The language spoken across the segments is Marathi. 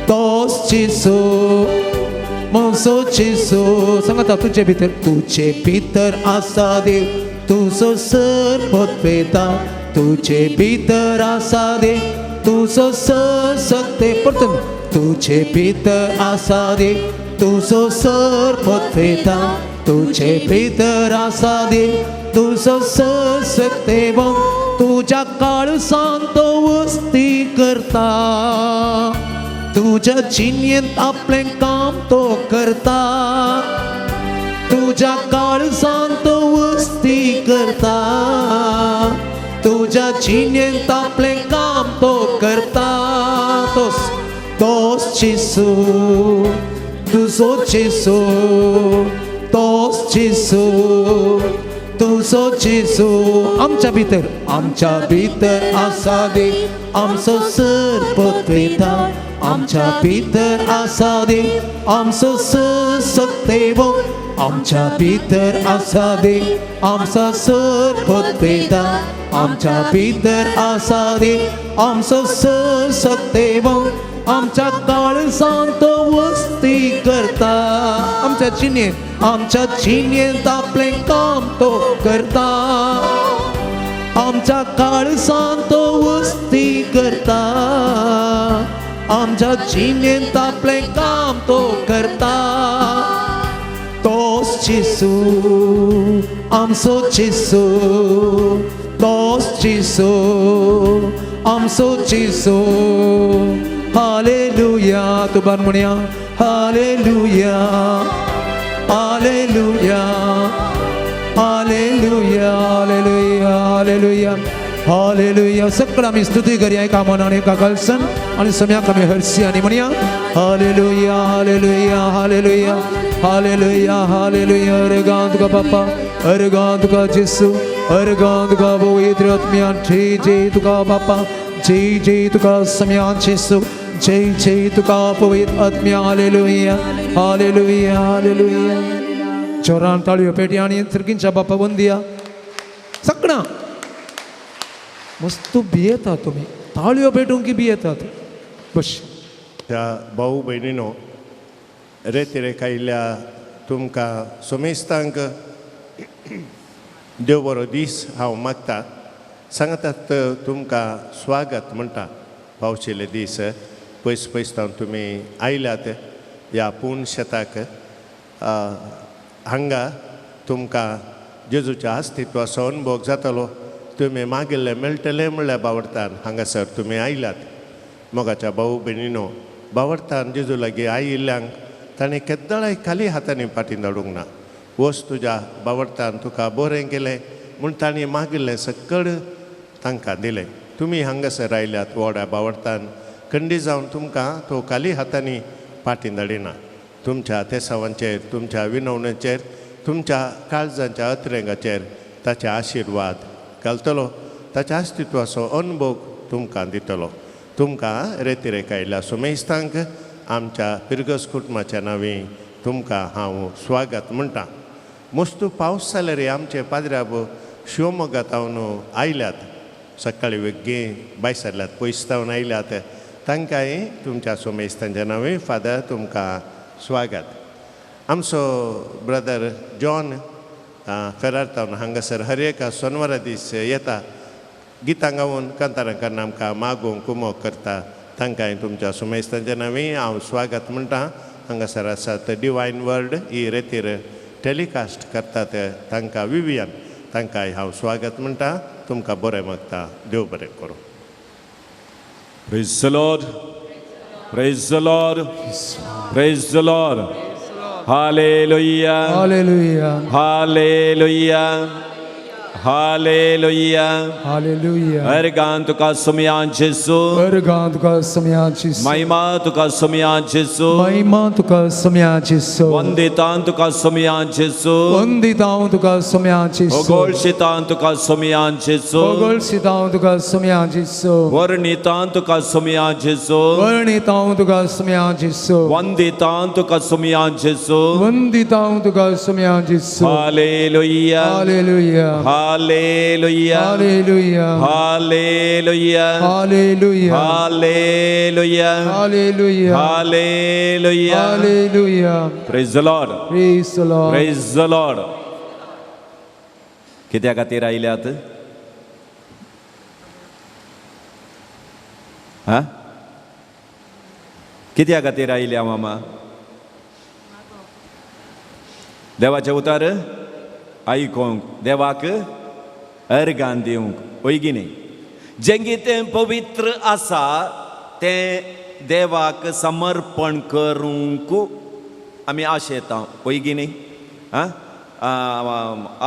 तोच जेसू म्हजो जेसू सांगात तुजे भितर आसा देव तुजो सर्व वेता तुझे भीतर आसा दे तुझो सत्य परतून तुझे भीतर आसा दे तुझो सर्वत्वेता तुझे भीतर आसा दे तुझो सत्य तुझ्या काळजांत तो वस्ती करता तुझ्या जिणेंत आपलें काम तो करता तुझ्या काळजांत तो वस्ती करता तुझ्या जिणेंत आपलें काम तो करता तोच जेसू तुजो जेसू तोच जेसू तुजो जेसू आमच्या भितर आसा दे आमचो सर्वत्वेता आमच्या भितर आसा दे आमचो सत्य आमच्या भितर आसा दे आमचा सर्वत्वेता आमच्या भितर आसा दे आमचो सत्य आमच्या काळजांत तो वस्ती करता आमच्या जिणेंत आपलें काम तो करता आमच्या काळजांत तो वस्ती करता आमच्या जिणेंत आपलें काम तो करता तोच जेसू आमचो जेसू तोच जेसू आमचो जेसू हालेलुया तुबान म्हणया hallelujah hallelujah hallelujah hallelujah hallelujah hallelujah सगळं आम्ही स्तुती करूया एका मनाने एका कळसन आणि सम्याक आम्ही हरसी आणि म्हणया hallelujah hallelujah hallelujah hallelujah hallelujah अर्गां तुका बापा अर्गां तुका जेसू अर्गां तुका पवित्र आत्म्यान जय तुका बापा जय तुका सम्यान जेसू जय तुका पवित्र आत्म्या हालेलुया हालेलुया हालेलुया जोरान ताळयो पेटी आणि तिरकींच्या बापा वंदिया सगळं मस्त भियेता तुम्ही ताळयो पेटून की भियेतात बस त्या भाऊ बहिणीनो रेतिरेका इल्ल्या तुमकां सोमेस्तांक देव बरो दीस हांव मागता सांगतात तुमकां स्वागत म्हणटा पावशिल्ले दीस पयस पयसावन तुमी आयल्यात ह्या पूर्ण शेताक हांगा तुमकां जेजूच्या अस्तित्वाचो अनुभव जातालो तुमी मागिल्ले मेळटले म्हणल्यार बावडतान हांगासर तुमी आयल्यात मोगाच्या भाऊ भयणीनो बावडतान जेजू लागीं आयिल्ल्यांक ताणें केद्दाळाय खाली हातांनी फाटीं धाडूंक ना वस तुज्या बावडतान तुका बरें केलें म्हूण ताणें मागिल्लें सकळ तांकां दिलें तुमी हांगासर आयल्यात व्हड्या बावडतान खंडी जावन तुमकां तो खाली हातांनी फाटीं धाडिना तुमच्या तेसावांचेर तुमच्या विनवणेचेर तुमच्या काळजांच्या अत्रेंगाचेर ताचे आशिर्वाद घालतलो ताच्या अस्तित्वाचो अनुभव तुमकां दितलो तुमकां रेतिरेका आयिल्ल्या सोमेस्तांक आमच्या पिरगस कुटुंबाच्या नांवी तुमकां हांव स्वागत म्हणटा मस्तू पावस जाल्यार आमचे पाद्र्याब शिवमोगातावन आयल्यात सकाळीं वेग्गी बायसारल्यात पयसतावन आयल्यात तांकांय तुमच्या सोमेस्तांच्या नांवी फादर तुमकां स्वागत आमचो ब्रदर जॉन फेरारतावन हांगासर हर एका सोनवारा दीस येता गितां गावून कांतारांकारान आमकां मागोवंक कुमोग करता तांकांय तुमच्या सोमेस्तांच्या नांवी हांव स्वागत म्हणटा हांगासर आसात डिवायन वर्ड ही रेतीर टॅलिकास्ट करतात तांकां विवियन तांकांय हांव स्वागत म्हणटा तुमकां बरें मागता देव बरें करूं Praise the Lord. Praise the Lord. Praise the Lord. Hallelujah. Hallelujah. Hallelujah. Hallelujah. Hallelujah. Ergan tuka sumyan Jesu. Ergan tuka sumyan Jesu. Mahima tuka sumyan Jesu. Mahima tuka sumyan Jesu. Vanditan tuka sumyan Jesu. Vanditan tuka sumyan Jesu. Ogolshitan tuka sumyan Jesu. Ogolshitan tuka sumyan Jesu. Varnitan tuka sumyan Jesu. Varnitan tuka sumyan Jesu. Vanditan tuka sumyan Jesu. Vanditan tuka sumyan Jesu. Hallelujah. Hallelujah. Hallelujah. Hallelujah. Hallelujah. Hallelujah. Hallelujah. Hallelujah. Hallelujah. Hallelujah. Praise the Lord. Praise the Lord. Praise the Lord. कित्या खातीर आयल्यात? हा? कित्या खातीर आयल्या मामा? देवाचे उतार आयकोंक, देवाक अर्गां दिवंक, होय की न्ही? जें तें पवित्र आसा तें देवाक समर्पण करूंक आमी आशेता, होय की न्ही?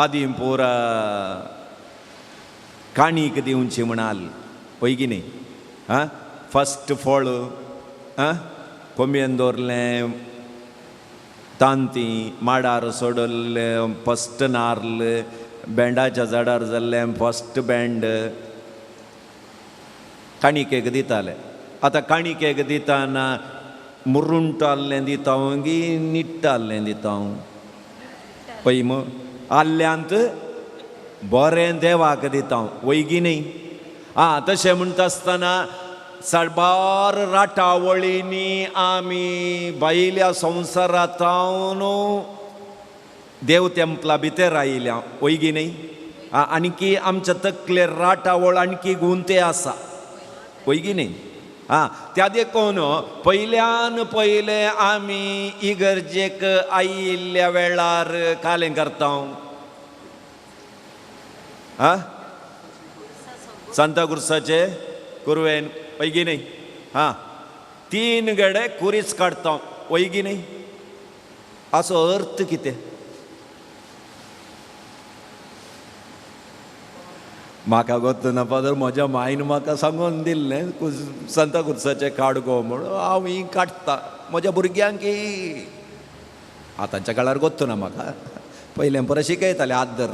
आदी पुरा काणीक दिवची म्हणाल, होय की न्ही? फस्ट फळ कोंबयेन दवरलें, तांती माडार सोडल्लें फस्ट नार्ल, बेंडाच्या झाडार जाल्लें फस्ट बेंड काणिकेक दिताले. आतां काणिकेक दिताना मुरुंटाल्लें दिता की निट्टाल्लें दिता? पळय आल्ल्यांत बरें देवाक दिता, होय की न्ही? तशें म्हणटा आसतना साबार राटावळींनी आमी भायल्या संवसारांत देव तेंपला भितर आयल्या, होय की न्ही? आणकी आमच्या तकले राटावळ आणकी गुंते आसा, होय की न्ही? त्या देखून पयल्यान पयले आमी इगर्जेक आयिल्ल्या वेळार कालें करता, सांता क्रुसाचे कुरवेन, होय की न्ही? 3 गडे कुरीस काडटा, होय की न्ही? असो अर्थ कितें? म्हाका गोत्तना फादर, म्हज्या मायन म्हाका सांगून दिल्लें सांता क्रुसाचें काड गो म्हणून, हांव ही काडटा म्हज्या भुरग्यांकी. आतांच्या काळार गोत्तना म्हाका, पयलें परत शिकयताले आदर.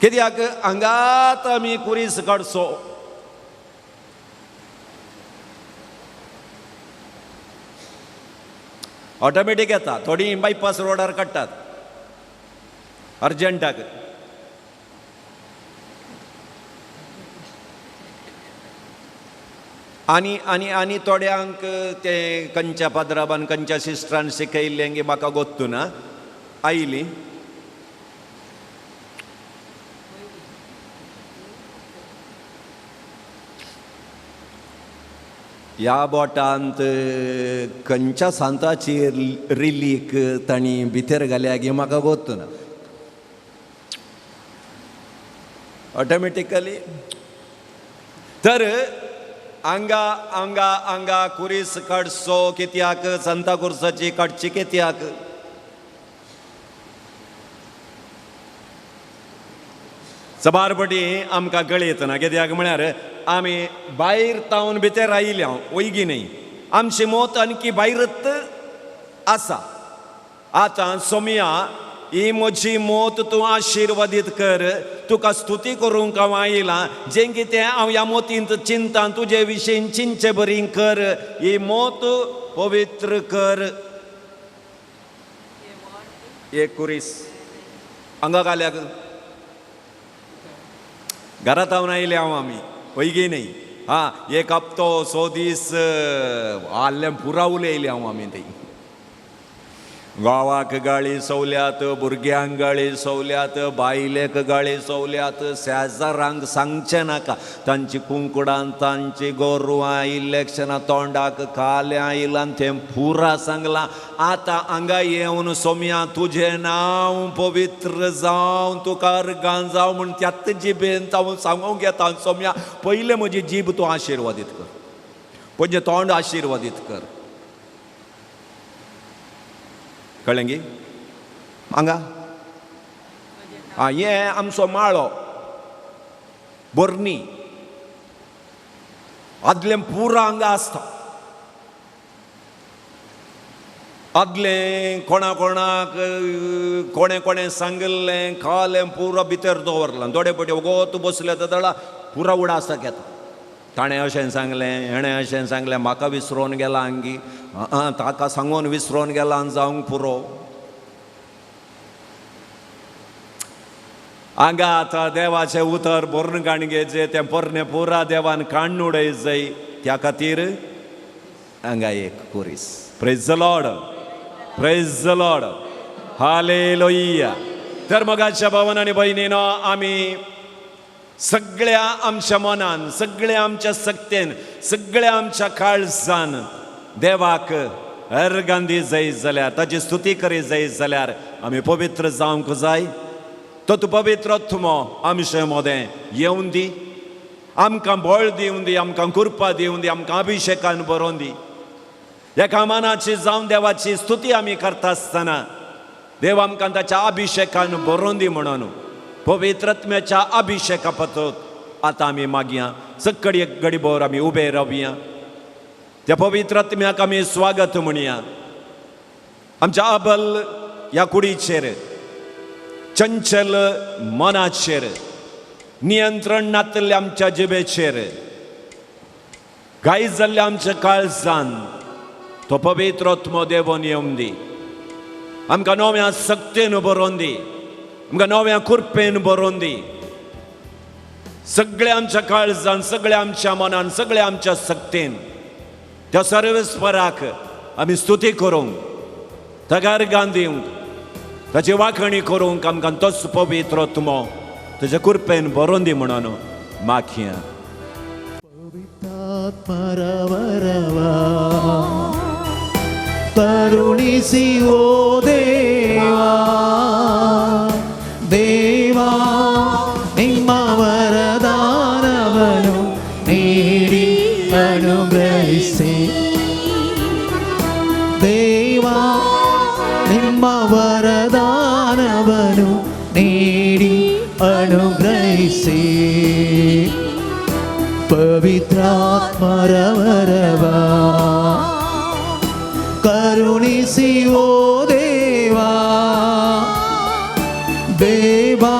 कित्याक हांगात आमी कुरीस काडचो, ऑटोमॅटीक येता. थोडी बायपास रोडार काडटात अर्जंटाक. आनी आनी आनी थोड्यांक ते खंयच्या पाद्राबान खंयच्या सिस्टरान शिकयल्लें की म्हाका गोत्तू ना आयली. ह्या बोटांत खंयच्या सांताची रिलीक तांणी भितर घाल्या गी म्हाका गोत्तू ना. ऑटोमॅटिकली तर हांगा हांगा हांगा कुरीस काडचो कित्याक? सांता क्रुसाची काडची कित्याक? सबारपटी आमकां कळयत ना. कित्याक म्हळ्यार आमी भायर तावन भितर आयल्या, होय की न्ही? आमची मोत आणकी भायरच आसा. आतां सोमया, ही म्हजी मोत तूं आशिर्वादीत कर. तुका स्तुती करूंक हांव आयलां. जें कितें हांव ह्या मोतींत चिंतां तुजे विशीं चिंचे बरी कर. ही मोत पवित्र कर. एक कुरीस हांगा घाल्याक घरांत हांव आयले हांव आमी, होय की न्ही? एक हप्तो 100 दीस आल्लें पुरा उलयले हांव आमी. थंय गांवाक गाळी सवल्यात, भुरग्यांक गाळी सवल्यात, बायलेक गाळी सवल्यात, शेजारांक सांगचें नाका. तांची कुंकडां, तांची गोरवां इलेक्शनां तोंडाक काल्या आयलां तें पुरा सांगलां. आतां हांगा येवन सोम्या तुजें नांव पवित्र जावं, तुका अर्गां जावं म्हूण त्यात जिबेन हांव सांगूंक येता. सोम्या, पयलें म्हजी जीब तूं आशिर्वादीत कर, म्हजें तोंड आशिर्वादीत कर. कळ्ळें गी? हांगा हे आमचो माळो बरणी आदलें पुरा हांगा आसता. आदलें कोणा कोणाक कोणें कोणें सांगलें खालें पुरो भितर दवरलां. थोडे पटी वगोत बसले जाल्यार पुरा उडासाक येता. ताणें अशें सांगलें, हेणें अशें सांगलें, म्हाका विसरोन गेला आंगी, ताका सांगून विसरोन गेला जावंक पुरो. हांगा आतां देवाचें उतर भरून गाणगेचें तें पोरणे पुरा देवान काण उडय जाय त्या खातीर हांगा एक कोरीस. Praise the lord, praise the lord, hallelujah. तर मोगाच्या भावान आनी भयणीनो, आमी सगळ्या आमच्या मनान, सगळ्या आमच्या सक्तेन, सगळ्या आमच्या काळजान देवाक अर्गांदी जाय जाल्यार, ताची स्तुती करी जाय जाल्यार आमी पवित्र जावंक जाय. तो तूं पवित्रत्व आमचे मदें येवन दी, आमकां बळ दिवन दी, आमकां कृपा दिवन दी, आमकां अभिशेकान बरोवन दी. ह्या कामानाची जावन देवाची स्तुती आमी करता आसतना देव आमकां ताच्या अभिशेकान बरोवन दी म्हणून पवित्रत्म्याच्या अभिशेका पतत आतां आमी मागया. सक्कडी एक घडीभर आमी उबे रावया. त्या पवित्रत्म्याक आमी स्वागत म्हणया. आमच्या अबल ह्या कुडीचेर, चंचल मनाचेर, नियंत्रण नातल्या आमच्या जिबेचेर, घाई जाल्ल्या आमच्या काळजान तो पवित्रोत्म देवून येवंक दी. आमकां नव्या सक्तेन बरोवन दी, आमकां नव्या कृपेन बरोवन दी. सगळ्या आमच्या काळजान, सगळ्या आमच्या मनान, सगळ्या आमच्या सक्तेन त्या सर्वेस्पराक आमी स्तुती करूंक, ताका अर्गां दिवंक, ताची वाखणी करूंक आमकां तोच पवित्रोत्म तुज्या कृपेन बरोवन दी म्हणून मागया. ಕರುಣಿಸಿ ಓ ದೇವಾ, ದೇವಾ ನಿಮ್ಮ ವರದಾನವನ್ನು ನೀಡಿ ಅನುಗ್ರಹಿಸಿ. ದೇವಾ ನಿಮ್ಮ ವರದಾನವನ್ನು ನೀಡಿ ಅನುಗ್ರಹಿಸಿ. ಪವಿತ್ರಾತ್ಮರ ವರವ ಕರುಣಿಸಿ ಓ ದೇವಾ, ದೇವಾ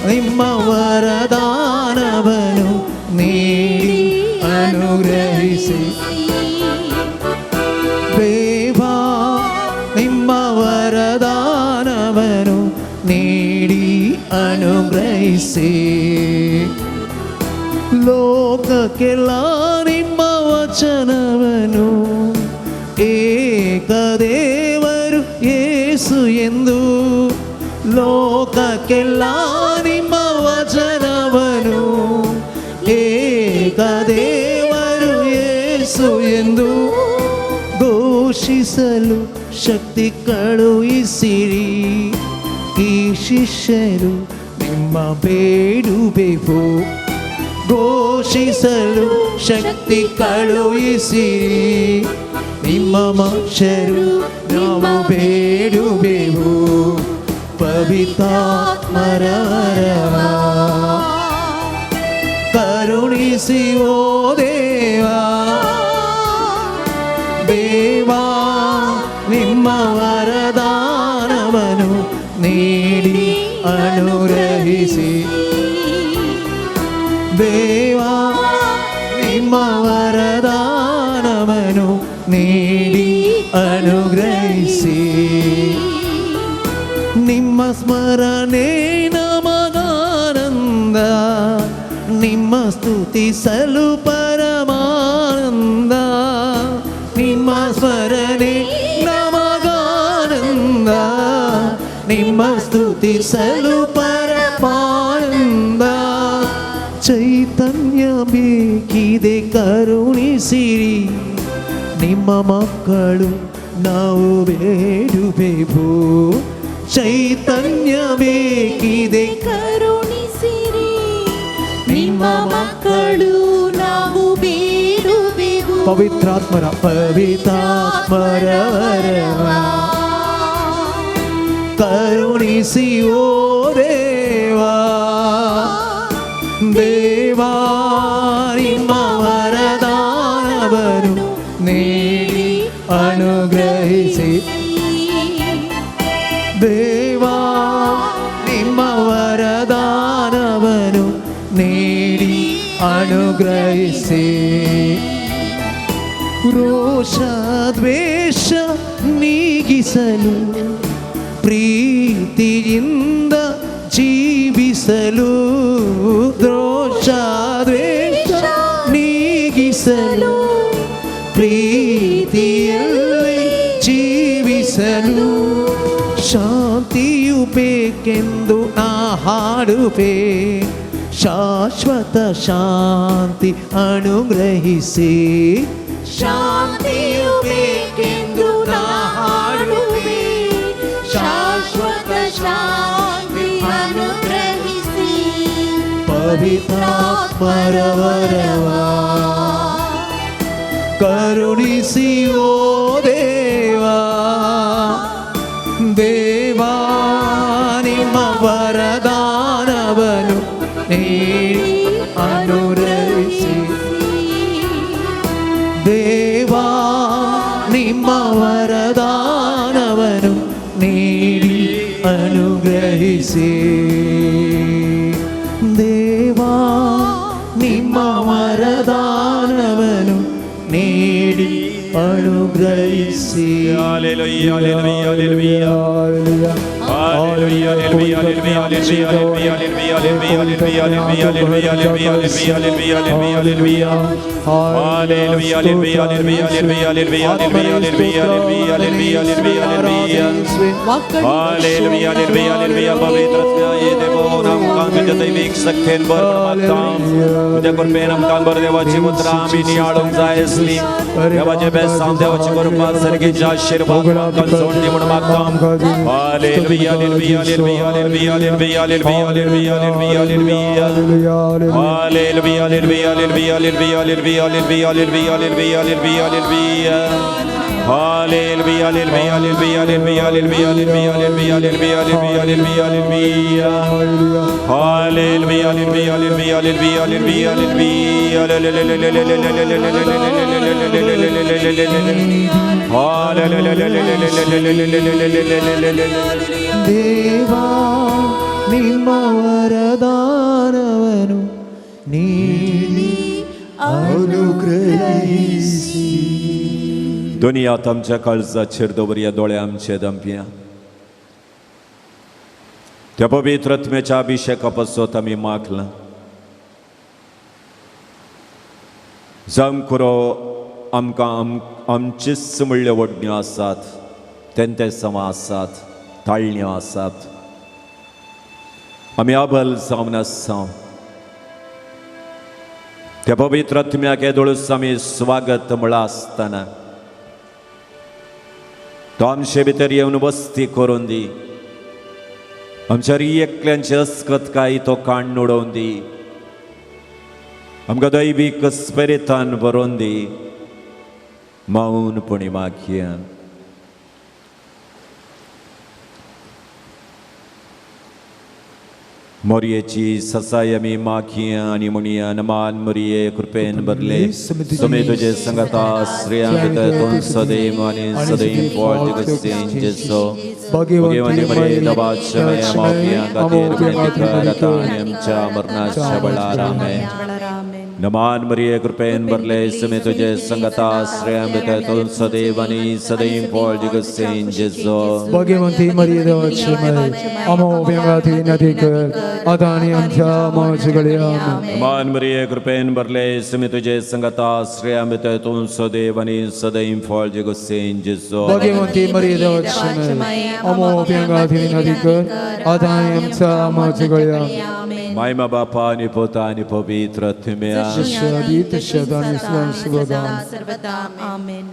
ನಿಮ್ಮ ವರದಾನವನ್ನು ನೀಡಿ ಅನುಗ್ರಹಿಸಿ. ದೇವಾ ನಿಮ್ಮ ವರದಾನವನ್ನು ನೀಡಿ ಅನುಗ್ರಹಿಸಿ. ಲೋಕಕ್ಕೆಲ್ಲ ನಿಮ್ಮ ವಚನವನ್ನು ಏಕದೇವರು ಯೇಸು ಎಂದು, ಲೋಕಕ್ಕೆಲ್ಲ ನಿಮ್ಮ ವಚನವನ್ನು ಏಕದೇವರು ಯೇಸು ಎಂದು ಘೋಷಿಸಲು ಶಕ್ತಿ ಕಳುಹಿಸಿರಿ. ಈ ಶಿಷ್ಯರು ನಿಮ್ಮ ಬೇಡುವೆವು, ಘೋಷಿಸಲು ಶಕ್ತಿ ಕಳುಹಿಸಿರಿ. ನಿಮ್ಮ ಮನುಷ್ಯರು ನಾವು ಬೇಡುವೆವು. ಪವಿತ್ರಾತ್ಮರ ವರವ ಕರುಣಿಸಿ ಓ ದೇವಾ, ದೇವಾ ನಿಮ್ಮ ವರದಾನವನ್ನು ನೀಡಿ ಅನುಗ್ರಹಿಸಿ. ದೇವಾ ನಿಮ್ಮ ವರದಾನವನ್ನು ನೀಡಿ ಅನುಗ್ರಹಿಸಿ. ನಿಮ್ಮ ಸ್ಮರಣೆ ನಮಗಾನಂದ, ನಿಮ್ಮ ಸ್ತುತಿಸಲು ಪರಮಾನಂದ. ನಿಮ್ಮ ಸ್ಮರಣೆ ನಮಗಾನಂದ, ನಿಮ್ಮ ಸ್ತುತಿಸಲು ಪರಮಾನಂದ. ಚೈತನ್ಯ ಬೇಕಿದೆ ಕರುಣಿಸಿರಿ. ನಿಮ್ಮ ಮಕ್ಕಳು ನಾವು ಬೇಡುವೆವು. ಚೈತನ್ಯ ಬೇಕಿದೆ ಕರುಣಿಸಿರಿ. ನಿಮ್ಮ ಮಕ್ಕಳು ನಾವು ಬೇಡುವೆವು. ಪವಿತ್ರಾತ್ಮರ ವರವ ಕರುಣಿಸಿ ಓ ದೇವಾ, ದೇವಾ ನಿಮ್ಮ ವರದಾನವನ್ನು ನೀಡಿ ಅನುಗ್ರಹಿಸಿ. ದೇವಾ ನಿಮ್ಮ ವರದಾನವನ್ನು ನೀಡಿ ಅನುಗ್ರಹಿಸಿ. ರೋಷ ದ್ವೇಷ ನೀಗಿಸಲು ಪ್ರೀತಿಯಿಂದ ಜೀವಿ ನೀಗಿಸಲು ದೋಷ ದ್ವೇಷ ನೀಗಿಸಲು ಪ್ರೀತಿಯಲ್ಲಿ ಜೀವಿಸಲು ಶಾಂತಿಯು ಬೇಕೆಂದು ನಾ ಹಾಡುವೆ ಶಾಶ್ವತ ಶಾಂತಿ ಅನುಗ್ರಹಿಸಿ ಶಾಂತಿಯು ಬೇಕೆಂದು ನಾ ಹಾಡುವೆ ಶಾಶ್ವತ ಶಾಂತಿ ಅನುಗ್ರಹಿಸಿ ಪವಿತ್ರಾತ್ಮರ ವರವ ಕರುಣಿಸಿ ಓ ದೇವಾ ದೇವಾ ನಿಮ್ಮ ವರದಾನವನು ನೀಡಿ ಅನುಗ್ರಹಿಸಿ ದೇವಾ ನಿಮ್ಮ ವರದಾನವನು ನೀಡಿ ಅನುಗ್ರಹಿಸಿ ದೇವಾ ನಿಮ್ಮ ವರದಾನವನು ನೀಡಿ ಅನುಗ್ರಹಿಸಿ Hallelujah, hallelujah, hallelujah. Hallelujah, hallelujah, hallelujah, hallelujah, hallelujah, hallelujah, hallelujah. Hallelujah, hallelujah, hallelujah, hallelujah, hallelujah, hallelujah. Hallelujah, hallelujah, hallelujah. पवित्र ये देवो नाम कांग जते वीक सकतेन बर परमात्म उद्या करपे नाम कांग बर देवाची मुद्रा आम्ही नियाळून जायसली देवाचे बेस्ट साम देवाची कृपा सर्गीचा आशीर्वाद मागून सोडली म्हणून मागताम hallelujah hallelujah hallelujah hallelujah hallelujah hallelujah hallelujah hallelujah hallelujah hallelujah hallelujah hallelujah hallelujah hallelujah hallelujah hallelujah Hallelujah, hallelujah, hallelujah, hallelujah, hallelujah, hallelujah, hallelujah, hallelujah, hallelujah, hallelujah, hallelujah, hallelujah. ದೇವಾ ನಿಮ್ಮ ವರದಾನವನು ನೀಡಿ ಅನುಗ್ರಹಿಸಿ दुनिया आमच्या काळजाचेर दवरया दोळे आमचे दंपया त्या पवित्र आत्म्याच्या अभिषेका पासत आमी मागला जम करो आमकां आमचीच म्हणल्यो वडण्यो आसात तेंते समा आसात ताळण्यो आसात आमी आबल जावन आसा त्या पवित्र आत्म्याक येदोळूच आमी स्वागत म्हळा आसतना तो आमचे भितर येवन वस्ती करून दी आमच्या एकल्यांची अस्कतकाय तो काडून उडोवन दी आमकां दैवीक स्पिरितान भरोवन दी मौनपणी मागया मोरयेची ससाय आमी मागया आनी म्हणया नमान मोरये कृपेन भरले सुमे तुजे संगता श्रेया भितर सदैव आनी सदैव फळ जगतसेन जेसो भगवंती मरे दबाचमय मागया खातीर विनंती कर आता आनी आमच्या मरणाच्या वेळार आमेन नमान मरिये कृपेन भरले सुमे तुजे संगता श्रेया भितर सदैव आनी सदैव फळ जगतसेन जेसो भगवंती मरिये दबाचमय अमोघ नदी कर आदानी आमच्या माजगळे आमेन नमान मरिये कृपेन भरले सुमे तुजे संगता श्रेया भितर सदैव आनी सदैव फळ जगतसेन जेसो भगवंती मरिये दबाचमय अमोघ नदी कर आदानी आमच्या माजगळे आमेन महिमा बापा आणि पोता आणि पवित्र आत्म्या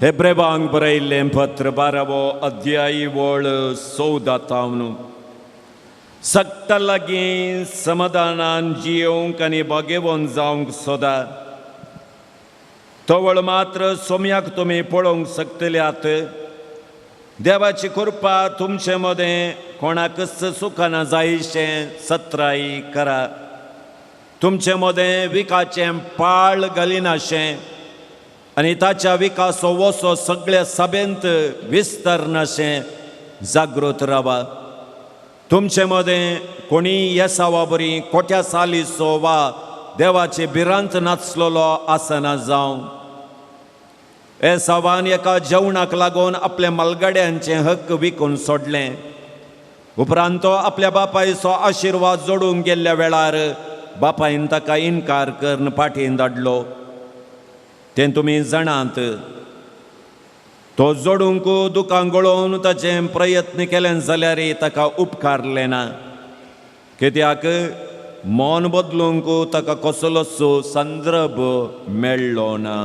हेब्रेवांक बरयल्लें पत्र 12वो अध्याय वळ 14 तावन सक्त लागीं समाधानान जियोंक आनी भाग्यवान जावंक सोदा तो वळ मात्र सोम्याक तुमी पळोवंक शकतल्यात देवाची कृपा तुमचे मदें कोणाकच सुखाना जायशें सत्राई करा तुमचे मदें विकाचें पाळ घालिनाशें आनी ताच्या विकासो वसो सगळ्या सभेंत विस्तरनाशें जागृत रावा तुमचे मदें कोणी येसावा बरी कोट्या सालीचो वा देवाचे भिरांत नाचलेलो आसना जावं एसावान एका जेवणाक लागून आपल्या मलगड्यांचे हक्क विकून सोडलें उपरांत तो आपल्या बापायचो आशिर्वाद जोडून गेल्ल्या वेळार बापायन ताका इन्कार करून पाठीन धाडलो. तें तुमी जाणात. तो जोडूंक दुकान गळोवन ताचे प्रयत्न केले जाल्यार ताका उपकारले ना. कित्याक मन बदलूंक ताका कसलोच संदर्भ मेळ्ळो ना.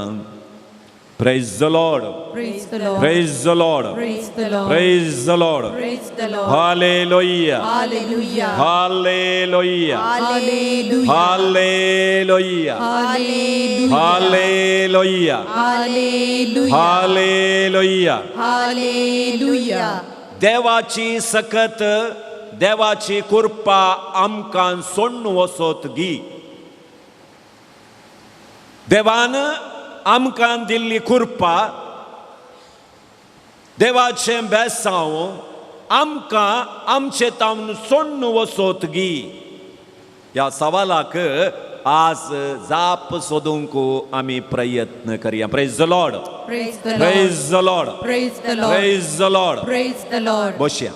Praise the Lord. Praise the Lord. Praise the Lord. Praise the Lord. Praise the Lord. Praise the Lord. Hallelujah. Hallelujah. Hallelujah. Hallelujah. Hallelujah. Hallelujah. Hallelujah. Hallelujah. Hallelujah. Hallelujah. देवाची सकत देवाची कृपा आमकां सोडून वचत गी. देवान आमकां दिल्ली कृपा देवाचें बेसांव आमकां आमचे तावन सोडून वचत गी. ह्या सवालाक आज जाप सोदूंक आमी प्रयत्न करया. Praise the Lord. Praise the Lord. Praise the Lord. Praise the Lord. Praise the Lord. Praise the Lord. बसया.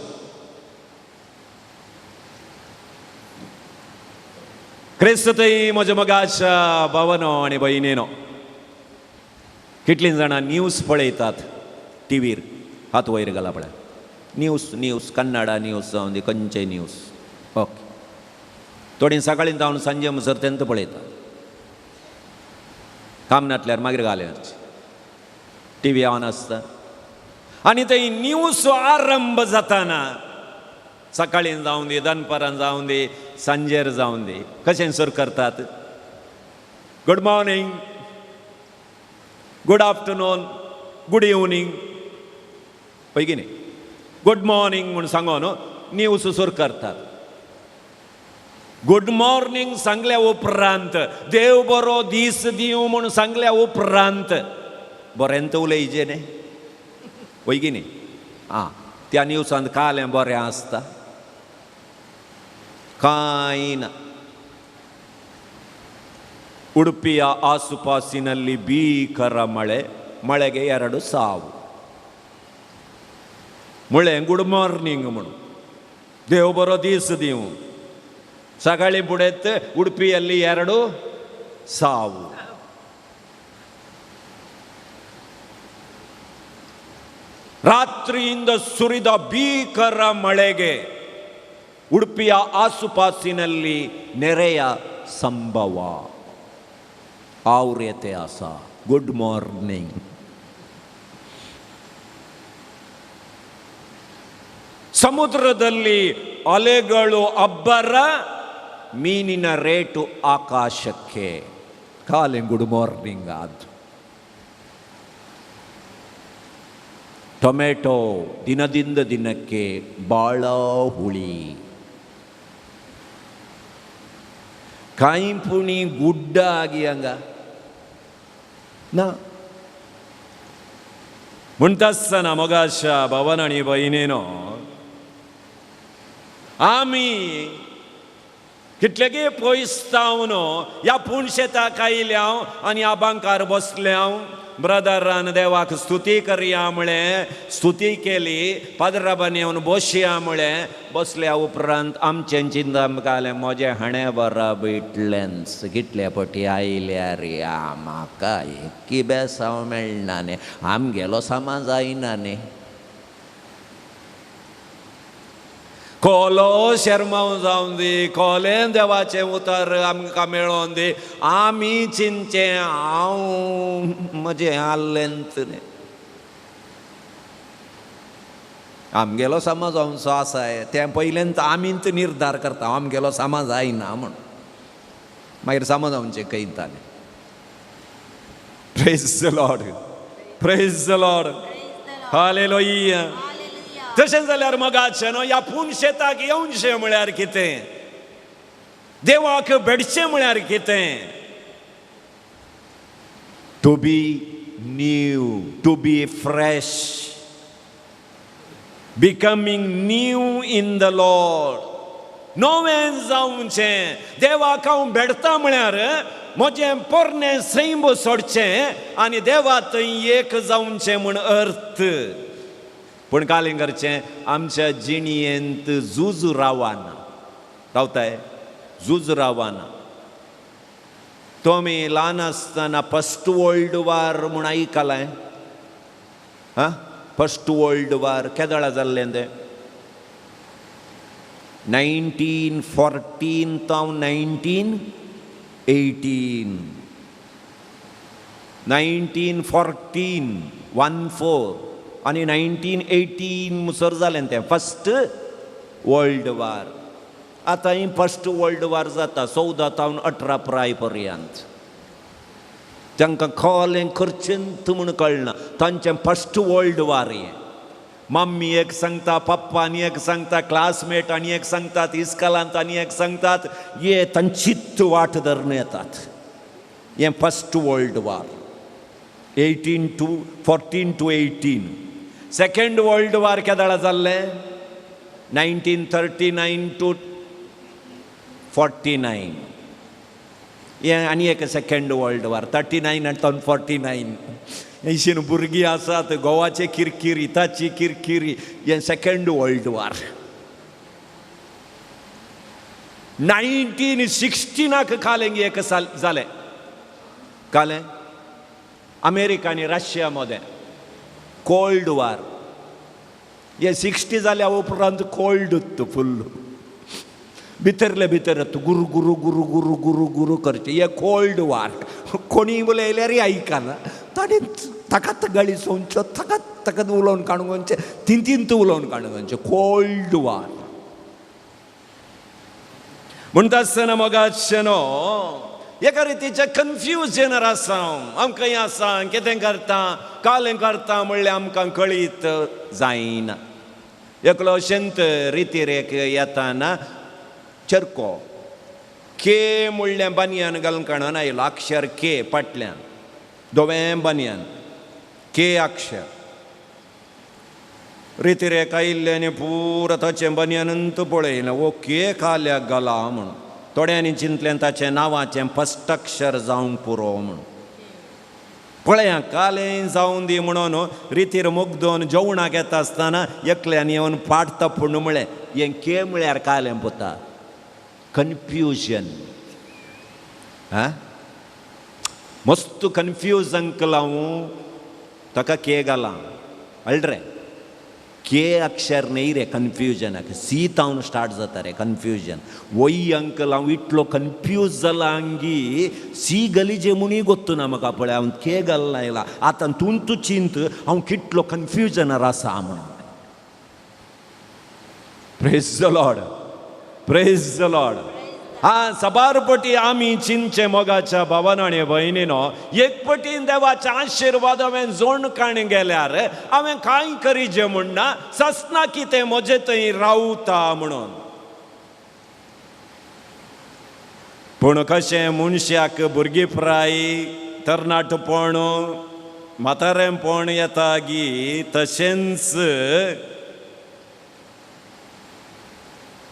क्रिस्ततय म्हज्या मोगाच्या भावनो आनी भयणीनो, कितलीं जाणां न्यूज पळयतात टीव्हीर. हात वयर घाला पळय. न्यूज कन्नडा न्यूज जावं दी खंयचेय न्यूज. ओके. थोडीं सकाळीं जावन सांजे म्हणसर तेंत पळयतात. काम नासल्यार मागीर घाल्यार टीव्ही ऑन आसता आनी थंय न्यूज आरंभ जाताना सकाळीं जावं दी दनपारां जावं दी सांजेर जावं दी कशें सुरू करतात. Good morning, good afternoon, good evening पळय की न्ही. गुड मॉर्निंग म्हूण सांगून न्यूज सुरू करतात. गुड मॉर्निंग सांगल्या उपरांत देव बरो दीस दिवं म्हूण सांगल्या उपरांत बरेंत उलयचें न्ही. पळय की न्ही. त्या न्यूजांत कालें बरें आसता कांय ना. ಉಡುಪಿಯ ಆಸುಪಾಸಿನಲ್ಲಿ ಭೀಕರ ಮಳೆಗೆ 2 ಸಾವು. ಮಳೆ ಗುಡ್ ಮಾರ್ನಿಂಗ್ म्हणून देव बरो दीस दिवं. सकाळी बुडेत ಉಡುಪಿಯಲ್ಲಿ 2 ಸಾವು. ರಾತ್ರಿಯಿಂದ ಸುರಿದ ಭೀಕರ ಮಳೆಗೆ ಉಡುಪಿಯ ಆಸುಪಾಸಿನಲ್ಲಿ ನೆರೆಯ ಸಂಭವ. ಆವ್ರೇತೆ ಆಸ. Good morning. ಸಮುದ್ರದಲ್ಲಿ ಅಲೆಗಳು ಅಬ್ಬರ, ಮೀನಿನ ರೇಟು ಆಕಾಶಕ್ಕೆ. ಕಾಲೆ ಗುಡ್ ಮಾರ್ನಿಂಗ್ ಆದ್ದು. ಟೊಮೆಟೊ ದಿನದಿಂದ ದಿನಕ್ಕೆ ಭಾಳ ಹುಳಿ. ಕಾಯಿಂಪುಣಿ ಗುಡ್ಡ ಆಗಿ ಹಂಗ ना म्हणटा आसतना मोगाच्या भावान आनी भयणीनो, आमी कितलेगे पयसतावन ह्या पुणशेताक आयल्या आनी आबांकार बसल्या. ब्रदरान देवाक स्तुती करया म्हळें स्तुती केली. पाद्राबान येवन बसया म्हळें बसल्या उपरांत आमचें चिंता आमकां म्हजें हाणें बरा बिटलेंच कितले पटी आयल्या रे. म्हाका एक बेसांव मेळना न्ही. आमगेलो समाज जायना न्ही. कोलो शर्माव जावन दी, कोलें देवाचें उतर आमकां मेळोवन दी. आमी चिंचे हांव म्हजें आल्लेंत न्ही. आमगेलो समाज अंसो आसाय तें पयलेंत आमींत निर्धार करता आमगेलो समाज जायना म्हूण. मागीर समाज आमचें कयताले. Praise the lord. Praise the lord. Hallelujah. तशें जाल्यार मोगाचें न्हू. ह्या पुणशेताक येवचें म्हळ्यार कितें? देवाक भेटचें म्हळ्यार कितें? To be new, to be fresh, becoming new in the Lord. नवें जावचें. देवाक हांव भेटता म्हळ्यार म्हजें पोरनें सैम सोडचें आनी देवा थंय एक जावचें म्हूण अर्थ. पूण कालिंगरचें आमच्या जिणयेंत झूज रावना रावताय झूज रावना. तुमी ल्हान आसतना फस्ट वर्ल्ड वॉर म्हूण आयकलां? हां, फस्ट वर्ल्ड वॉर केदोळा जाल्लें तें 1914 to 1918. 1914 आनी 1918 मुसर जालें तें फस्ट वर्ल्ड वॉर. आतां ही फस्ट वर्ल्ड वॉर जाता 14 to 18 प्राय पर्यंत. तांकां खोलें खर्चंत म्हूण कळना तांचें फस्ट वर्ल्ड वॉर हें. मम्मी एक सांगता, पप्पा आनी एक सांगता, क्लासमेट आनी एक सांगतात, इस्कॉलांत आनी एक सांगतात, हे तांचीच वाट धरून येतात. हें first world war 14 to 18. Second world war केदोळा जाल्लें 1939 to 49. हें आनी एक सेकंड वर्ल्ड वॉर 39 and 49. ऐशीन भुरगीं आसात, गोवाचे किरकिरी, हिताची किरकिरी. हें सेकंड वर्ल्ड वॉर. 1916 कालेंग एक साल जालें. कालें अमेरिका आनी रशिया मदें कोल्ड वॉर. हे 60 जाल्या उपरांत कोल्ड फुल्ल भितरले भितर गुरु गुरु गुरु गुरु गुरु गुरु करचे. हे कोल्ड वॉर. कोणी उलयल्यारय आयकना. ताणें ताकात गाडी सोंच्यो, ताकात उलोवन काडूंचे, तीन उलोवन काडूंचे. कोल्ड वॉर म्हणटा आसतना मोगाचें न्हू एका रितीचें कन्फ्युजन आसा. आमकां हें आसा कितें करता कालें करता म्हणल्यार आमकां कळीत जायना. एकलो अशेंत रितीरेक येताना चरको के म्हणलें बनियान घालून काडून आयलो. अक्षर के फाटल्यान दोवें बनियान के अक्षर. रितीरेक आयिल्ले आनी पुरो ताचें बनियानंत पळयलें वो के काल्याक घाला म्हणून. थोड्यांनी चिंतलें ताचें नांवाचें फस्ट अक्षर जावंक पुरो म्हणून. पळया कालें जावं दी म्हणून रितीर मुग्दोन जेवणाक येता आसतना एकल्यान येवन फाट तपून म्हळें हें के म्हळ्यार कालें पोता. कन्फ्युजन. हां, मस्त कन्फ्यूज जांक लागूं ताका के घाला. अळरे के अक्षर न्ही रे कन्फ्युजनाक. सी तावन स्टार्ट जाता रे कन्फ्युजन. वय अंक लावन इतलो कन्फ्यूज जाला अंगी सी गलीजे म्हणूय गोत्तू ना म्हाका. पळय हांव के घालना आयला. आतां तूं चिंत हांव कितलो कन्फ्युजनार आसा म्हणून. Praise the lord, praise the Lord. हा सबारपटी आमी चिंचे मोगाच्या भावान आनी भयणीनो एक पटीन देवाचे आशिर्वाद हांवें जोड काण गेल्यार हांवें कांय करीचें म्हणना. ससना कितें म्हजे थंय रावता म्हणून. पूण कशें मनशाक भुरगेपणाय तरणाटपण म्हातारेपण येता गी तशेंच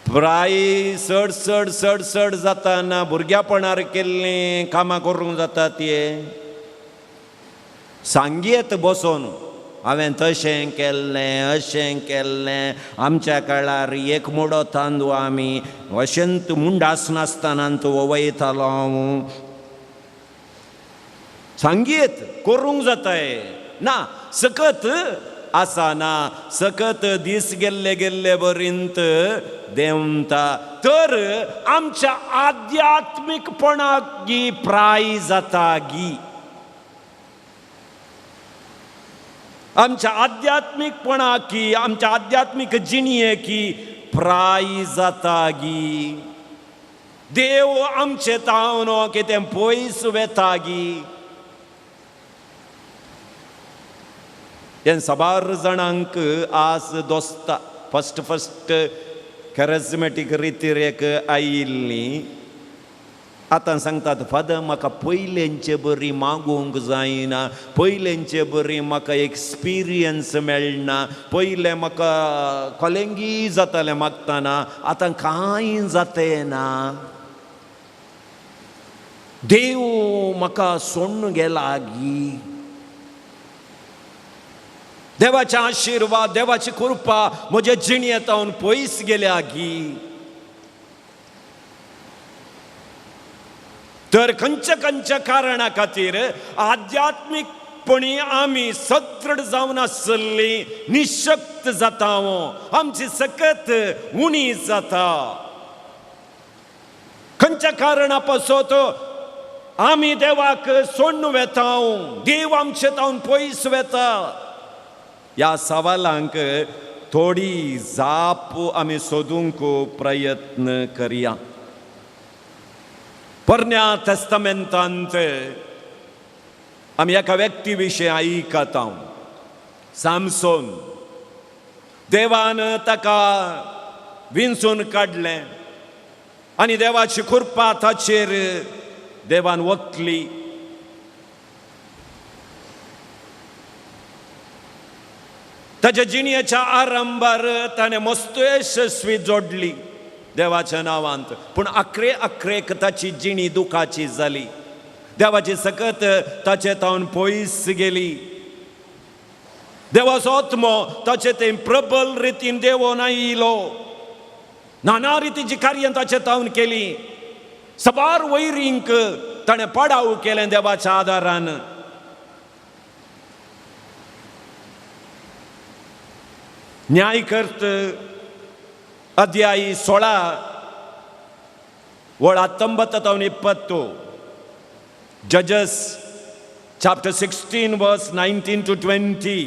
प्राय चड जाताना भुरग्यापणार केल्लीं कामां करूंक जाता ती सांगयेत बसोन हांवें तशें केल्लें अशें केल्लें. आमच्या काळार एक मोडो तांदूळ आमी अशेंत मुंडास नासतना वयतालो. सांगयेत करूंक जाताय ना सकत आसा ना. सकत दीस गेल्ले बरींत देंवता. तर आमच्या आध्यात्मिकपणाक गी प्राय जाता गी. आमच्या आध्यात्मिकपणाक की आमच्या आध्यात्मिक जिणये की प्राय जाता गी. देव आमचे तावन कितें पयस वेता गी. हें सबार जाणांक आस दोस्ता. फस्ट कॅरिझमॅटीक रितीरेक आयिल्लीं आतां सांगतात फादर म्हाका पयलेंचे बरी मागूंक जायना. पयलेंचे बरी म्हाका एक्सपिरियन्स मेळना. पयलें म्हाका कॉलेंगी जातालें मागतना. आतां कांय जातें ना. देव म्हाका सोडून गेला गी. देवाचे आशीर्वाद, देवाची कृपा म्हज्या जिणेंतावन पयस गेल्या गी. तर खंयच्या कारणा खातीर आध्यात्मीकपणी आमी सदृढ जावन आसली निशक्त जाता, आमची सकत उणी जाता. खंयच्या कारणा पासत आमी देवाक सोडून वेता, देव आमचे तावन पयस वेता. ह्या सवालांक थोडी जाप आमी सोदूंक प्रयत्न करया. पोरण्या तेस्तामेंतांत आमी एका व्यक्ती विशीं आयकता, सामसोन. देवान ताका विंचून काडलें आनी देवाची कृपा ताचेर देवान वतली. ताच्या जिणेच्या आरंभार ताणें मस्त यशस्वी जोडली देवाच्या नांवांत, पूण अक्रेक ताची जिणी दुखाची जाली. देवाची सकत ताचे तावन पयस गेली. देवाचो आत्मो ताचे थंय प्रबल रितीन देवून आयिलो. नाना रितीची कार्यां ताचे तावन केली. सबार वैरींक ताणें पडाव केलें देवाच्या आदारान. न्यायकर्त अध्याय 16 वळ 19-20. जजस चॅप्टर 16 वर्स 19 to 20.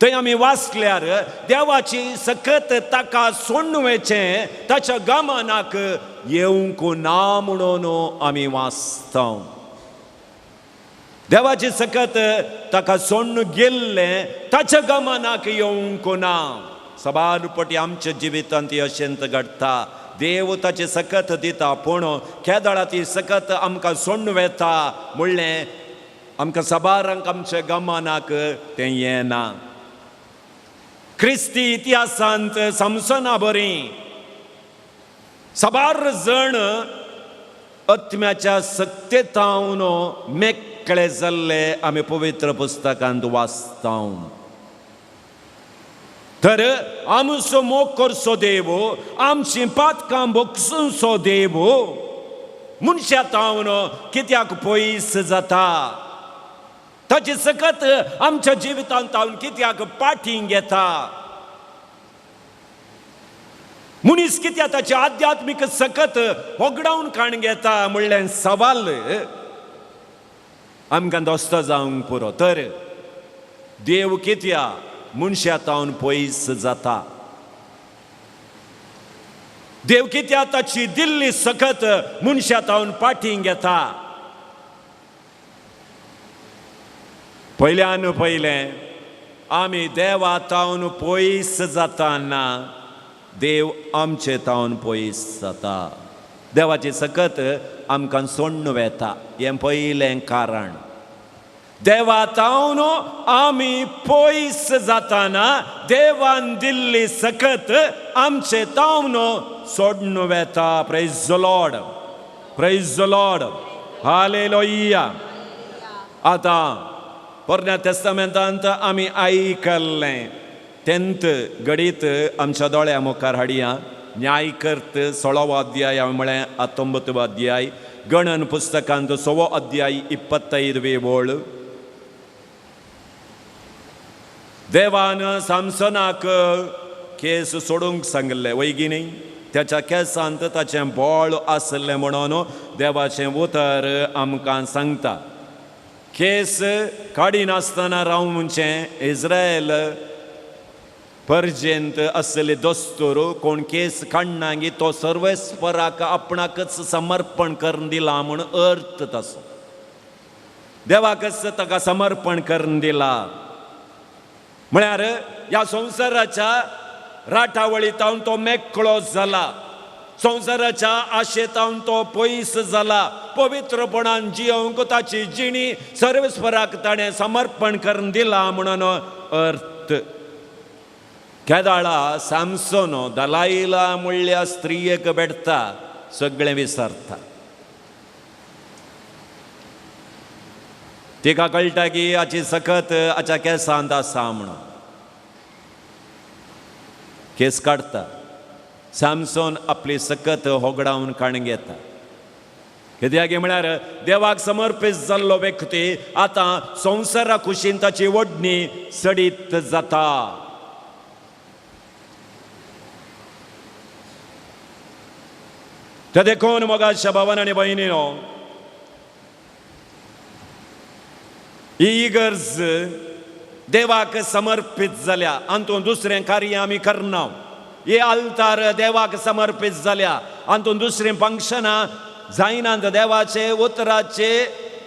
थंय आमी वाचल्यार देवाची सकत ताका सोडवेचें ताच्या गमनाक येवंक ना म्हणून आमी वाचता. देवाची सकत ताका सोडून गेल्लें ताच्या गमनाक येवंक ना. सबारपटी आमच्या जिवितांत अशेंत घडटा. देव ताची सकत दिता, पूण केदळा ती सकत आमकां सोडून वेता म्हणलें आमकां सबारांक आमच्या गमनाक तें येना. क्रिस्ती इतिहासांत सामसोना बरी सबार जण आत्म्याच्या सक्तेतावन मेकळे जाल्ले आमी पवित्र पुस्तकांत वाचता. तर आमचो मोग करचो देव, आमची पातकां भोगसूंचो देव मनशा तावन कित्याक पयस जाता? ताची सकत आमच्या जिवितांत तावन कित्याक पाठींग येता? मनीस कित्याक ताची आध्यात्मीक सकत होगडावन काण घेता म्हणलें सवाल आमकां दोस्त जावंक पुरो. तर देव कित्याक मनशा तावन पयस जाता? देव कित्याक ताची दिल्ली सकत मनशा तावन पाठींग घेता? पयल्यान पयलें आमी देवा तावन पयस जाताना देव आमचे तावन पयस जाता. देवाची सकत आमकां सोडून वेता, हें पयलें कारण. देवा तावन आमी पयस जाताना देवान दिल्ली सकत आमचे तावन सोडून वेता. Praise the lord, praise the lord, hallelujah. आतां पोरण्या तेस्तामेंतांत आमी आयकल्लें तेंत घडीत आमच्या दोळ्या मुखार हाडया. न्यायकर्त 16 अध्याय म्हळ्यार 19 अध्याय. गणन पुस्तकांत 6 अध्याय 25 वळ. देवान सामसोनाक केस सोडूंक सांगले वैगिनी. त्याच्या केसांत ताचें बोळ आसलें म्हणून देवाचें उतर आमकां सांगता. केस काडिनासतना रावचें इस्रायल पर्जेंत आसले दस्तूर. कोण केस काडनागी तो सर्वेस्पराक आपणाकच समर्पण करून दिला म्हूण अर्थ तसो. देवाकच ताका समर्पण करून दिला म्हळ्यार ह्या संवसाराच्या राठावळीतावन तो मेकळो जाला. संवसाराच्या आशेतावन तो पयस जाला. पवित्रपणान जियोंक ताची जिणी सर्वेस्पराक ताणें समर्पण करून दिला म्हणून अर्थ. केदाळा सामसोन दलाईला म्हणल्या स्त्रियेक भेटता सगळें विसरता. तिका कळटा की हाची सकत हाच्या केसांत आसा म्हणून. केस काडटा. सॅमसोन आपली सकत होगडावन काण घेता. कित्याक म्हळ्यार देवाक समर्पीत जाल्लो व्यक्ती आतां संवसारा कुशीन ताची वडणी सडीत जाता. ते देखून मोगाच्या भावान आनी भयणीनो, ही इगर्ज देवाक समर्पीत जाल्या. हातूंत दुसरें कार्य आमी करना. हे आल्तार देवाक समर्पीत जाल्या. हातूंत दुसरीं फंक्शनां जायनात. देवाचे उतराचे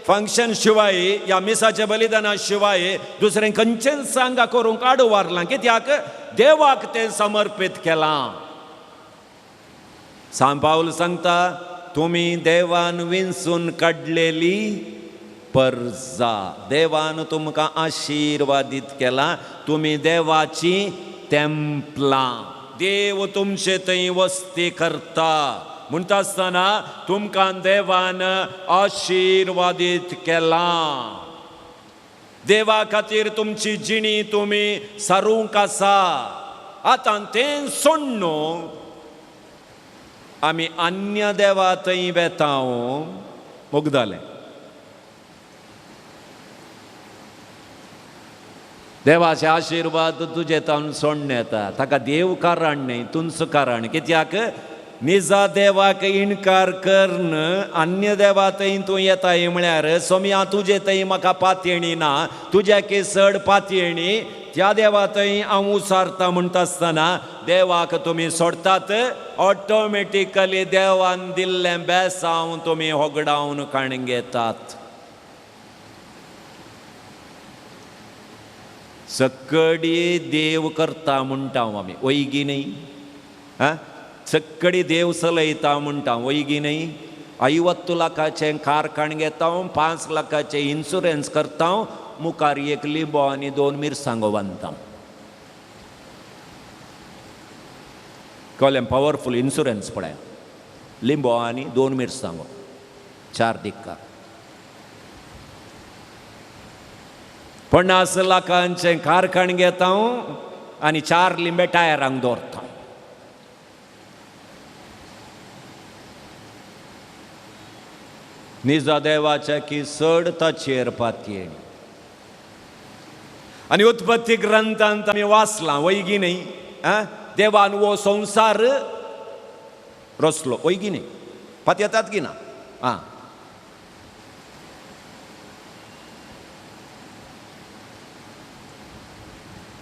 फंक्शन शिवाय, ह्या मिसाच्या बलिदाना शिवाय दुसरें खंयचेंच सांगा करूंक काडू वारलां. कित्याक देवाक तें समर्पीत केलां. सांत पाऊल सांगता, तुमी देवान विंचून काडलेली परजा. देवान तुमकां आशिर्वादीत केला. तुमी देवाची तेंपलां. देव तुमचे थंय वस्ती करता. म्हणटा आसतना तुमकां देवान आशिर्वादीत केलां. देवा खातीर तुमची जिणी तुमी सारूंक आसा. आतां तें सोडून आमी अन्य देवा थंय वेता मुगदालें. देवाचे आशिर्वाद तुजे तावन सोडून येता. ताका देव कारण न्ही, तुमचो कारण. कित्याक निजा देवाक इन्कार करन अन्य देवा थंय तूं येताय म्हळ्यार सोम्या तुजे थंय म्हाका पातयणी ना, तुज्या केसड पातयणी त्या देवा थंय हांव उसारता. म्हणटा आसतना देवाक तुमी सोडतात. ऑटोमॅटिकली देवान दिल्लें बेसांव तुमी होगडावन काण घेतात. सक्कडी देव करता म्हणटा आमी, वैगी न्ही. सक्कडी देव चलयता म्हणटा, वैगी न्ही. 50 लाखाचें कार काण घेता, 5 लाखाचें इन्शुरन्स करता, मुखार 1 लिंबो आनी 2 मिरसांगो बांदता. कळ्ळें? पॉवरफूल इन्शुरन्स पळय. लिंबो आनी 2 मिरसांगो, 4 दिक्का. 50 लाखांचें कार काण घेता आनी 4 लिंबे टायरांक दवरता. निजा देवाच्या की चड ताचेर पातयेणी. आनी उत्पत्ती ग्रंथांत आमी वाचलां, वैगी न्ही. देवान वो संवसार रचलो, वैगी न्ही. पातयेतात की ना?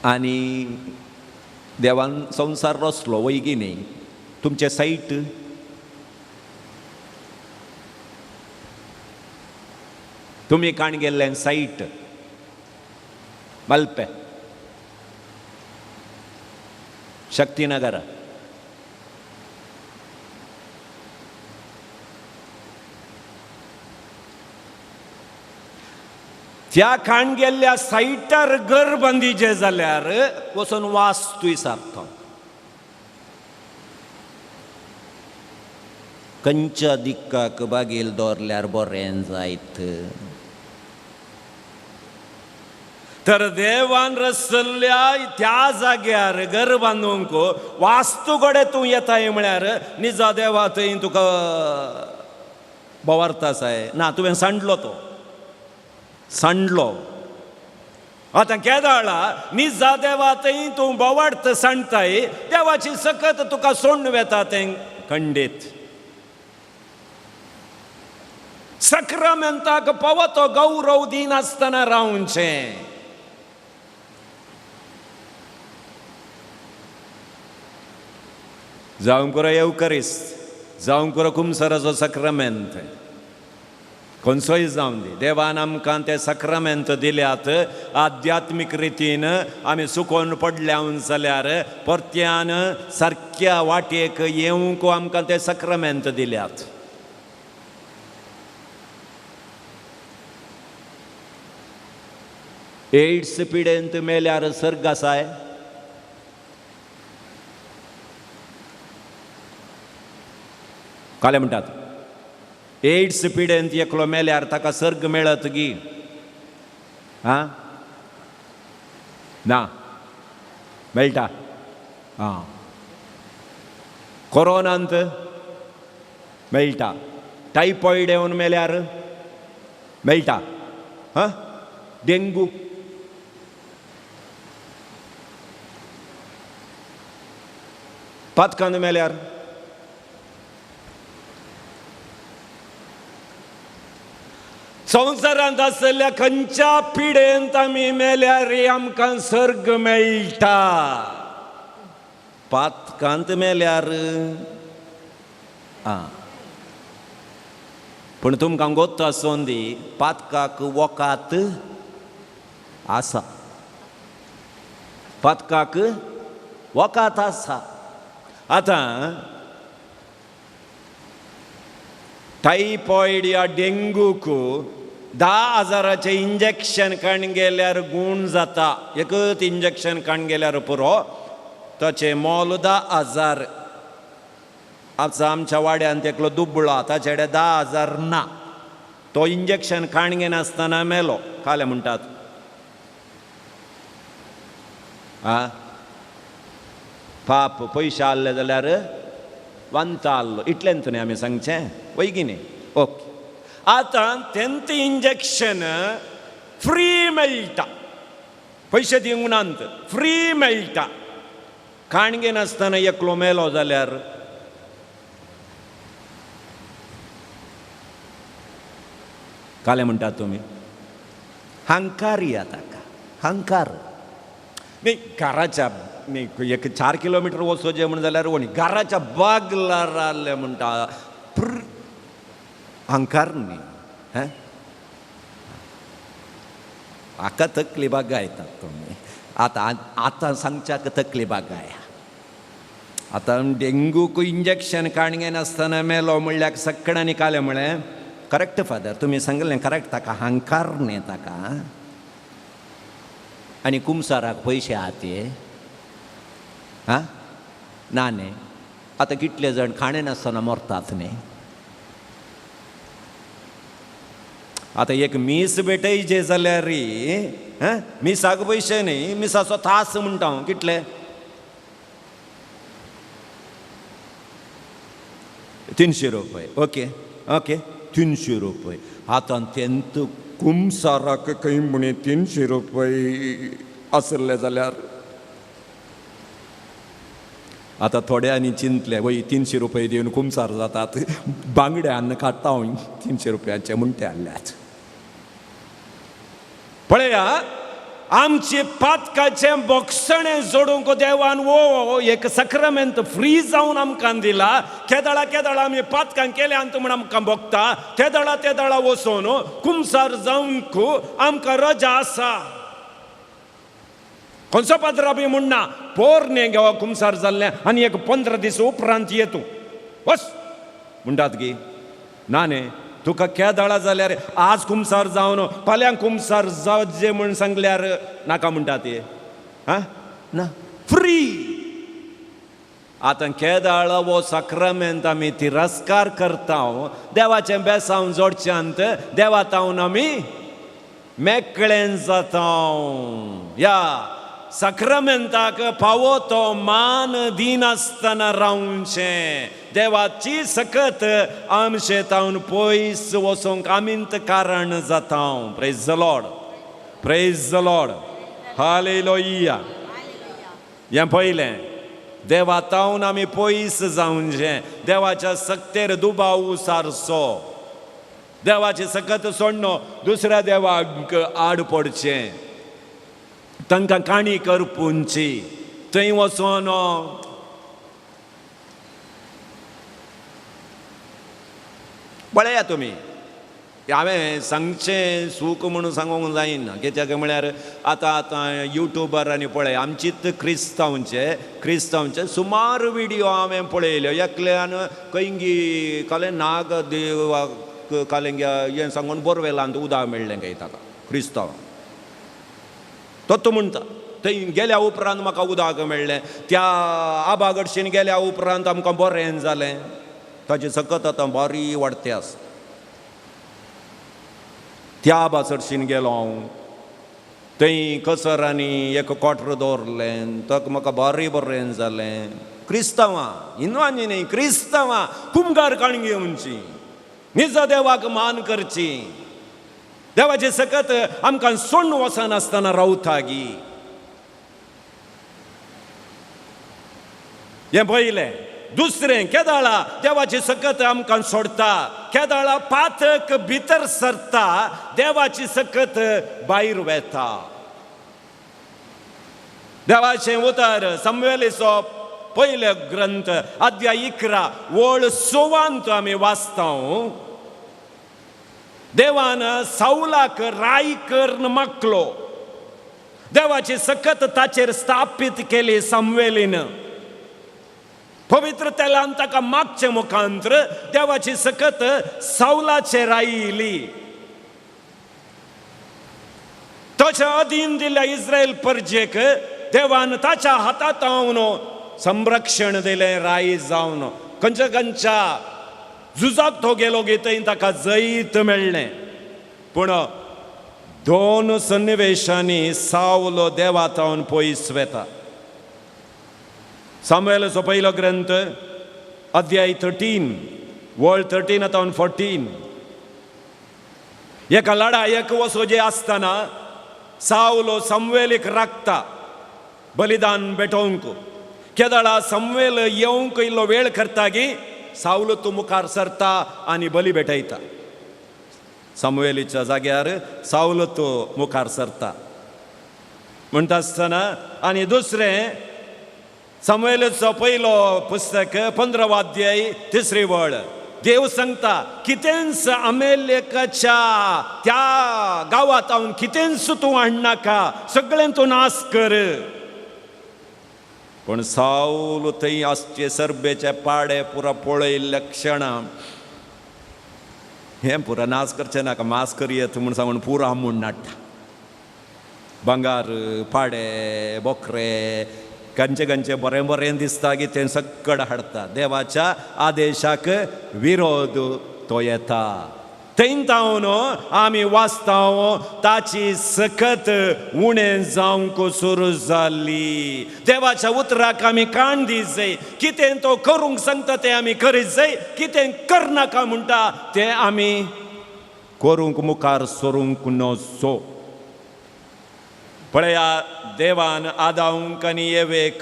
आनी देवान संवसार रचलो, वैगी न्ही. तुमचे साईट तुमी काण गेल्लें साईट मल्पे, शक्तीनगर, त्या काण गेल्ल्या साईटार घर बांदिचे जाल्यार वचून वास्तूय सारतो. खंयच्या दिक्काक बागेल दवरल्यार बरें जायत. तर देवान रचल्ल्या त्या जाग्यार घर बांदूंक वास्तू कडेन तूं येताय म्हळ्यार निजा देवा थंय तुका बोवारता जाय ना. तुवें सांडलो तो, सांडलो. आतां केदाळा निजा देवा थंय तूं बोवार्थ सांडताय, देवाची सकत तुका सोडून वेता तें खंडीत. सक्रामेंताक पवतो गौरव दिनासतना रावचें. जावं पुरो येवकरिस्त, जावं पुरो कुमसराचो सक्रामेंत, खंयचोय जावं दी. देवान आमकां ते सक्रामेंत दिल्यात. आध्यात्मीक रितीन आमी सुकोवन पडल्या जाल्यार परत्यान सारक्या वाटेक येवंक आमकां ते सक्रामेंत दिल्यात. एड्स पिडेंत मेल्यार सर्ग आसाय. काले म्हणटात एड्स पिडेंत एकलो मेल्यार ताका सर्ग मेळत गी? ना, मेळटा. कोरोनांत मेळटा, टायफॉयड येवन मेल्यार मेळटा, डेंगू पातकांत मेल्यार संवसारांत आसल्या खंयच्या पिडेंत आमी मेल्यार आमकां सर्ग मेळटा. पातकांत मेल्यार पूण तुमकां गोत्त आसोंदी पातकाक वोकात आसा, पातकाक वोकात आसा. आतां टायफॉयड या डेंगूक 10,000 इंजेक्शन काण गेल्यार गुण जाता. एकच इंजेक्शन काण गेल्यार पुरो, ताचें मोल 10,000. आमच्या वाड्यान एकलो दुबळो, ताचे कडेन 10,000 ना. तो इंजेक्शन काण घेनासतना मेलो. काले म्हणटात पाप पयशे आहले जाल्यार वंता आहलो, इतलेंच न्ही आमी सांगचें वय की न्ही. ओके. आतां तेंत इंजेक्शन फ्री मेळटा, पयशे दिवंक नात, फ्री मेळटा. काणगे नासतना एकलो मेलो जाल्यार काले म्हणटात तुमी हंकार या ताका, हंकार. न्ही घराच्या एक 4 किलोमीटर वचोचें म्हण जाल्यार कोणी घराच्या बागलार रावले म्हणटा हंकार न्ही. हाका तकली बागायतात तुमी. आतां सांगच्याक तकली बागाय. आतां डेंगूक इंजेक्शन काणगे नासतना मेलो म्हणल्यार सगळ्यांनी काले म्हळें करेक्ट फादर, तुमी सांगलें करेक्ट. ताका हंकार न्ही ताका. आनी कुमसाराक पयशे आहा ते ना न्ही. आतां कितले जाण खाणे नासतना मरतात न्ही. आतां एक मीस भेटयचे जाल्यार मिसाक पयशे न्ही, मिसाचो तास म्हणटा हांव. कितले 300 रुपये. ओके ओके 300 रुपये. आतां तेंत कुमसाराक खंय म्हणे 300 रुपये आसले जाल्यार आतां थोड्यांनी चिंतले वय 300 रुपये दिवन कुमसार जातात. बांगडे अन्न काडटा हांव 300 रुपयाचे म्हणटे हाडल्यात. पळया आमचे पातकाचें बोगसणें जोडूंक देवान वो एक सक्रामेंत फ्री जावन आमकां दिला. केदळा आमी पातकां केल्यांत म्हण आमकां भोगता. तेदळा वचून कुमसार जावंक आमकां रजा आसा. खंयचो पाद्रा बी म्हणना पोरणे घेवा कुमसार जाल्लें आनी एक 15 दीस उपरांत ये तूं वच म्हणटात गी. ना न्ही, तुका केदळा जाल्यार आज कुमसार जावन फाल्यां कुमसार जावचे म्हण सांगल्यार नाका म्हणटात ते ना फ्री. आतां केदळ वो सक्रामेंत आमी तिरस्कार करता. देवाचें बेसांव जोडच्यांत देवा तावन आमी मेकळें जाता. या सक्रामेंताक फावो तो मान दिनासतना रावचें. देवाची सकत आमचे तावन पयस वचोंक आमींत कारण जाता. Praise the lord, praise the lord, hallelujah. हें पयलें. देवा तावन आमी पयस जावचें. देवाच्या सक्तेर दुबाव सारचो. देवाची सकत सोडणो दुसऱ्या देवाक आड पडचें. तांकां काणी करपुंची. थंय वचोन पळया तुमी. हांवें सांगचें सूख म्हणून सांगूंक जायना. कित्याक म्हळ्यार आतां युट्यूबारांनी पळय आमचीच क्रिस्तांवचे सुमार व्हिडियो हांवें पळयल्यो. एकल्यान कैंगी काले नाग देवाक कालेंगे हें सांगून बोरवेलांत उदक मेळ्ळें काय ताका क्रिस्तांव. तो म्हणटा थंय गेल्या उपरांत म्हाका उदक मेळ्ळें. त्या आबागडशीन गेल्या उपरांत आमकां बरें जालें. ताची सकत आतां बरी वाडते आसा. त्या आबासडशीन गेलो हांव. थंय कसरांनी एक क्वॉटर दवरलें. ताका म्हाका बरें जालें. क्रिस्तांवां हिंदुवांनी न्ही क्रिस्तांवां कुमगार काण घेवची निज देवाक मान करची देवाचे सकत आमकां सोडून वचनासतना रावतागी हें पयलें. दुसरें केदाळा देवाची सकत आमकां सोडता केदाळा पातक भितर सरता देवाची सकत भायर वेता. देवाचें उतर सामुएलीचो पयले ग्रंथ अध्याय 11 वळ 16 आमी वाचतां. देवान साऊलाक राय कर मागलो देवाची सकत ताचेर स्थापीत केली सामुएलीन. पवित्र तेलान ताका मागचे मुखांतर देवाची सकत साऊलाचेर आयिल्ली. ताच्या अधीन दिल्ल्या इस्रायल प्रजेक देवान ताच्या हातांत संरक्षण दिलें राय जावन. खंयच्या झुजाक तो गेलो गे थंय ताका जैत मेळ्ळें. पूण 2 सन्निवेशांनी सावलो देवातावन पयस वेता. सामुएलाचो पयलो ग्रंथ अध्याय 13 वळ 13 14. एका लढायेक वचोजे आसतना सावलो सामुएलीक राखता बलिदान भेटोवंक. केदाळा सामुएल येवंक इल्लो वेळ करता सावलो तूं मुखार सरता आनी बली भेटयता. सामुएलीच्या जाग्यार सावलो तूं मुखार सरता म्हणटा आसतना. आनी दुसरें सामुएलाचो पयलो पुस्तक 15 अध्याय 3 वळ. देव सांगता कितेंच अमेलेकाच्या त्या गांवांत हांव कितेंच तूं हाडनाका सगळें तूं नाश कर. पण साऊल थंय आसचे सर्बेचे पाडे पुरा पळयल्ल्या क्षणां हें पुरा नाश करचें नाका मास करयत म्हूण सांगून पुरा म्हूण नाडटा. भांगार पाडे बोकरे खंयचे बरें बरें दिसता की तें सगळें हाडटा. देवाच्या आदेशाक विरोध तो येता. थंय जावन आमी वाचता ताची सकत उणें जावंक सुरू जाली. देवाच्या उतराक आमी कान दी जाय. कितें तो करूंक सांगता तें आमी करीत जाय. कितें करनाका म्हणटा तें आमी करूंक मुखार सरूंक नजो. पळया देवान आदामाक आनी येवेक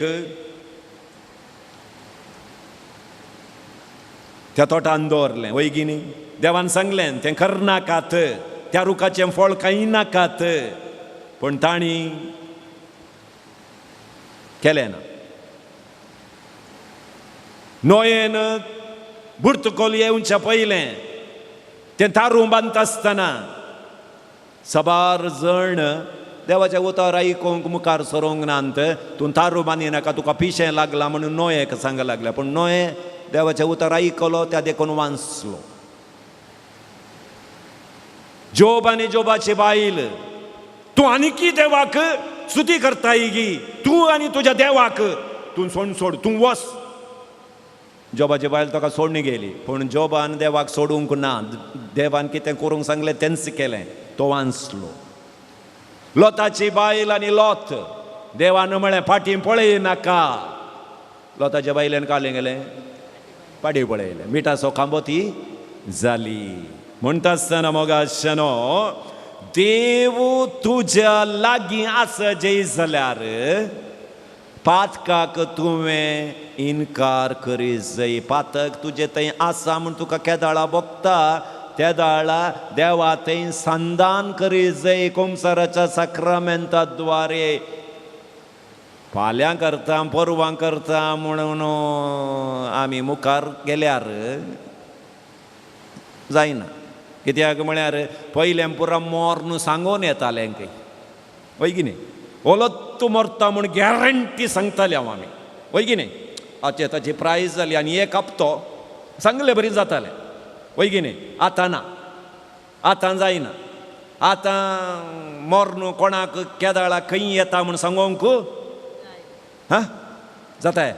त्या तोटान दवरलें वैगी न्ही. देवान सांगलें तें करनाकात त्या रुखाचें फळ खायनाकात. पण तांणी केलें ना. नोयेन बुर्तकोल येवच्या पयलें तें तारू बांदता आसतना सबार जण देवाच्या उतर आयकोंक मुखार सरोंक नात. तूं तारू बांदिनाका तुका पिशें लागलां म्हणून नोयेक सांग लागलें. पण नोये देवाच्या उतर आयकलो त्या देखून वाचलो. जोब आनी जोबाची बायल तूं आनीकी देवाक स्तुती करता गी. तूं आनी तुज्या देवाक तूं सोड तूं वच. जोबाची बायल ताका सोडून गेली. पूण जोबान देवाक सोडूंक ना. देवान कितें करूंक सांगलें तेंच केलें. तो वाचलो. लोताची बायल आनी लोत देवान म्हळें फाटीं पळय नाका. लोताच्या बायलेन कालें गेलें फाटीं पळयलें. मिठाचो खांबो ती जाली. म्हणटा आसतना मोगाशनो देव तुज्या लागीं आसा जय जाल्यार पातकाक तुवें इन्कार करीत जाय. पातक तुजे थंय आसा म्हूण तुका केदाळा भोगता त्या दाळा देवा थंय संदान करीत जाय कोमसाराच्या साक्रामेंता द्वारे. फाल्यां करता परवां करता म्हणून आमी मुखार गेल्यार जायना. कित्याक म्हळ्यार पयलें पुरा मोर्न सांगून येतालें खंय वय न्ही. ओलो तूं मरता म्हूण गॅरंटी सांगताले हांव आमी वय न्ही. ताची प्रायज जाली आनी एक हप्तो सांगलें बरी जातालें वय न्ही. आतां ना. आतां जायना. आतां मोर्न कोणाक केदाळा खंय येता म्हूण सांगोंक हां जाताय.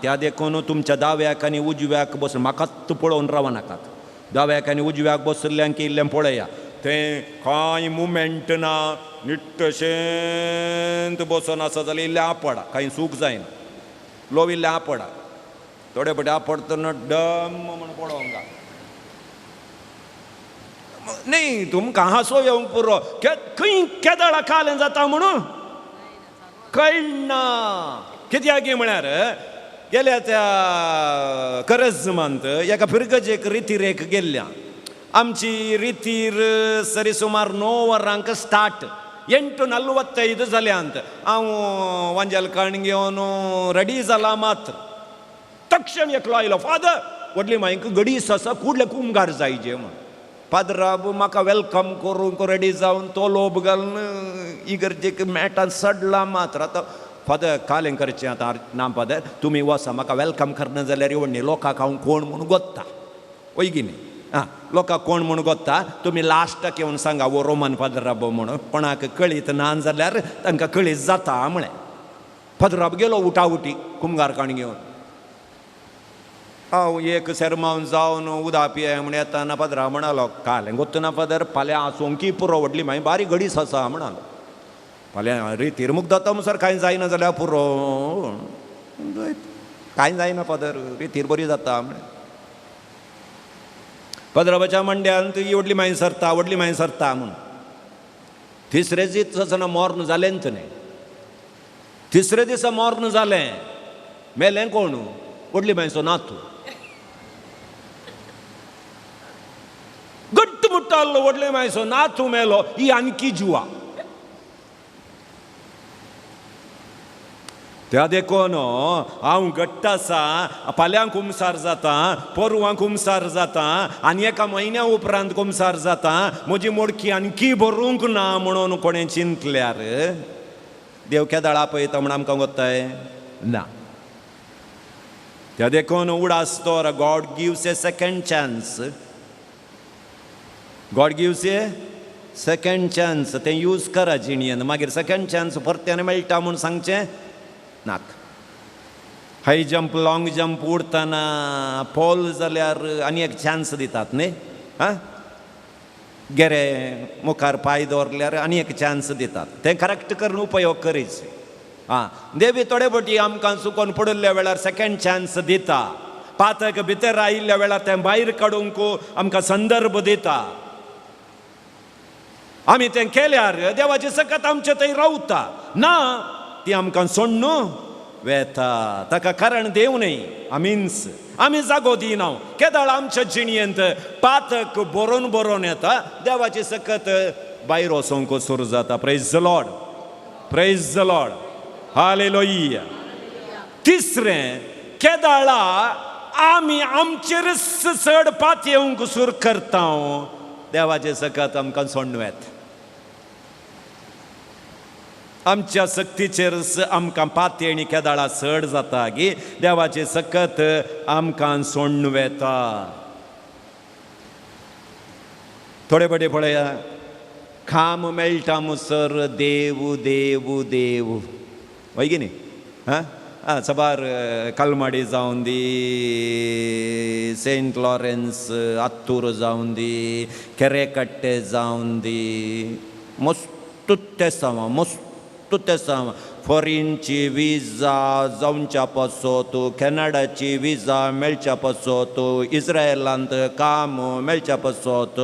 त्या देखून तुमच्या दाव्याक आनी उजव्याक बसून म्हाकाच पळोवन रावनाकात. दाव्याक आनी उजव्याक बसल्ल्यांक इल्लें पळया. तें कांय मुमेंट ना निट्टशेंत बसून आसा जाल्यार इल्लें आपडा कांय सूख जायना. लोविल्ले आपडा थोडे पटे आपडतना डम म्हण पडोवंक न्ही तुमकां हांसो येवंक पुरो खंय केदळा कालें जाता म्हणून कळना कित्याक म्हळ्यार गेल्या त्या करजमांत एका फिरगजेक रितीरेक गेल्ल्या आमची रितीर सरी सुमार 9 वरांक स्टार्ट 8:45 जाल्यांत हांव वांजेल कण घेवन रेडी जाला मात्र तक्षण एकलो आयलो फादर व्हडली मायक गडीस आसा कुडले कुंभार जायचे म्हण पाद्राब म्हाका वेलकम करूंक रेडी जावन तो लोब घालून इगर्जेक मेटान सडला मात्र आतां फादर कालें करचें आतां ना फादर तुमी वसा म्हाका वेलकम करना जाल्यार व्हडली लोकांक हांव कोण म्हणून गोत्ता ओयगिनी आं लोकांक कोण म्हणून गोत्ता तुमी लास्टाक येवन सांगा वो रोमन फादराब म्हणून कोणाक कळीत ना जाल्यार तांकां कळीत जाता म्हळें फादराब गेलो उठाउटी कुंभार काण घेवन हांव एक सेरमावन जावन उदा पिये म्हण येताना फादरा म्हणालो कालें गोत्त ना फादर फाल्यां आसोंकी पुरो व्हडली मागीर बारीक गडीस आसा म्हणालो फाल्यां रितीर मुख जाता म्हणसर कांय जायना जाल्यार पुरो कांय जायना फादर रितीर बरी जाता म्हण फादराबाच्या मंड्यांत ही व्हडली मागीर सरता म्हूण तिसरे दीस मोर्न जालेंच न्ही तिसरे दिसा मोर्न जालें मेलें कोण व्हडली मायचो नातू गट्ट मुट्टालो व्हडले मायचो नातू मेलो ही आनकी जुवा त्या देखून हांव घट्ट आसा फाल्यां कुमसार जाता परवां कुमसार जाता आनी एका म्हयन्या उपरांत कुमसार जाता म्हजी मोडकी आनकी भरूंक ना म्हणून कोणें चिंतल्यार देव केदाळ आपयता म्हण आमकां गोत्ताय ना त्या देखून उडास तोर गॉड गिव्स ए सेकंड चान्स गॉड गिव्स ए सेकंड चान्स तें यूज करा जिणयेन मागीर सेकंड चान्स परत्यान मेळटा म्हूण सांगचें नाक हाय जंप लॉंग जंप उडतना फॉल जाल्यार आनी एक चान्स दितात न्ही आं गेरे मुखार पांय दवरल्यार आनी एक चान्स दितात तें करेक्ट करून उपयोग करीच आं देवी थोडे फावटी आमकां चुकोवन पडलेल्या वेळार सेकंड चान्स दिता पातक भितर आयिल्ल्या वेळार तें भायर काडूंक आमकां संदर्भ दिता आमी तें केल्यार देवाची सकत आमचे थंय रावता ना ती आमकां सोडून वेता ताका कारण देव न्ही आमीच आमी जागो दिना केदाळ आमच्या जिणयेंत पातक बरोवन येता देवाची सकत भायर वचोंक सुरू जाता प्रेज द लॉर्ड हालेलुया तिसरें केदाळा आमी आमचेर चड पात येवंक सुरू करता देवाचे सकत आमकां सोडून वेता आमच्या सक्तीचेर आमकां पातयेणी केदाळा चड जाता गी देवाचे सकत आमकां सोडून वेता थोडे फावटी पळया खाम मेळटा म्हणसर देव देव देव वय गी न्ही हां सबार कलमाडी जावन दी सेंट लॉरेन्स आत्तूर जावन दी केरेकट्टे जावन दी मस्त ते सांग फॉरिनची विजा जावच्या पासत कॅनडाची विजा मेळच्या पासत इस्रायलांत काम मेळच्या पासत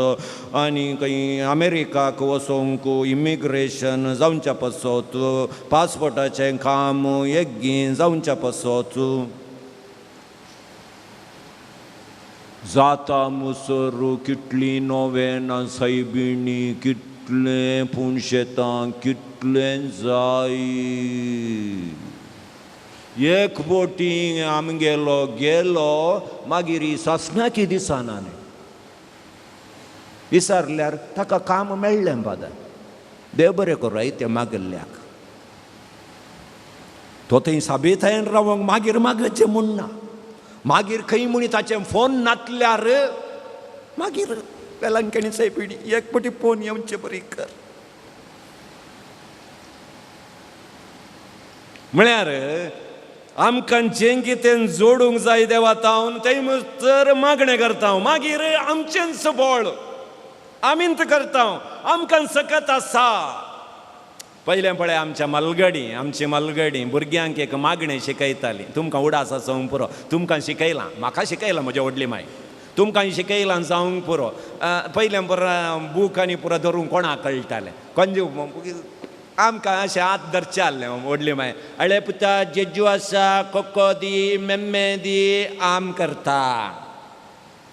आनी खंय अमेरिकाक वचोंक इमिग्रेशन जावच्या पासत पासपोर्टाचें काम येगीं जावच्या पासत जाता मुसर कितली नोवेनां सायबिणी कितलें पुणशेतां कितलें जाय एक बोटी आमी गेलो मागीर सासणाकी दिसना न्ही विचारल्यार ताका काम मेळ्ळें बादा देव बरें करूं ते मागल्ल्याक तो थंय साबितायेन रावंक मागीर मागचें म्हणना मागीर खंय म्हणी ताचें फोन नातल्यार मागीर वेलांकणी सायबिणी एक पटी फोन येवचें बरी कर म्हळ्यार आमकां जें कितें जोडूंक जाय देवा तावन तें तर मागणें करता मागीर आमचेंच बळ आमींत करता आमकां सकत आसा पयलें पळय आमची मलगडी भुरग्यांक एक मागणें शिकयताली, तुमकां उडास आसूंक पुरो, तुमकां शिकयलां, म्हाका शिकयलां म्हज्या व्हडली माय, तुमकां शिकयलां जावंक पुरो. पयलें पुरो बूक आनी पुरो धरून कोणाक कळटालें, खंयचे आमकां अशें हात धरचे आहलें व्हडली माय. अळे पुता जेजू आसा, कोको दी, मेम्मे दी, आम करता.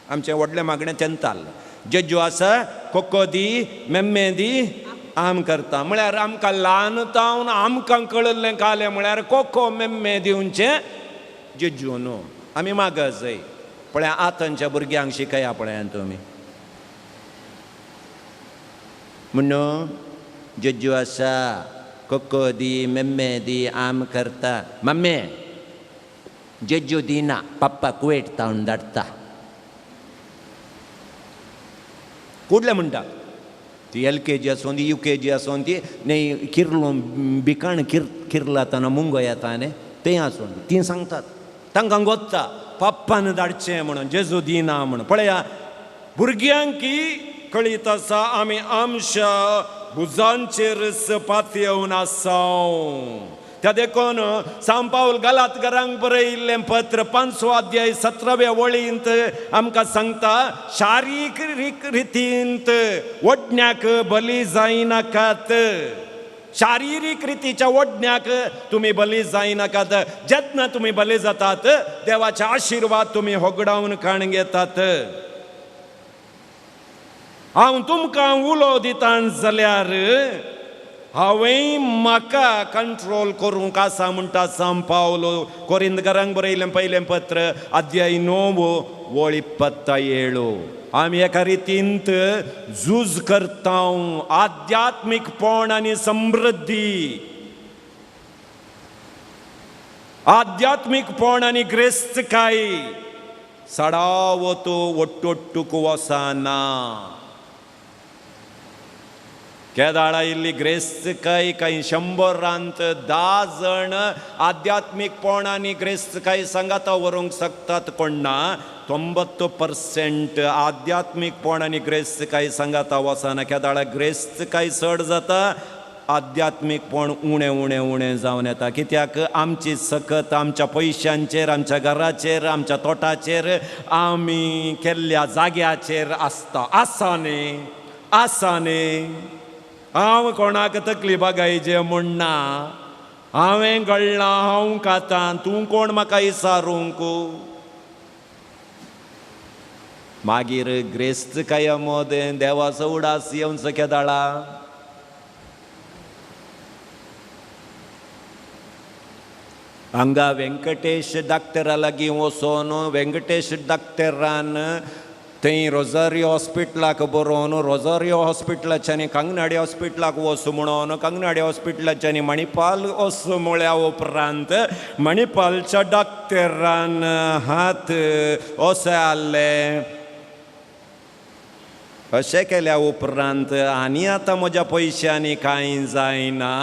आमचें व्हडलें मागणें तेंत आहलें, जेजू आसा, कोको दी, मेम्मे दी, आम करता. म्हळ्यार आमकां ल्हान तावन आमकां कळिल्लें कालें म्हळ्यार कोको मेम्मे दिवचें जेजू न्हू, आमी मागत जाय. पळय आतांच्या भुरग्यांक शिकया पळय तुमी, म्हणू जेजू आसा, कोको दी, मेम्मे दी, आम करता. मम्मे जेजू दिना, पप्पा कुवेट तावन धाडटा. कुठले म्हणटा ती LKG आसूं दी, UKG आसूं दी, न्ही किरलो बिकाण किरला तना मुंगो येता न्ही तें आसूं ती सांगतात, तांकां गोत्ता पप्पान धाडचें म्हणून, जेजू दिना म्हणून. पळया भुरग्यांक कळीत आसा आमी आमच्या भुजांचेर पातयेवन आसां. त्या देखून सांत पाऊल गलातकारांक बरयिल्लें पत्र 5 अध्याय 17व्या वळींत आमकां सांगता, शारिरीक रितींत ओडण्याक बली जायनाकात. शारिरीक रितीच्या ओडण्याक तुमी बली जायनाकात. जेन्ना तुमी बली जातात देवाचे आशिर्वाद तुमी होगडावन काण घेतात. हांव तुमकां उलो दिता जाल्यार हांवें म्हाका कंट्रोल करूंक आसा म्हणटा सांत पाऊल कोरिंदकारांक बरयलें पयलें पत्र अध्याय 9 वळी 27. आमी एका रितींत झूज करता, आध्यात्मीकपण आनी समृद्धी, आध्यात्मीकपण आनी ग्रेस्तकाय सडावतो ಒಟ್ಟೊಟ್ಟುಕು वसाना. केदाळा इल्ली ग्रेस्तकाय काही 100रांत 10 जण आध्यात्मीकपण आनी ग्रेस्तकाय सांगाता व्हरूंक शकतात, कोण ना 90% आध्यात्मीकपण आनी ग्रेस्तकाय सांगाता वचना. केदाळा ग्रेस्तकाय चड जाता, आध्यात्मीकपण उणें उणें उणें जावन येता. कित्याक आमची सकत आमच्या पयशांचेर, आमच्या घराचेर, आमच्या तोटाचेर, आमी केल्ल्या जाग्याचेर आसा न्ही. हांव कोणाक तकली बगायचे म्हणना, हांवें घडलां, हांव खातां, तूं कोण म्हाका विचारूंक. मागीर ग्रेस्तकाय मोदें देवाचो उडास येवंच केदाळा. हांगा व्यंकटेश डाक्टरा लागीं वचोन व्यंकटेश डाक्टरान थंय रोजारियो हॉस्पिटलाक बरोवन रोजारियो हॉस्पिटलाच्यानी कांगनाडे हॉस्पिटलाक वचूं म्हणून कांगनाडे हॉस्पिटलाच्यानी मणिपाल वचूं म्हळ्या उपरांत मणिपालच्या डॉक्टरान हात अशें आहले. अशें केल्या उपरांत आनी आतां म्हज्या पयशांनी कांय जायना,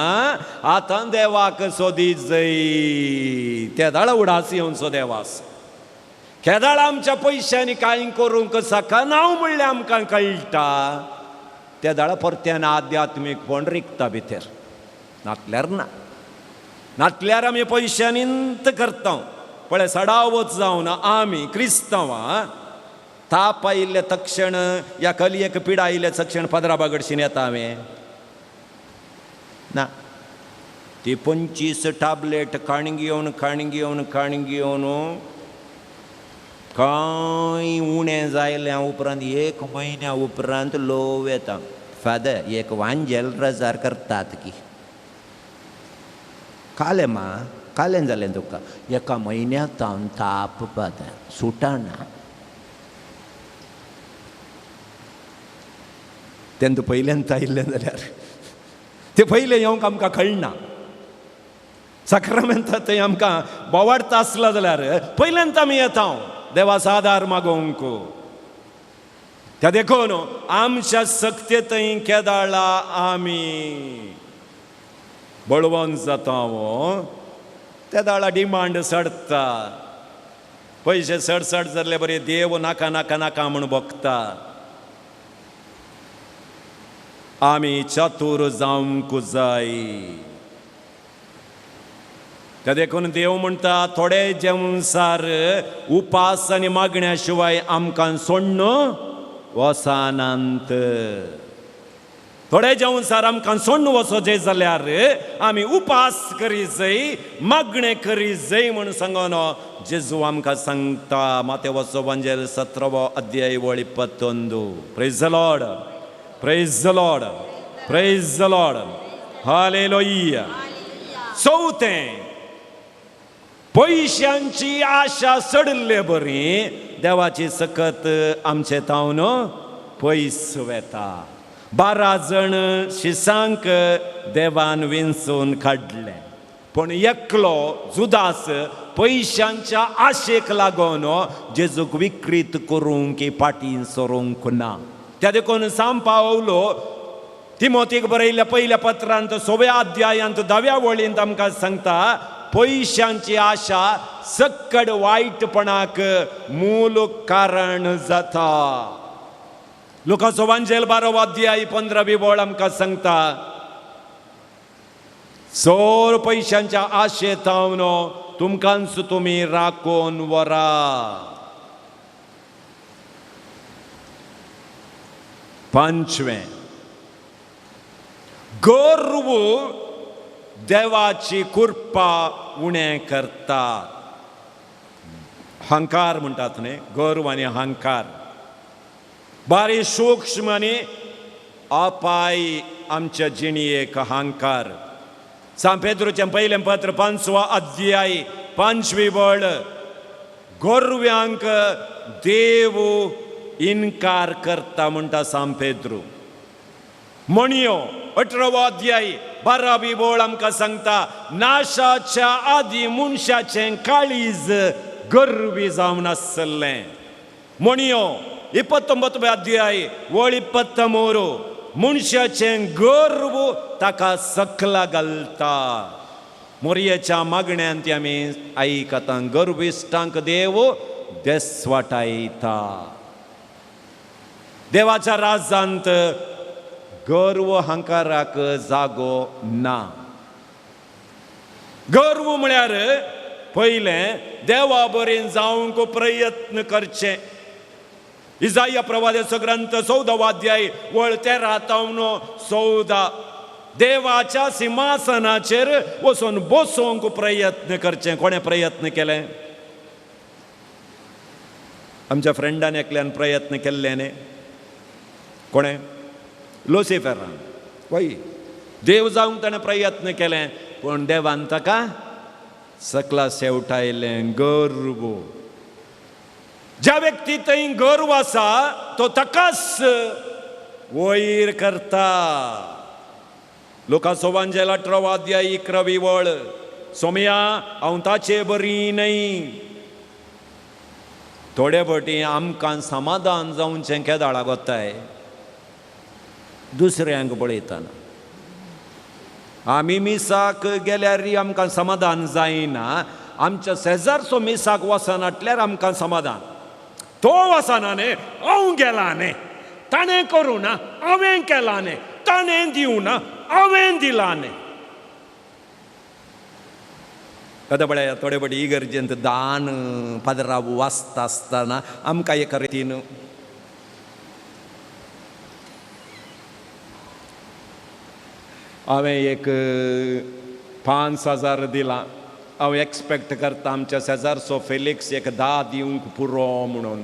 आतां देवाक सोदीत जाय. केदाळ उडास येवचो देवास. केदाळ आमच्या पयशांनी कांय करूंक शकना म्हणल्यार आमकां कळटा. केदाळ परत्यान आध्यात्मीकपण रिकता भितर, नातल्यार आमी पयशांनींत करता. पळय सडावत जावन आमी क्रिस्तांवां ताप आयिल्ले तक्षण या कलयेक पिडा आयिल्ले तक्षण पदरा बागडशीन येता हांवें ना. ती 25 टॅबलेट काणगी घेवन कांय उणें जायल्या उपरांत 1 म्हयन्या उपरांत लोव येता. फादर एक वांजेल रजार करतात की कालें जालें तुका 1 म्हयन्या तावन ताप पाता सुटाना. तेन्ना पयल्यांत आयिल्लें जाल्यार तें पयलें येवंक आमकां कळना. सक्रामेंत थंय आमकां बोवाडता आसला जाल्यार पयल्यांत आमी येता देवाचो आदार मागोवंक. त्या देखून आमच्या सक्ते थंय केदाळा आमी बळवंत जाता. केदाळा डिमांड सडता. पयशे सड जाल्ले बरे देव नाका नाका नाका म्हूण बगता. आमी चातूर जावंक जाय. ते देखून देव म्हणटा थोडे जेवणसार उपास आनी मागण्या शिवाय आमकां सोडून वसानांत. थोडे जेवणसार आमकां सोडून वचोचे जाल्यार आमी उपास करी जाय, मागणे करी जाय म्हूण सांगून जेजू आमकां सांगता. मातेवाचो एवांजेल 17 अध्याय 21. Praise the lord, praise the lord, praise the lord. Hallelujah. चौथें, पयशांची आशा सडले बरी, देवाची सकत आमचे तावन पयस वेता. 12 जण शिसांक देवान विंचून काडले, पण एकलो जुदास पयशांच्या आशेक लागून जेजूक विकृत करूंक फाटीं सरूंक ना. त्या देखून सांग पावलो तिमोथीक बरयल्ल्या पहिल्या पत्रांत 6व्या अध्यायांत 10व्या वळींत आमकां सांगता पयशांची आशा सक्कड वायटपणाक मूल कारण जाता. लुकाचो एवांजेल 12 अध्याय 15वी वळ आमकां सांगता चोर पयशांच्या आशेतावन तुमकांच तुमी राखून व्हरा. पंचवें, गर्व देवाची कृपा उणें करतात. हंकार म्हणटात न्ही, गर्व आनी हंकार बारी सूक्ष्म आनी अपाय आमच्या जिणयेक हंकार. सांत पेद्रूचें पयलें पत्र 5वा अध्याय 5वी वळ. गोरव्यांक देव इन्कार करता म्हणटा सांत पेद्रू. म्हणयो 18वो अध्याय 12वी वळ आमकां सांगता नाशाच्या आदी मनशाचें काळीज गर्वी जावन आसलें. म्हणयो 29वे अध्याय वळ 23. मनशाचें गर्व ताका सकला घालता. मोरयेच्या मागण्यांत आमी आयकता गर्विश्टांक देव देसवाटायता. देवाच्या राज्यांत गर्व हंकाराक जागो ना. गर्व म्हळ्यार पयलें देवा बरें जावंक प्रयत्न करचे. इसाया प्रवादाचो ग्रंथ 14वा अध्याय वळ 13-14. देवाच्या सिंहासनाचेर वचून बसोवंक प्रयत्न करचे. कोणें प्रयत्न केले? आमच्या फ्रेंडान एकल्यान प्रयत्न केल्ले न्ही. कोणें? लुसिफरान. वय देव जावंक ताणें प्रयत्न केलें, पूण देवान ताका सकला शेवटायलें. गर्व. ज्या व्यक्ती थंय गर्व आसा तो ताकाच वयर करता. लुकाचो एवांजेल 18वा अध्याय 11वी वळ. सोम्या हांव ताचे बरी न्हय. थोडे फावटी आमकां समाधान जावचें केदाळा कोत्ताय दुसऱ्यांक पळयतना. आमी मिसाक गेल्यार आमकां समाधान जायना. आमच्या शेजारचो मिसाक वचनाटल्यार आमकां समाधान. तो वचना न्ही, हांव गेला न्ही, ताणें करूं ना, हांवें केलां न्ही, ताणें दिवं ना, हांवें दिलां न्ही. कदबळे थोडे फावटी इगर्जेंत दान पदरां वाचता आसतना आमकां एका रितीन हांवें एक 5,000 दिलां. हांव एक्सपेक्ट करता आमच्या शेजारचो फेलिक्स एक 10 दिवंक पुरो म्हणून.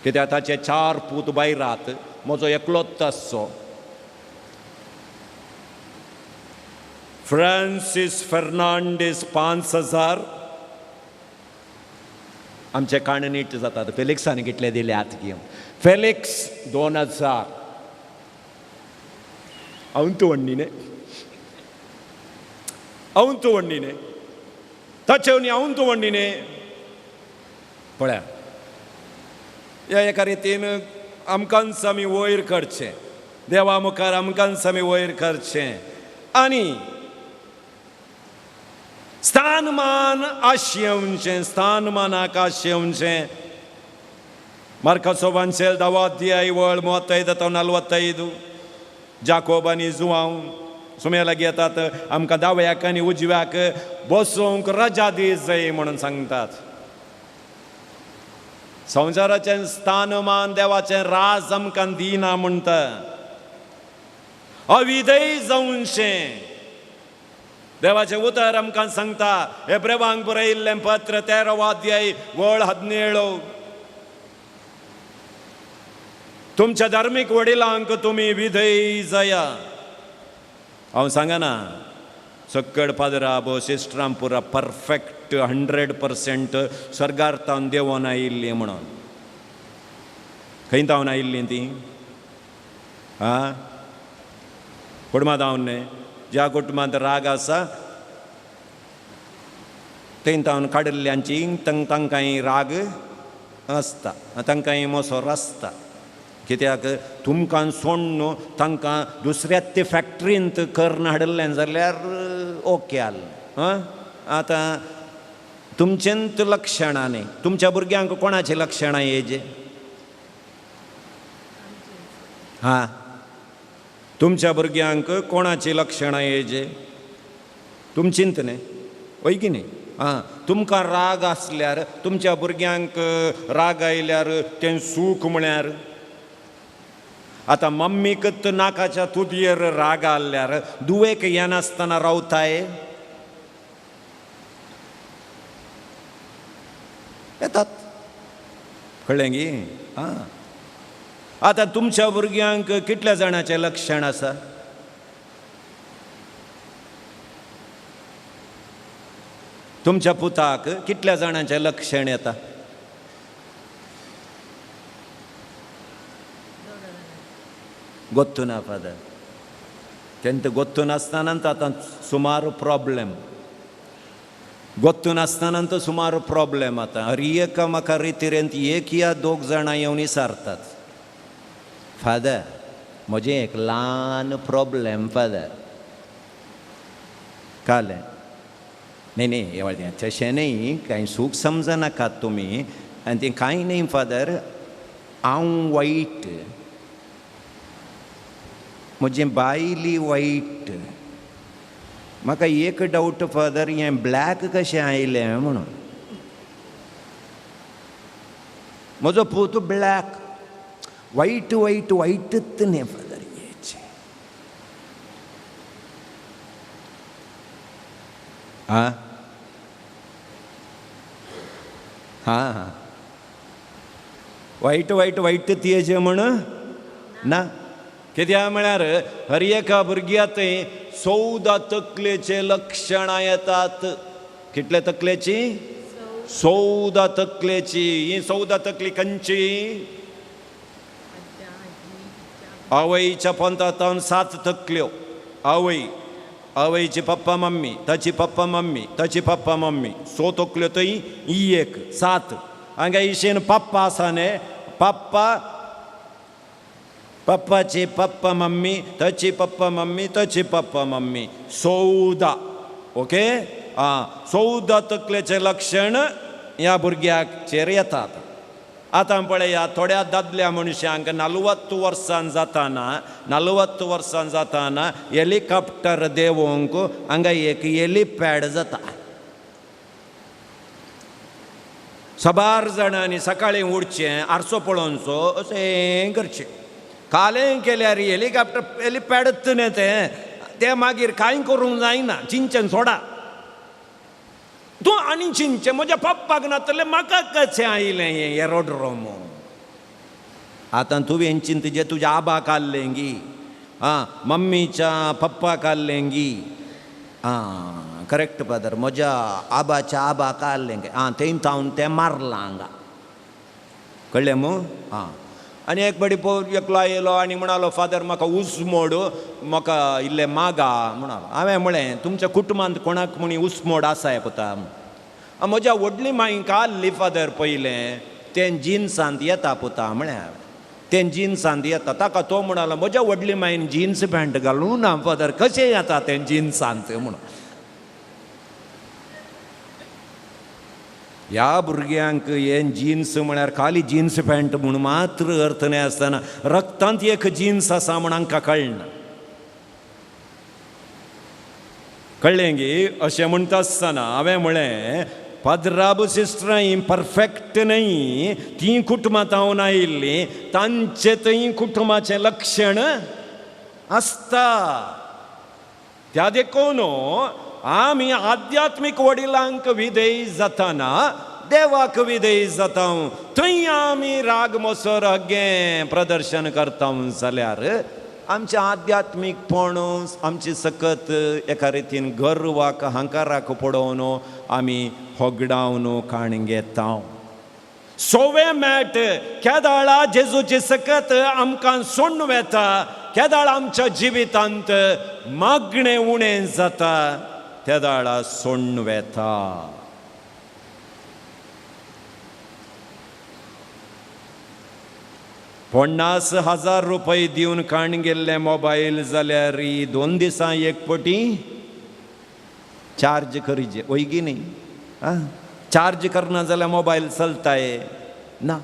कित्याक ताचे 4 पूत भायरात, म्हजो एकलोच आसचो. फ्रांसीस फर्नांडीस 5,000. आमचे काण नीट जातात. फेलिक्सांनी कितले दिले आत घेवन? फेलिक्स 2,000. हांव तूं व्हडली न्ही, हांव तूं व्हडली न्ही, ताचे हांव तूं व्हडली न्ही. पळया ह्या एका रितीन आमकांच आमी वयर करचें. देवा मुखार आमकांच आमी वयर करचें. आनी स्थानमान आशेवचें, स्थानमानाक आशेवचें. मार्काचो एवांजेल 10वा अध्याय वळ 35-45. जाकोब आनी जुवांव सुमेला घेतात आमकां दाव्याक आनी उजव्याक बसूंक रजा दी जाय म्हणून सांगतात. संवसाराचें स्थानमान देवाचें राज आमकां दिना म्हणटा. अविधेय जावनशें देवाचें उतर आमकां सांगता. हेब्रेवांक बरयिल्लें पत्र 13 अध्याय वळ 17. तुमच्या धार्मीक वडिलांक तुमी विधेय जाया. हांव सांगना सक्कड पादरा सिस्टरां पुरा परफेक्ट 100% स्वर्गार्थान देवोन आयिल्लीं म्हणून. खंय तावन आयिल्लीं तीं? कुटुंबांत जावन न्ही. ज्या कुटुंबांत राग आसा थंय तावन काडिल्ल्यांची तांकांय राग आसता, तांकांय मोसोर आसता. कित्याक तुमकां सोड न्हू तांकां दुसऱ्याच ते फॅक्ट्रींत कर्ण हाडलें जाल्यार ओके आसलें. आतां तुमचेंच लक्षणांनी तुमच्या भुरग्यांक कोणाची लक्षणां येजे? तुमच्या भुरग्यांक कोणाची लक्षणां येजे? तुमचींत न्ही, वय की न्ही? तुमकां राग आसल्यार तुमच्या भुरग्यांक राग आयल्यार तें सूख म्हळ्यार. आतां मम्मीक नाकाच्या तुदयेर राग आल्यार दुवेक येनासतना रावताय? येतात. कळ्ळें गी? आतां तुमच्या भुरग्यांक कितल्या जाणांचें लक्षण आसा? तुमच्या पुताक कितल्या जाणांचें लक्षण येता? ಗೊತ್ತು ನಾ ಫಾದರ್ ತೆಂತ ಗೊತ್ತು ನಾಸ್ತಾನಂತ ಆತ ಸುಮಾರು ಪ್ರಾಬ್ಲಮ್ ಗೊತ್ತು नासताना सुमार प्रॉब्लेम आता. अरे एका म्हाका रितीरेंत एक या दोग जाणां येवन विचारतात, फादर म्हजें एक ल्हान प्रॉब्लेम फादर. कळ्ळें न्ही न्ही तशें न्ही, कांय सूख समजनाकात तुमी. आनी तें कांय न्ही फादर, हांव वायट, म्हजें बायली वायट. म्हाका एक डावट फादर, हें ब्लॅक कशें आयलें म्हणून. म्हजो पूत ब्लॅक, वायट वायट वायटच न्ही फादर हेचे. वायट वायट वायटच हेजे म्हण ना. कित्याक म्हळ्यार हर एका भुरग्याक 14 तकलेचे लक्षणां येतात. कितले तकलेची? 14 तकलेची. ही 14 तकली खंयची? आवयच्या पंथांत 7 तकल्यो. आवयची पप्पा मम्मी, ताची पप्पा मम्मी, ताची पप्पा मम्मी, 100 तकल्यो थंय, ही एक 7. हांगा इशेन पप्पा आसा न्ही, पप्पाची पप्पा मम्मी, ताची पप्पा मम्मी, ताची पप्पा मम्मी, 14. ओके. 14 तकलेचे लक्षण ह्या भुरग्याचेर येतात. आतां पळया, थोड्या दादल्या मनशांक 40 वर्सां जाताना हेलिकॉप्टर देवोंक हांगा एक हेलिपॅड जाता. सबार जाणांनी सकाळीं उठचें, आरसो पळोवचो, अशें करचें. कालें केल्यार हेलिपॅडच न्ही तें मागीर कांय करूंक जायना. चिंचन सोडा तूं आनी चिंचे. म्हज्या पप्पाक नातलें, म्हाका कशें आयलें हें एरोड्रोम. आतां तुवें चिंत जें तुज्या आबाक आसलें गी, मम्मीच्या पप्पाक आसलें गी. करेक्ट फादर, म्हज्या आबाच्या आबाक आसलें गे. थंय थावन तें मारलां हांगा. कळ्ळें मू? आनी एक बडी एकलो आयलो आनी म्हणालो, फादर म्हाका ऊस मोड, म्हाका इल्लें मागा म्हणालो. हांवें म्हळें, तुमच्या कुटुंबांत कोणाक म्हणी ऊस मोड आसाय पुता? म्हज्या व्हडली मांयक आसली फादर पयलें, तें जिन्सांत येता पुता म्हळें हांवें. तें जिन्सांत येता. ताका तो म्हणालो, म्हज्या व्हडली मांयन जिन्स पॅन्ट घालूं ना फादर, कशें येता तें जिन्सांत म्हणून. ह्या भुरग्यांक हें जिन्स म्हळ्यार खाली जिन्स पॅन्ट म्हूण मात्र अर्थ नासतना रक्तांत एक जिन्स आसा म्हूण हांकां कळना. कळ्ळें गी अशें म्हणटा आसतना हांवें म्हळें पाद्राबू सिस्टरां परफेक्ट न्हय, ती कुटुंबांत हांव आयिल्लीं, तांचे थंय कुटुंबाचें लक्षण आसता. त्या देखून आमी आध्यात्मीक वडिलांक विधेय जाताना देवाक विधेय जाता. थंय आमी राग मोसोर हगे प्रदर्शन करता जाल्यार आमचें आध्यात्मीकपण आमची सकत एका रितीन गर्वाक अहंकाराक पडोवन आमी होगडावन काण घेता. सोवे मेट केदाळा जेजूची सकत आमकां सोडून वेता, केदाळ आमच्या जिवितांत मागणें उणें जाता, केदाळा सोडून वेता. 50,000 रुपये दिवन काण गेल्ले मोबायल जाल्यार 2 दिसां एक पटी चार्ज करीचे वयगी न्ही. चार्ज करना जाल्यार मोबायल चलताय ना.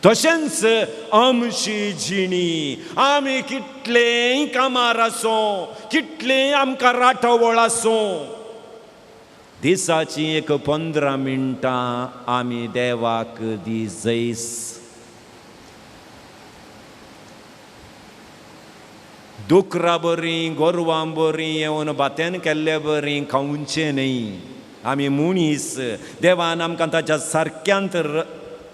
तशेंच आमची जिणी आमी कितलेंय कामार आसूं, कितलेंय आमकां राठवळ आसूं, दिसाची एक 15 मिनटां आमी देवाक दी जैस. दुकरां बरीं गोरवां बरीं येवन बातेन केल्ले बरीं खावचें न्ही. आमी मुनीस, देवान आमकां ताच्या सारक्यांत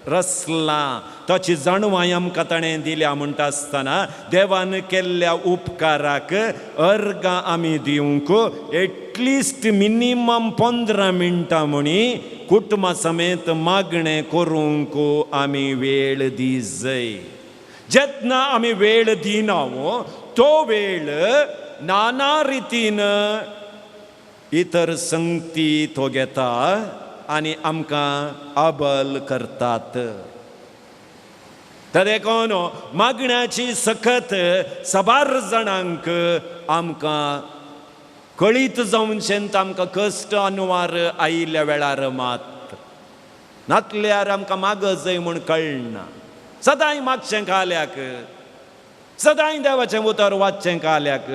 रचलां, ताची जाणवाय आमकां ताणें दिल्या म्हणटा आसतना देवान केल्ल्या उपकाराक अर्गां आमी दिवंक एटलिस्ट मिनिमम 15 मिनटां म्हणी कुटुंबा समेत मागणें करूंक आमी वेळ दी जाय. जेन्ना आमी वेळ दिना तो वेळ नाना रितीन इतर संगती तो घेता आनी आमकां आबल करतात. देखून मागण्याची सखत सबार जाणांक आमकां कळीत जावचें, आमकां कश्ट अनुवार आयिल्ल्या वेळार मात नातल्यार आमकां माग जाय म्हूण कळना. सदांय मागचें काल्याक, सदांय देवाचें उतर वाचचें काल्याक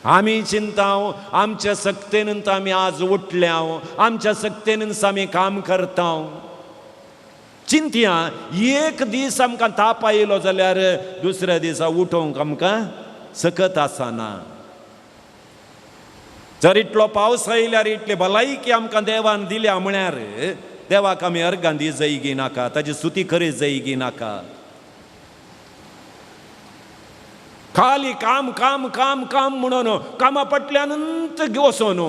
आमी चिंताव आमच्या सक्तेनूच आमी आज उठल्या, आमच्या सक्तेनूच आमी काम करता. चिंतया एक दीस आमकां ताप आयलो जाल्यार दुसऱ्या दिसा उठोवंक आमकां सकत आसना. जर इतलो पावस आयल्यार इतली भलायकी आमकां देवान दिल्या म्हळ्यार देवाक आमी अर्गां दी जैगी नाका, ताची स्तुती करी जैगी नाका. खाली काम काम काम काम म्हणून कामा पटल्यानंत वचून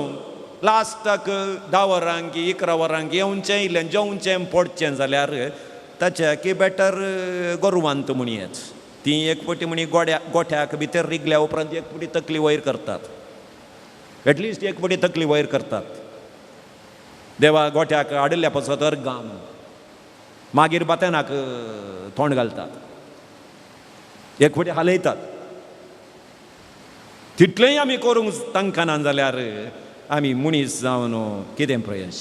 लास्टाक 10 वरांक 11 वरांक येवचें इल्लें जेवचें पडचें जाल्यार ताच्या की बेटर गोरवांत म्हणयेच. ती एक पटी म्हणी गोठ्याक भितर रिगल्या उपरांत एक पटी तकली वयर करतात, एटलिस्ट एक पटी तकली वयर करतात. देवा गोठ्याक आडल्या पासत अर्गां मागीर बातेनाक तोंड घालतात, एक पटी हालयतात. तितलेंय आमी करूंक तांकां ना जाल्यार आमी मनीस जावन कितें प्रयश.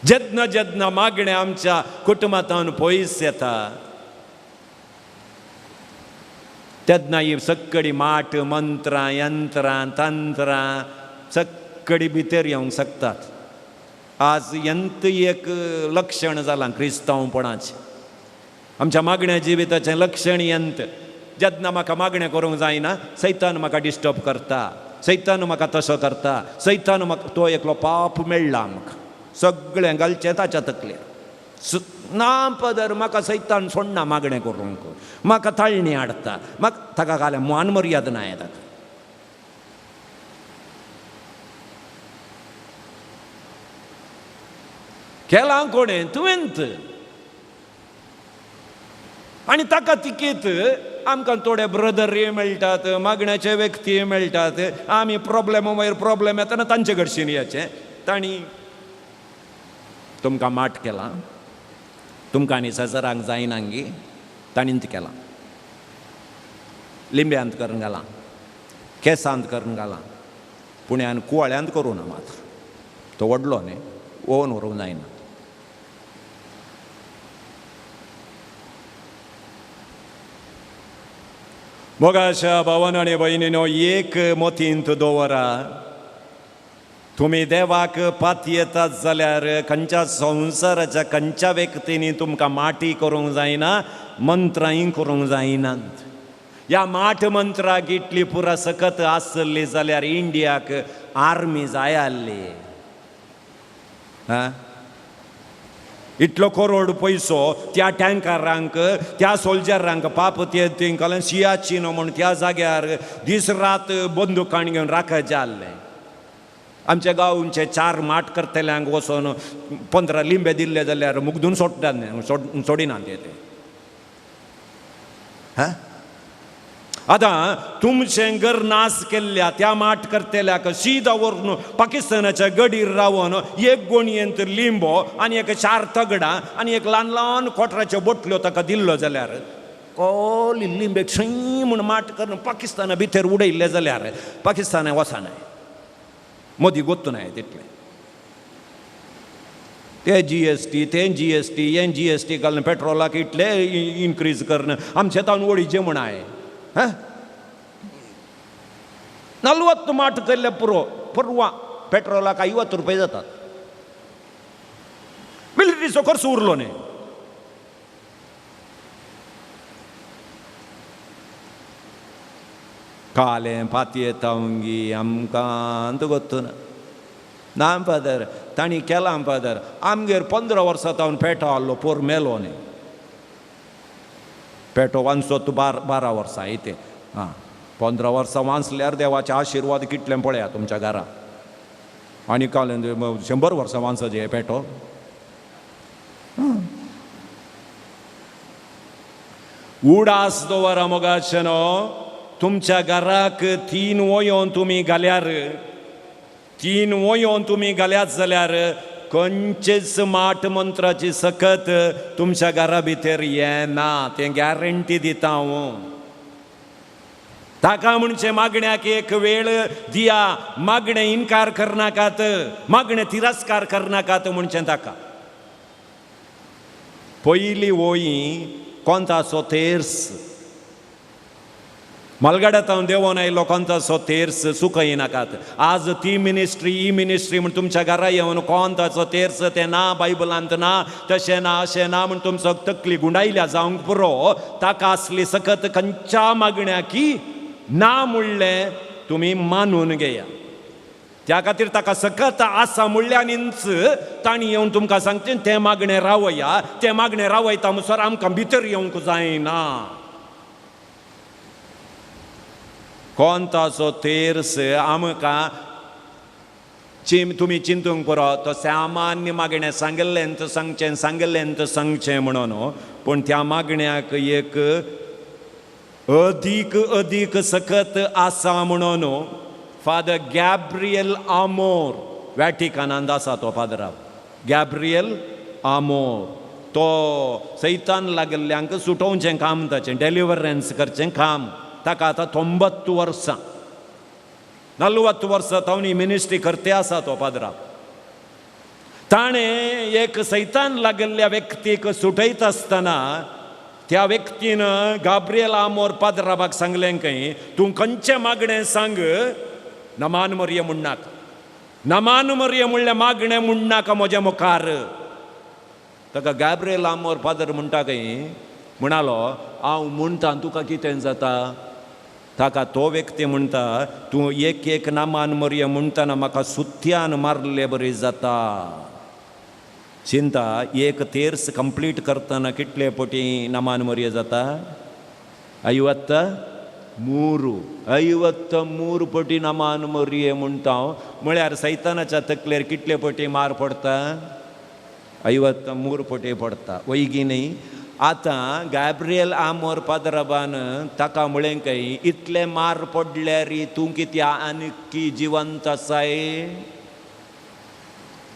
जेन्ना जेन्ना मागणें आमच्या कुटुंबांत पयस येता तेन्ना ही सक्कडी माट मंत्रां यंत्रां तंत्रां सक्कडी भितर येवंक शकतात. आज यंत एक लक्षण जालां क्रिस्तांवपणाचें. आमच्या मागण्या जिविताचें लक्षण यंत. जेन्ना म्हाका मागणें करूंक जायना सैतान म्हाका डिस्टर्ब करता, सैतान म्हाका तसो करता, सैतान म्हाका तो एकलो पाप मेळ्ळा, म्हाका सगळें घालचें ताच्या तकलेर. ना पदर म्हाका सैतान सोडना मागणें करूंक, म्हाका ताळणी हाडटा, म्हाका ताका घाल्या मान मर्याद ना ताका. केलां कोणें तुवेंत. आनी ताका तिकेत आमकां थोडे ब्रदरय मेळटात, मागण्याचे व्यक्ती मेळटात. आमी प्रॉब्लेमा वयर प्रॉब्लेम येतना तांचे कडच्यान येचें. तांणी तुमकां माट केलां, तुमकां आनी सजरांक जायनांगी, ताणींत केलां. लिंब्यांत करून घालां, केंसांत करून घालां, पुण्यान कुवाळ्यांत करूं ना. मात्र तो व्हडलो न्ही, ओवन व्हरूंक जायना. मोगाशा भावन आनी भयणीनो, एक मोतींत दवरा. तुम्ही देवाक पात येतात जाल्यार खंयच्या संवसाराच्या खंयच्या व्यक्तींनी तुमकां माटी करूंक जायना, मंत्रांय करूंक जायनात. ह्या माठ मंत्राक इतली पुरा सकत आसली जाल्यार इंडियाक आर्मी जाय आसली. इतलो करोड पयसो त्या टँकरांक, त्या सोल्जरांक पाप तेंकां सियाचीन म्हूण त्या जाग्यार दीस रात बंदुकान घेवन राखत जाल्ले. आमच्या गांवचे 4 माट करतल्यांक वचोन 15 लिंबे दिल्ले जाल्यार मुगदून सोडिनात ते. आतां तुमचें घर नाश केल्ल्या त्या माट करतल्याक सीदा व्हरून पाकिस्तानाच्या गडीर रावन एक गोणयेंत लिंबो आनी एक 4 तगडां आनी एक ल्हान ल्हान कोटराच्यो बोटल्यो ताका दिल्लो जाल्यार कोली लिंबे छई म्हूण माट करून पाकिस्ताना भितर उडयल्ले जाल्यार पाकिस्ताना वचनाय. मोदी गोत्तूनाय तितलें. ते GST, ते GST, हें GST घालून पेट्रोलाक इतले इन्क्रीज करून आमचे तावन वडीचें म्हणाय. 40 माट केल्ले पुरवा पेट्रोलाक 50 रुपये जातात. मिलिटरीचो खर्च उरलो न्ही. कालें पातयेतावंगी आमकां गोत्तूना. ना फादर तांणी केलां फादर. आमगेर 15 वर्सां तावन पेटो आहलो, पोर मेलो न्ही. पेटो वांचत 12 वर्सां इथे. 15 वर्सां वांचल्यार देवाचे आशिर्वाद कितले पळया तुमच्या घरा. आनी कालें 100 वर्सां वांचत हे पेटो. उडास दवरा मोगाचेनो. तुमच्या घराक 3 वयो तुम्ही घाल्यार, 3 वयो तुम्ही घाल्यात जाल्यार खंयचेच माट मंत्राची सकत तुमच्या घरा भितर येना. तें गॅरंटी दिता हांव. ताका म्हणचे मागण्याक एक वेळ दिया. मागणें इन्कार करनाकात, मागणें तिरस्कार करनाकात म्हणचें ताका. पयली वोयी कोंताचो तेर्स मलगड्यात हांव देंवोन आयलो. कोंताचो तेर्स सुखय नाकात. आज ती मिनिस्ट्री ही मिनिस्ट्री म्हण तुमच्या घरा येवन कोंताचो तेर्स तें ना, बायबलांत ना, तशें ना अशें ना म्हण तुमचो तकली गुंडायल्या जावंक पुरो. ताका आसली सकत खंयच्या मागण्याकी ना म्हणलें तुमी मानून घेया. त्या खातीर ताका सकत आसा म्हणल्यानीच ताणी येवन तुमकां सांगचें तें मागणें रावया. तें मागणें रावयता म्हणसर आमकां भितर येवंक जायना. कोंताचो तेर्स आमकां तुमी चिंतूंक पुरो. तो सामान्य मागणें सांगलेंत सांगचें म्हणून. पूण त्या मागण्याक एक अदीक सकत आसा म्हणून फादर गॅब्रियल आमोर वॅटिकनांत आसा. तो फादराव गॅब्रियल आमोर. तो सैतान लागल्ल्यांक सुटोवचें काम ताचें, डेलिव्हरन्स करचें काम. ताका आतां 90 वर्सां. 40 वर्सां तावणी मिनिस्ट्री करते आसा तो पाद्रा. ताणें एक सैतान लागल्ल्या व्यक्तीक सुटयत आसतना त्या व्यक्तीन गाब्रियल आमोर पाद्राबाक सांगलें खंय, तूं खंयचें मागणें सांग, नमान मरिय म्हणनाका. नमान मरिय म्हणलें मागणें म्हणनाका म्हज्या मुखार. ताका गाब्रियल आमोर पाद्र म्हणटा खंय म्हणालो, हांव म्हणटा तुका कितें जाता. ताका तो व्यक्ती म्हणटा, तूं एक नामान मरिय म्हणटना म्हाका सुत्यान मारले बरी जाता. चिंता, एक तेर्स कंप्लीट करतना कितले पटी नमान मरिय जाता? 53 पटी नमान मरिय म्हणटा. म्हळ्यार सैतानाच्या तकलेर कितले पटी मार पडता? 53 पटी पडता. वैगी न्ही. आतां गॅब्रियल आमोर पाद्राबान ताका म्हळें खंय, इतले मार पडल्यार तूं कित्या आनी जिवंत आसाय?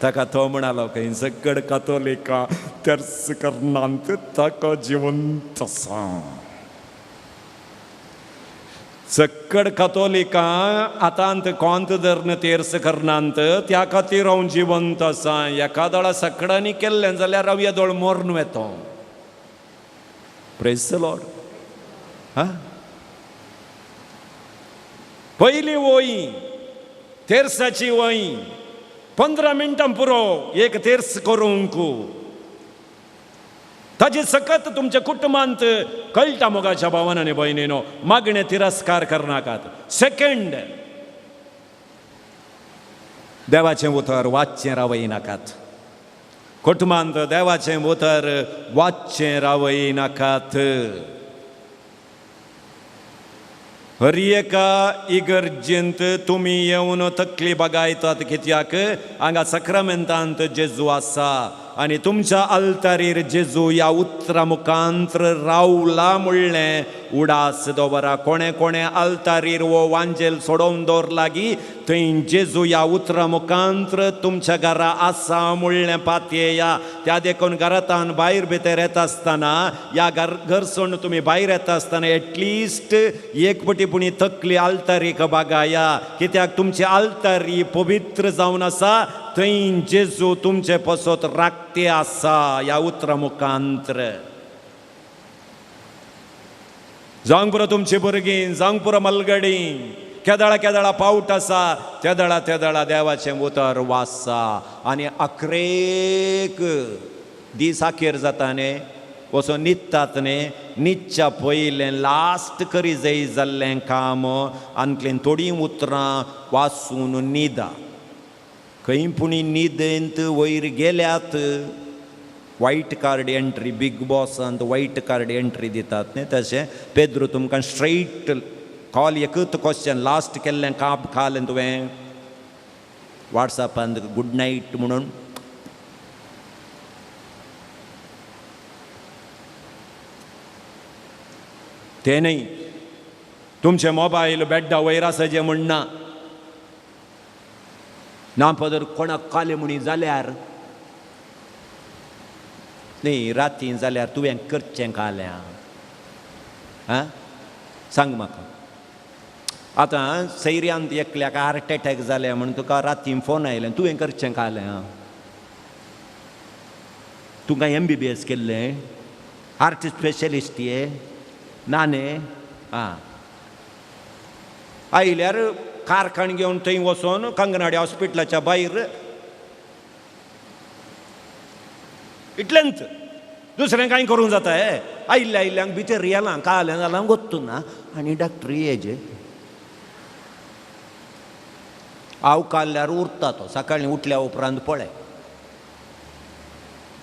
ताका तो म्हणालो खंय, सगळ कातोलिका तेर्स करनांत ताका जिवंत आसा. सक्कड कातोलिका आतांत कोंत धरन तेर्स करनांत त्या खातीर हांव जिवंत आसा. एका दोळा सक्कडांनी केल्लें जाल्यार हांव येदोळ मरून वेतो. Praise the Lord. पहिली वोई तेर्साची वोई 15 मिनटां पुरो एक तेर्स करूंक ताजी सकत तुमच्या कुटुंबांत कळटा मोगाच्या भावान आनी भयणीनो मागणे तिरस्कार करनाकात. सेकंड, देवाचें उतर वाच्चें रावय नाकात. कुटुंबांत देवाचें उतर वाच्चें रावय नाकात. हर एका इगर्जेंत तुमी येवन तकली बगायतात कित्याक हांगा सक्रामेंतांत जेजू आसा आनी तुमच्या अल्तारीर जेजू ह्या उतरा मुखांत्र रावला म्हणलें उडास दवरा. कोणे कोणे अल्तारीर वो वांजेल सोडोवन दवरला की थंय जेजू ह्या उतरा मुखांत्र तुमच्या घरा आसा म्हणलें पातयेया. त्या देखून घरांतल्यान भायर भितर येता आसतना ह्या घर सोडून तुमी भायर येता आसतना एटलिस्ट एक पटी पुणी तकली अल्तारीक बागाया कित्याक तुमची अल्तारी पवित्र जावन आसा. थंय जेजू तुमचे पसत राखते आसा ह्या उतरा मुखांत्र. जावंक पुरो तुमची भुरगीं, जावंक पुरो मलगडीं, केदळा केदळा पावट आसा तेदळा तेदळा देवाचें उतर वासा. आनी अकरेक दीस अखेर जाता न्ही वचून न्हिदतात न्ही. न्हिदच्या पयलें लास्ट करी जाय जाल्लें काम आनकलेन थोडीं उतरां वाचून न्हिदा. खंय पुणी न्हिदेंत वयर गेल्यात वायट कार्ड एंट्री बिग बॉसांत वायट कार्ड एंट्री दितात न्ही तशें पेद्रू तुमकां स्ट्रेट कॉल एकच क्वेश्चन लास्ट केल्लें काप खालें तुवें वॉट्सॅपांत गुड नायट म्हणून. ते न्ही तुमचे मोबायल बेड्डा वयर आसा जें म्हणना ना पदर कोणाक काले म्हणी जाल्यार न्ही राती जाल्यार तुवें करचें काल्या. आं सांग म्हाका. आतां सैर्यांत एकल्याक हार्ट एटॅक जाले म्हण तुका राती फोन आयलें तुवें करचें कालें. तुका MBBS केल्लें हार्ट स्पेशलिस्ट ये ना न्ही. आं आयल्यार कारखान घेवन थंय वचोन कंगनाडे हॉस्पिटलाच्या भायर इतलेंच दुसरें कांय करूंक जाता. आयिल्ल्या आयिल्ल्यांक भितर येलां कालें जालां गोत्तू ना आनी डॉक्टर हेजे हांव काल्ल्यार उरता तो सकाळीं उठल्या उपरांत पळय.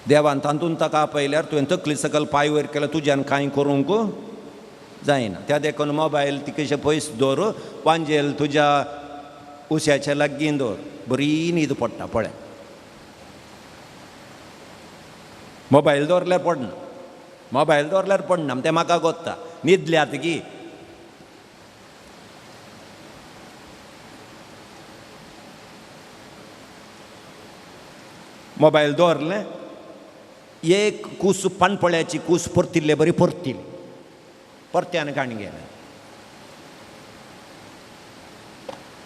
देवान तातूंत ताका आपयल्यार तुवें तकली सकल पांय वयर केल्यार तुज्यान कांय करूंक जायना. त्या देखून मोबायल तिकेशे पयस दवर वांजेल तुज्या उश्याच्या लागीं दवर बरी न्हीद पडटा पळय. मोबायल दवरल्यार पडना. मोबायल दवरल्यार पडना तें म्हाका गोत्ता. न्हिदल्यात की मोबायल दवरलें एक कूस पानपळ्याची कूस परतिल्ले बरी परतिली परत्यान काण गेलें.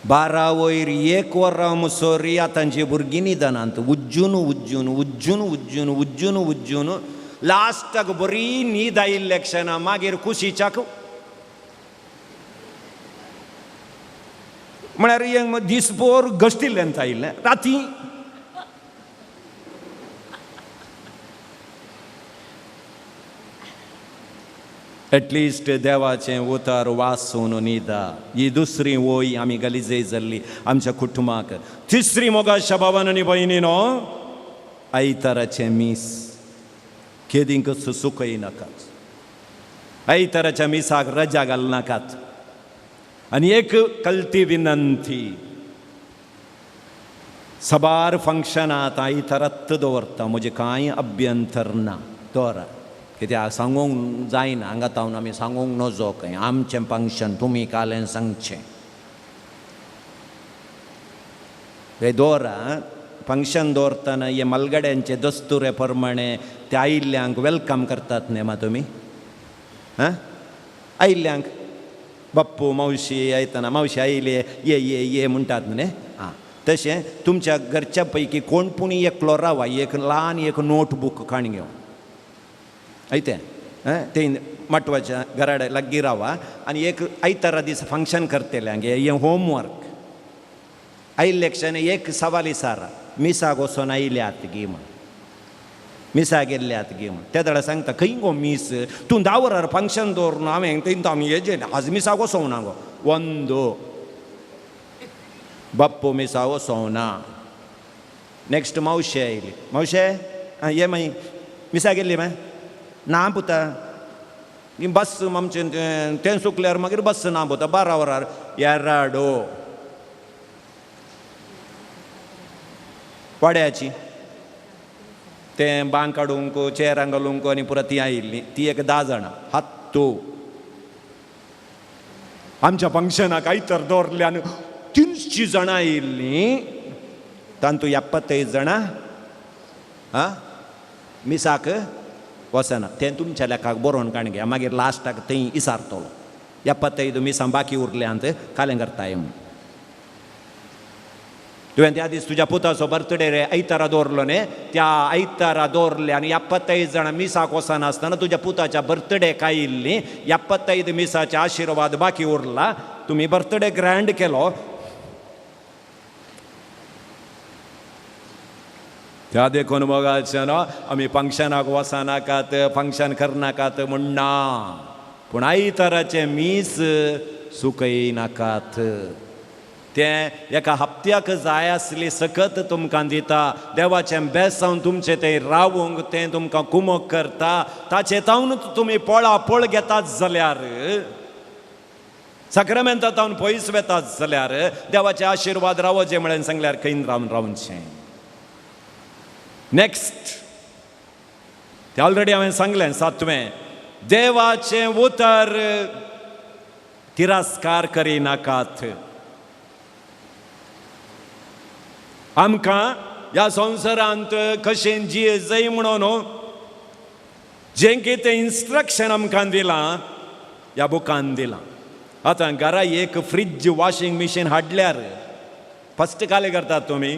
12 वयर 1 वरां मुसोरी आतांची भुरगीं न्हिदनात उज्जून उज्जून उज्जून उज्जून उज्जून उज्जून लास्टाक बरी न्हीद आयिल्ल्या क्षणां मागीर कुशीच्याक म्हळ्यार दिसभर घश्टिल्ल्यान आयिल्लें राती एटलिस्ट देवाचें उतर वाचून न्हिदा. ही दुसरी वोय आमी गलिजेय जाल्ली आमच्या कुटुंबाक. तिसरी मोगाच्या भावान आनी भयणीनो आयताराचें मीस केदींक सुकय नाकात. आयताराच्या मिसाक रजा घालनाकात. आनी एक कल्ती विनंती सबार फंक्शनांत आयतारात दवरता म्हजें कांय अभ्यंतर ना दवरा. कित्याक सांगूंक जायना हांगा तावन आमी सांगूंक नजो खंय आमचें फंक्शन तुमी कालें सांगचें हें दवरा. फंक्शन दवरतना हे मलगड्यांचे दस्तुरे प्रमाणे त्या आयिल्ल्यांक वेलकम करतात न्ही मा तुमी. आयिल्ल्यांक बाप्पू मावशी येतना मावशी आयले ये ये ये म्हणटात न्ही. तशें तुमच्या घरच्या पैकी कोण पूण एकलो रावा एक ल्हान एक नोटबूक काण घेवन आयतें तें मटवाच्या घराडे लग्गी रावा आणि एक आयतारा दीस फंक्शन करतेले हांगे हे होमवर्क आयिल्ले क्षण एक सवाल इसारा मिसाक वचोन आयल्यात गी म्हण मिसा गेल्ल्यात गी म्हण त्या दळा सांगता खंय गो मीस तूं 10 वरार फंक्शन दवरून हांवें थंय आमी हेजे आज मिसाक वचोंक ना गो ಒಂದು बप्पू मिसा वचोंना नेक्स्ट मावशे आयली मावशे ये माई मिसा गेल्ली मा ना पुता बस आमचें तें सुकल्यार मागीर बस ना पुता 12 वरार येराडो वाड्याची तें बांक काडूंक चेरां घालूंक आनी पुरो ती आयिल्ली ती एक 10 जाणां हत्तू आमच्या फंक्शनाक आयतार दवरल्यान 300 जाणां आयिल्लीं तातूंत 75 जाणां मिसाक वचना तें तुमच्या लेखाक बरोवन काण घे मागीर लास्टाक थंय इसारतलो 75 मिसां बाकी उरल्यांत कालें करताय म्हूण तुवें त्या दीस तुज्या पुताचो बर्थडे रे आयतारा दवरलो न्ही त्या आयतारा दवरले आनी 75 जाणां मिसाक वचनासतना तुज्या पुताच्या बर्थडेक आयिल्लीं 75 मिसाचे आशिर्वाद बाकी उरला तुमी बर्थडे ग्रँड केलो त्या देखून मोगाचें न्हू आमी फंक्शनाक वचनाकात फंक्शन करनाकात म्हणना पूण आयताराचे मीस सुकयनाकात तें एका हप्त्याक जाय आसली सकत तुमकां दिता देवाचें बेसांव तुमचें तें रावूंक तें तुमकां कुमक करता ताचे तावन तुमी पळापळ घेतात जाल्यार सक्रामेंतांत पयस वेतात जाल्यार देवाचे आशिर्वाद रावचे म्हळ्यार सांगल्यार खंय रावन रावचें नेक्स्ट तें ऑलरेडी हांवें सांगलें 7वें देवाचें उतर तिरस्कार करिनाकात आमकां ह्या संवसारांत कशें जियेजय म्हणून जें कितें इन्स्ट्रक्शन आमकां दिलां ह्या बुकान दिलां आतां घरा एक फ्रिज वॉशिंग मशीन हाडल्यार फस्ट काले करतात तुमी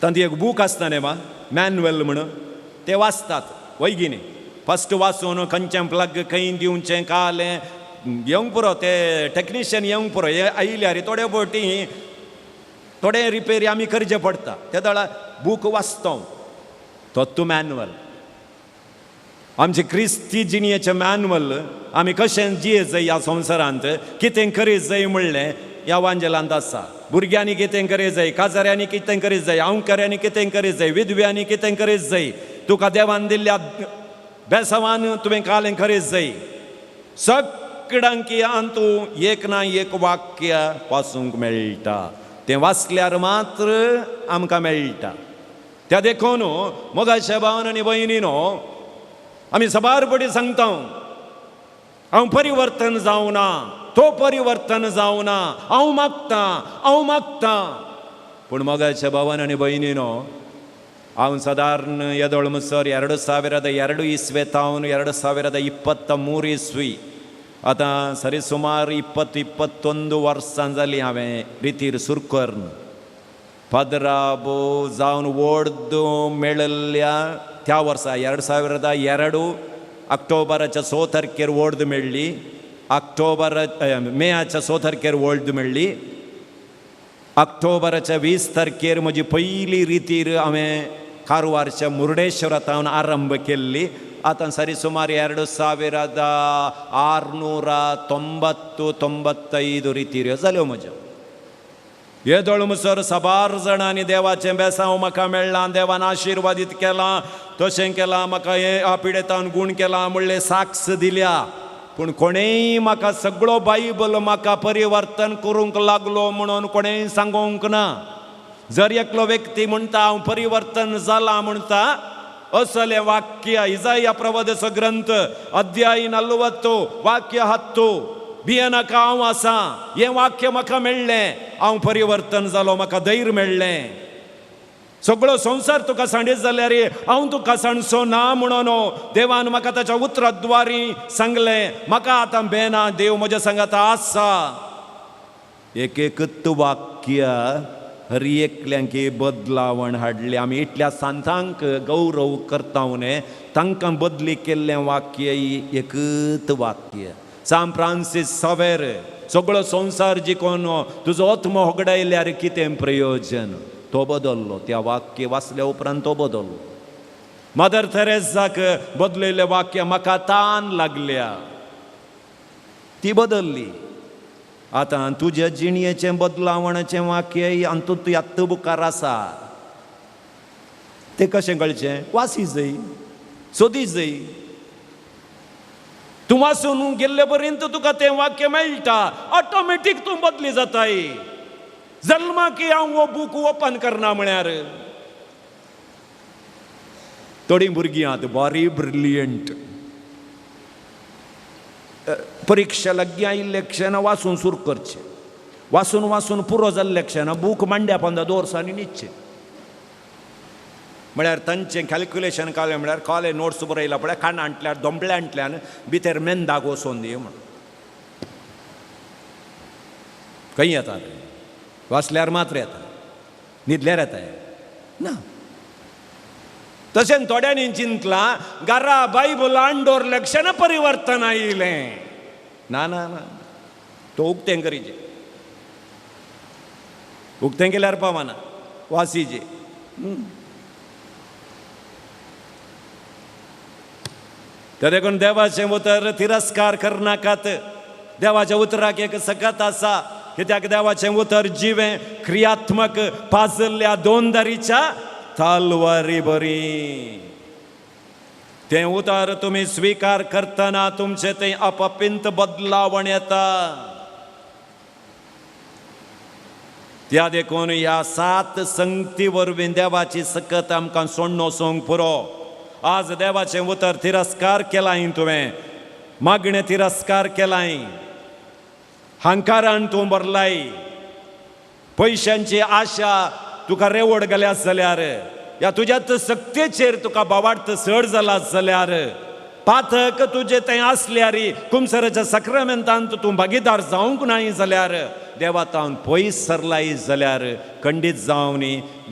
तांती एक बूक आसता न्ही वा मॅन्युअल म्हणून ते वाचतात वैगिनी फस्ट वाचून खंयचें प्लग खंय दिवचें कालें येवंक पुरो ते टॅक्निशियन येवंक पुरो हे आयल्यार थोडे फावटी थोडे रिपेरी आमी करचे पडटा त्या दळा बूक वाचतो तो मॅन्युअल आमचे क्रिस्ती जिणेचें मॅन्युअल आमी कशें जिये जाय ह्या संवसारांत कितें करीत जाय म्हणलें ह्या वांजेलांत आसा भुरग्यांनी कितें करीत जाय काजाऱ्यांनी कितें करीत जाय आवकाऱ्यांनी कितें करीत जाय विधव्यांनी कितें करीत जाय तुका देवान दिल्ल्या बेसांवान तुवें कालें करीत जाय सगळ्यांकी तूं एक ना एक वाक्य वाचूंक मेळटा तें वाचल्यार मात्र आमकां मेळटा त्या देखून मोगाच्या भावान आनी भयणीनो आमी सबारपणी सांगता हांव परिवर्तन जावना तो परिवर्तन जावना हांव मागतां पूण मोगाच्या भावान आनी भयणीनो हांव सादारण येदोळ म्हणसर 2002 इस्वेतावन 2023 इस्वी आतां सरी सुमार 20-21 वर्सां जालीं हांवें रितीर सुरकर्न पदराबो जावन वोर्द मेळिल्ल्या त्या वर्सा 2002 ऑक्टोबराच्या 6 तारखेर वोर्द मेळ्ळी मेच्या 6 तारखेर वोर्द मेळ्ळी ऑक्टोबराच्या 20 तारखेर म्हजी पयली रितीर हांवें कारवारच्या मुर्डेश्वरांत आरंभ केल्ली आतां सरी सुमार 2695 रितीऱ्यो जाल्यो म्हज्यो येदोळ म्हणसर साबार जाणांनी देवाचें बेसांव म्हाका मेळ्ळां देवान आशिर्वादीत केलां तशें केलां म्हाका हे आपिडेतान गूण केलां म्हणलें साक्ष दिल्या पूण कोणेय म्हाका सगळो बायबल म्हाका परिवर्तन करूंक लागलो म्हणून कोणेय सांगूंक ना जर एकलो व्यक्ती म्हणटा हांव परिवर्तन जाला म्हणटा असलें वाक्य इसाया प्रवादीचो ग्रंथ अध्याय 40 वाक्य 10 भियेनाका हांव आसा हें वाक्य म्हाका मेळ्ळें हांव परिवर्तन जालो म्हाका धैर्य मेळ्ळें सगळो संवसार तुका सांडीत जाल्यार हांव तुका सांडचो ना म्हणून देवान म्हाका ताच्या उतराद्वारी सांगलें म्हाका आतां बेना देव म्हज्या सांगात आसा एक वाक्य हर एकल्यांकी बदलावण हाडली. आमी इतल्या सांतांक गौरव करतावने तांकां बदली केल्लें वाक्य ही एकच वाक्य. सान फ्रांसीस सावेर सगळो संवसार जिकोन तुजो आत्मो होगडायल्यार कितें प्रयोजन. तो बदललो, त्या वाक्य वाचल्या उपरांत तो बदललो. मदर थेरेसाक बदलयलें वाक्य म्हाका तान लागल्या, ती बदलली. आतां तुज्या जिणयेचें बदलावणाचें वाक्य तूं ह्यात बुकार आसा. तें कशें कळचें? वासी जाय, सोदी जाय. तूं वाचून गेल्ले पर्यंत तुका तें वाक्य मेळटा, ऑटोमॅटीक तूं बदली जाताय. जल्मा की हांव हो बूक ओपन करना म्हळ्यार थोडीं भुरगीं आहात बरी ब्रिलियंट, परीक्षा लागी आयिल्ले क्षणां वाचून सुरू करचें. वाचून वाचून पुरो जाल्ले क्षणां बूक मांड्या पोंदा दवरचो आनी न्हिदचें. म्हळ्यार तांचें कॅल्क्युलेशन कालें म्हळ्यार कॉलेज नोट्स बरयला पळय कानांतल्यान दोंबळ्यांतल्यान भितर मेंदाक वचोन दी म्हण. खंय येता तें? वाचल्यार मात्र येता, न्हिदल्यार येता ना. तशें थोड्यांनी चिंतलां घरा बायबल आंडोरल्या क्षण परिवर्तन आयिल्लें. ना ना ना, तो उक्तें करीचें. उक्तें केल्यार पावना, वासीचें. ते देखून देवाचें उतर तिरस्कार करनाकात. देवाच्या उतराक एक सकत आसा, कित्याक देवाचें उतर जिवें क्रियात्मक पाजल्ल्या दोनदारीच्या तलवारी बरी. तें उतर तुमी स्विकार करतना तुमचें तें आपापींत बदलावण येता. त्या देखून ह्या 7 संगती वरवीं देवाची सकत आमकां सोडून वचोंक पुरो. आज देवाचें उतर तिरस्कार केलाय तुवें, मागणें तिरस्कार केलाय, हंकारान तूं भरलाय, पयशांची आशा तुका रेवड गेल्या जाल्यार, या तुज्यात सक्तेचेर तुका बावार्थ चड जाला जाल्यार, पातक तुजें तें आसल्यार कुमसराच्या सक्रामेंतांत तूं भागीदार जावंक नाय जाल्यार, देवातावन पयस सरलाय जाल्यार खंडीत जावन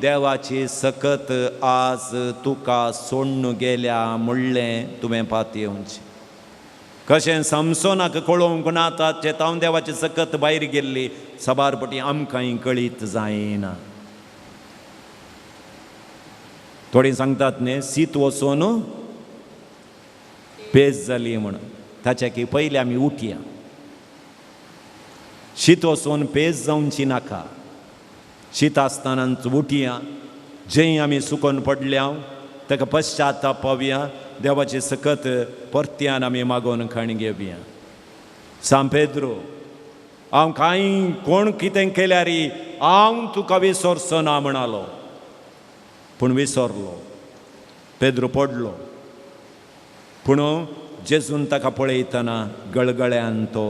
देवाची सकत आज तुका सोडून गेल्या म्हणलें तुवें पात येवचें. कशें समसोनाक कळोवंक ना ताचें तावन देवाची सकत भायर गेल्ली सबारपटी आमकांय कळीत जायना. थोडीं सांगतात न्ही शीत वचोन पेज जाली म्हण, ताच्या की पयलीं आमी उठया. शीत वचोन पेज जावची नाका. शीत आसतनाच उठया. जंय आमी सुकोन पडल्या ताका पश्चाताप पावया. देवाची सकत परत्यान आमी मागोवन खण घेवया. सान पेद्रो, हांव कांय कोण कितें केल्यार हांव तुका विसरचो ना म्हणालो, पूण विसरलो. पेद्रो पडलो, पूण जेजून ताका पळयतना गळगळ्यान तो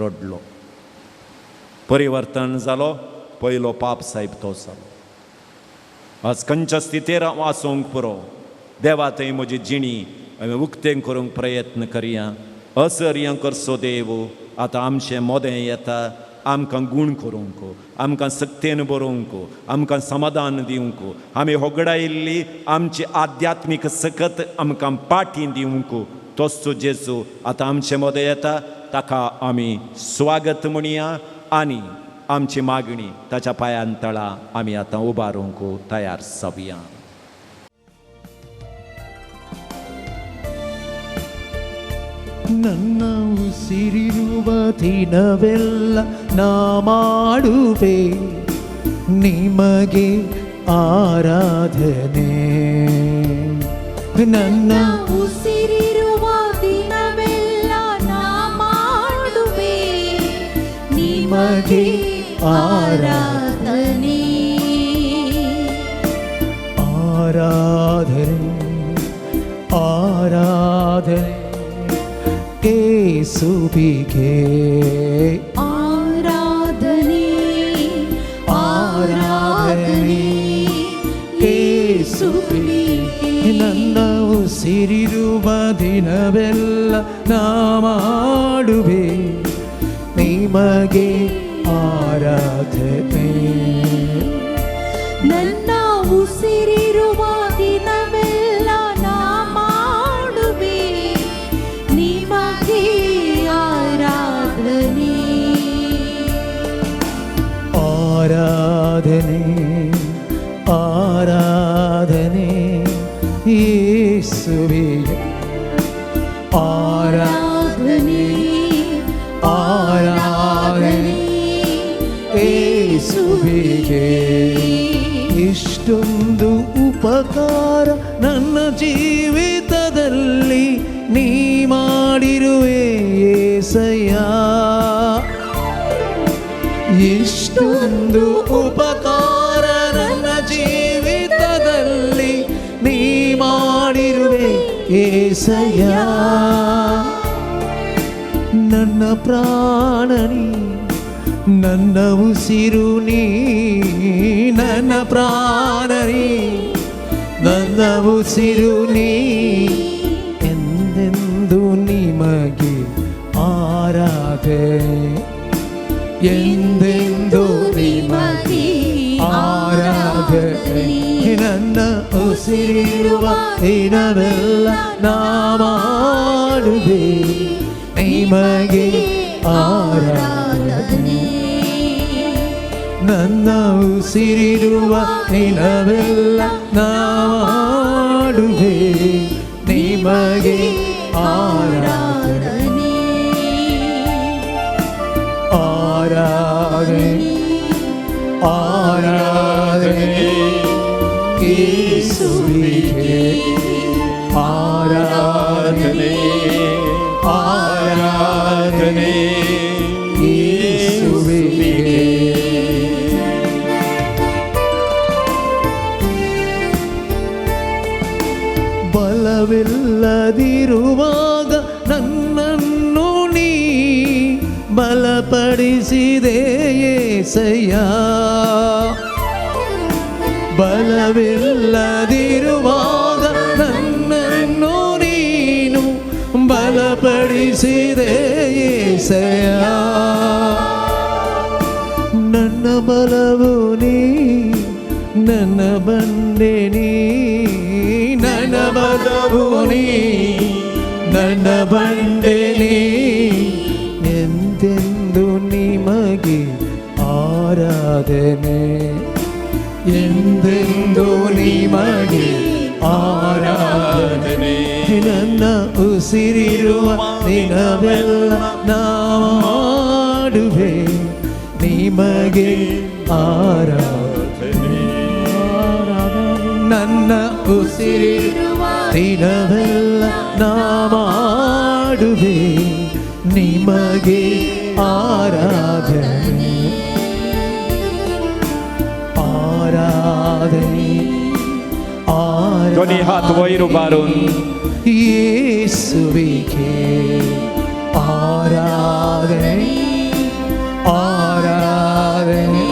रडलो. परिवर्तन जालो. पयलो पाप साहेब तो जालो. आज खंयच्या स्थितीर वाचोवंक पुरो. देवा थंय म्हजी जिणी उक्तें करूंक प्रयत्न करया. असर्य करचो देव आतां आमचें मोदें येता आमकां गूण करूंक, आमकां सक्तेन बरोवंक, आमकां समाधान दिवंक, आमी होगडायिल्ली आमची आध्यात्मीक सकत आमकां पाटी दिवंक तोच जेजू आतां आमचे मोदें येता. ताका आमी स्वागत म्हणया आनी आमची मागणी ताच्या पांयां तळा आमी आतां उबारूंक तयार जावया. ನನ್ನ ಉಸಿರಿರುವ ದಿನವೆಲ್ಲ ನಾ ಮಾಡುವೆ ನಿಮಗೆ ಆರಾಧನೆ. ನನ್ನ ಉಸಿರಿರುವ ದಿನವೆಲ್ಲ ನಾ ಮಾಡುವೆ ನಿಮಗೆ ಆರಾಧನೆ. ಆರಾಧನೆ ಆರಾಧನೆ ಯೇಸುವಿಗೆ ಆರಾಧನೆ ಆರಾಧನೆ ಯೇಸುವಿಗೆ. ನನ್ನ ಉಸಿರಿರುವ ದಿನವೆಲ್ಲ ನಾ ಮಾಡುವೆ ನಿಮಗೆ ಆರಾಧನೆ. ಆರಾಧನೆ ಯೇಸುವಿಗೆ ಆರಾಧನೆ ಆರಾಧನೆ ಯೇಸುವಿಗೆ ಇಷ್ಟೊಂದು ಉಪಕಾರ ನನ್ನ ಜೀವಿತದಲ್ಲಿ ನೀ ಮಾಡಿರುವೆ యేసయ్య ಇಷ್ಟೊಂದು ಉಪಕಾರ ನನ್ನ ಜೀವಿತದಲ್ಲಿ ನೀ ಮಾಡಿರುವೆ యేసయ్య ನನ್ನ ಪ್ರಾಣನಿ ನನ್ನ ಉಸಿರು ನೀ ನನ್ನ ಪ್ರಾಣನಿ ನನ್ನ ಉಸಿರು ನೀ ಎಂದೆಂದು ನಿಮಗೆ ಆರಾಧನೆ ಎಂದೆಂದು ನಿಮಗೆ ಆರಾಧನೆ ನನ್ನ ಉಸಿರಿರುವ ದಿನವೆಲ್ಲ ನಾ ಮಾಡುವೆ ನಿಮಗೆ ಆರಾಧನೆ ನನ್ನ ಉಸಿರಿರುವ ದಿನವೆಲ್ಲ ನಾ ಮಾಡುವೆ ನಿಮಗೆ ಆರಾಧನೆ ಆರಾಧನೆ ಆರಾಧನೆ ಯೇಸುವಿಗೆ ಆರಾಧನೆ ಆರಾಧನೆ ಯೇಸುವಿಗೆ ಬಲವಿಲ್ಲದಿರುವಾಗ ನನ್ನನ್ನು ನೀ ಬಲಪಡಿಸಿದೆ యేసయ్య ಬಲವಿಲ್ಲದಿರುವಾಗ ನನ್ನನ್ನು ನೀನು ಬಲಪಡಿಸಿದೆ యేసయ్య ನನ್ನ ಬಲವು ನೀ ನನ್ನ ಬಂಡೆ ನೀ ನನ್ನ ಬಲವು ನೀ ನನ್ನ ಬಂಡೆ ನೀ ಎಂದೆಂದು ನಿಮಗೆ ಆರಾಧನೆ ಎಂದೆಂದು ನಿಮಗೆ ಆರಾಧನೆ ನನ್ನ ಉಸಿರಿರುವ ದಿನವೆಲ್ಲ ನಾ ಮಾಡುವೆ ನಿಮಗೆ ಆರಾಧನೆ ನನ್ನ ಉಸಿರಿರುವ ದಿನವೆಲ್ಲ ನಾ ಮಾಡುವೆ ನಿಮಗೆ ಆರಾಧನೆ ಆರಾಧನೆ दोन्ही हात वैर उभारून ಯೇಸುವಿಗೆ ಆರಾಧನೆ ಆರಾಧನೆ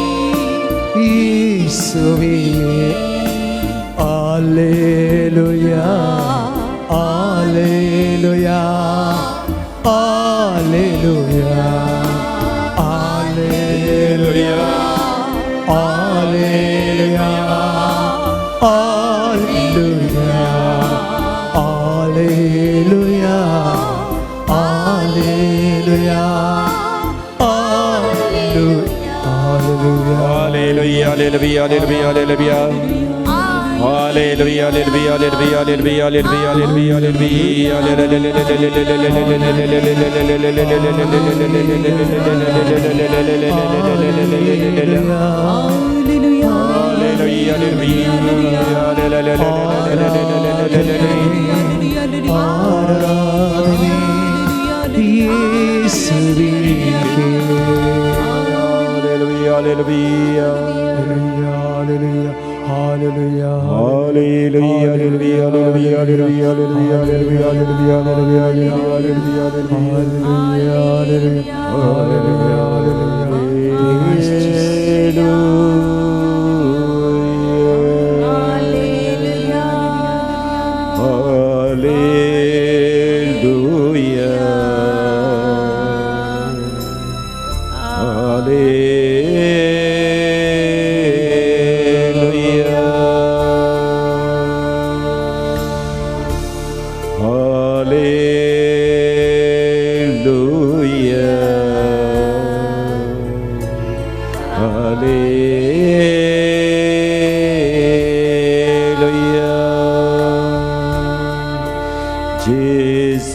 ಯೇಸುವಿಗೆ Alleluia, Alleluia, Alleluia, Alleluia, Alleluia, Alleluia, Alleluia, Alleluia, Alleluia, Alleluia, Alleluia, Alleluia, Alleluia. Alleluia, Alleluia, Alleluia, Alleluia, Alleluia, Alleluia, Hallelujah, Hallelujah, Hallelujah, Hallelujah, Hallelujah, Hallelujah, Hallelujah, Hallelujah. Jesus,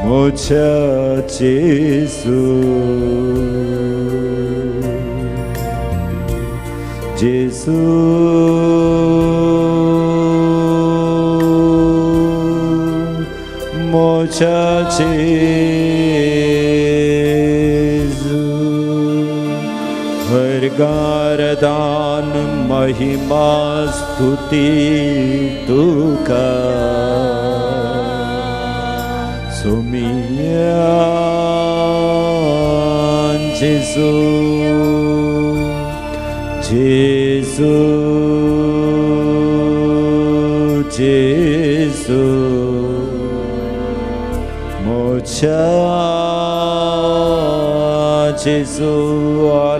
mocha Jesus, mocha हर गारदान महिमा स्तुति तुका सुमियान जेसु जेसु जेसु mocha जेसु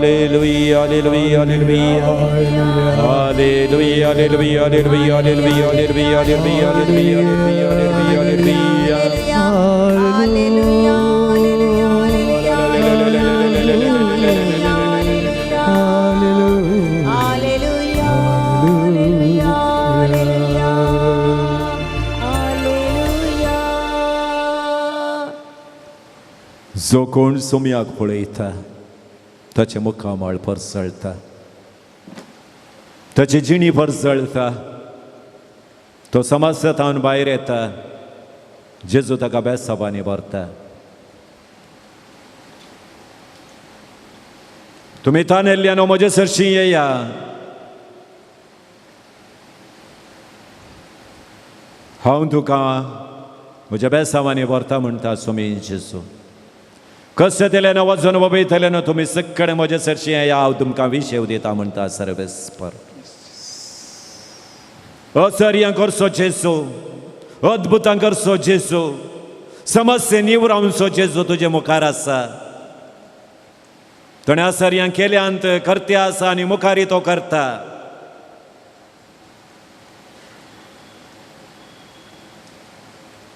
Hallelujah, hallelujah, hallelujah, hallelujah, hallelujah, hallelujah, hallelujah, hallelujah, जो कोण सुम्याक पळयता ताचे मुखामळ परसळटा, ताची जिणी परसळटा, तो समस्येंतल्यान भायर येता, जेजू ताका बेसाबांनी भरता. तुमी तानेल्ल्यान म्हजे सरशी येया, हांव तुका म्हज्या बेसाबांनी भरता म्हणटा सुमी जेजू. कशें तेल्यान वचून वबयतल्यान तुमी सगळे म्हजे सरशी येया, हांव तुमकां विशेव दिता म्हणटा सर्वेस्पर. असर्यां करचो जेजू, अद्भुतां करचो जेजू, समस्ये निवरावचो जेजू तुजे मुखार आसा. ताणें असर्यां केल्यांत करते आसा आनी मुखारी तो करता.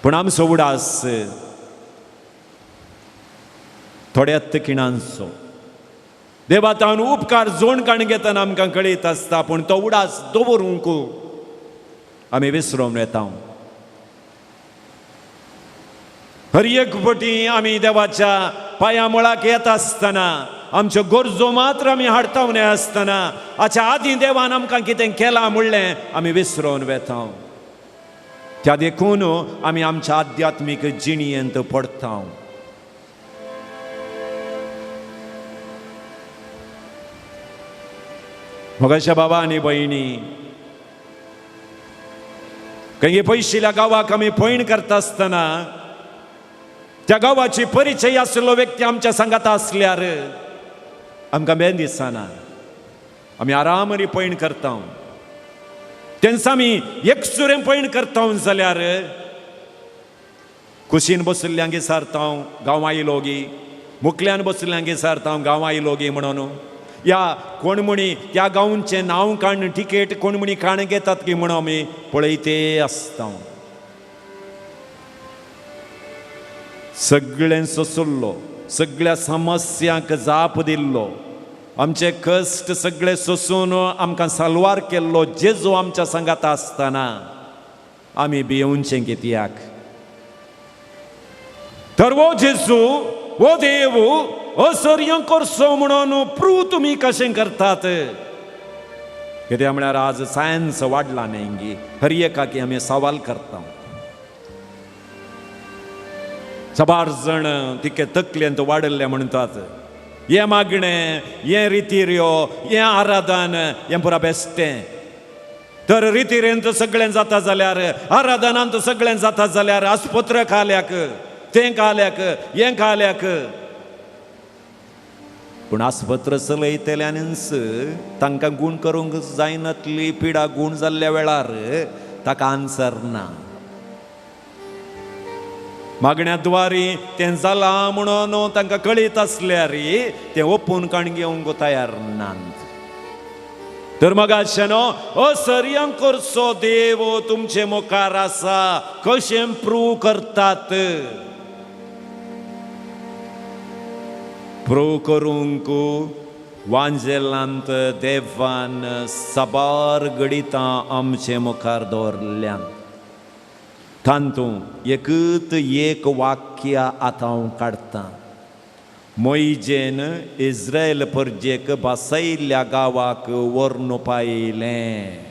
पूण आमचो उडास थोड्या तकिणांचो. देवातान उपकार जोडकाण घेतना आमकां कळीत आसता, पूण तो उडास दवरूंक आमी विसरून येता. हर एक फावटी आमी देवाच्या पांया मुळाक येता आसतना आमच्यो गरजो मात्र आमी हाडटावने आसतना हाच्या आदीं देवान आमकां कितें केलां म्हणलें आमी विसरून वेता. त्या देखून आमी आमच्या आध्यात्मीक जिणयेंत पडटा. मोगाच्या बाबा आनी भयणी, काही पयशिल्या गांवाक आमी पैण करता आसतना त्या गांवाची परिचय आसलो व्यक्ती आमच्या सांगात आसल्यार आमकां बेन दिसना. आमी आरामानी पैण करता. तेन्ना आमी एकसुरें पैण करता जाल्यार कुशीन बसल्ल्यांगे सारता गांव आयलोगी, मुखल्यान बसल्ल्यांगे सारता गांव आयलोगी म्हणून. या कोण म्हणी त्या गांवचें नांव काण टिकेट कोण म्हणी काण घेतात की म्हणून आमी पळयते आसता. सगळें सोंसुल्लो, सगळ्या समस्यांक जाप दिल्लो, आमचे कश्ट सगळे सोंसून आमकां साल्वार केल्लो जेजू आमच्या सांगात आसतना आमी भियेवचें कित्याक? तर वो जेजू, वो देव असर्य करचो म्हणून प्रूव तुमी कशें करतात? कित्याक म्हळ्यार आज सायन्स वाडला न्ही, हर एकाकी आमी सवाल करता. सबार जण तिके तकलेंत वाडल्ले म्हणटात हे मागणें, हे रितीर्यो, हे आराधन, हें पुरा बेश्टें. तर रितीरेंत सगळें जाता जाल्यार, आराधनांत सगळें जाता जाल्यार आसपत्र खाल्याक, तें खाल्याक, हें खाल्याक. पूण आसपत्र चलयतल्यानच तांकां गूण करूंक जायनातली पिडा गूण जाल्ल्या वेळार ताका आन्सर ना. मागण्याद्वारी तें जालां म्हणून तांकां कळीत आसल्यार तें ओपून काण घेवंक तयार नात. तर मगाशेनो असर्य करचो देव तुमचे मुखार आसा, कशें प्रूव करतात? प्रो करूंक वांजेलांत देवान साबार गणितां आमचे मुखार दवरल्यान तांतूं एकच एक वाक्य आतां हांव काडटां. मोइजेन इस्रायल परजेक बसयल्ल्या गांवाक व्हरून पायलें.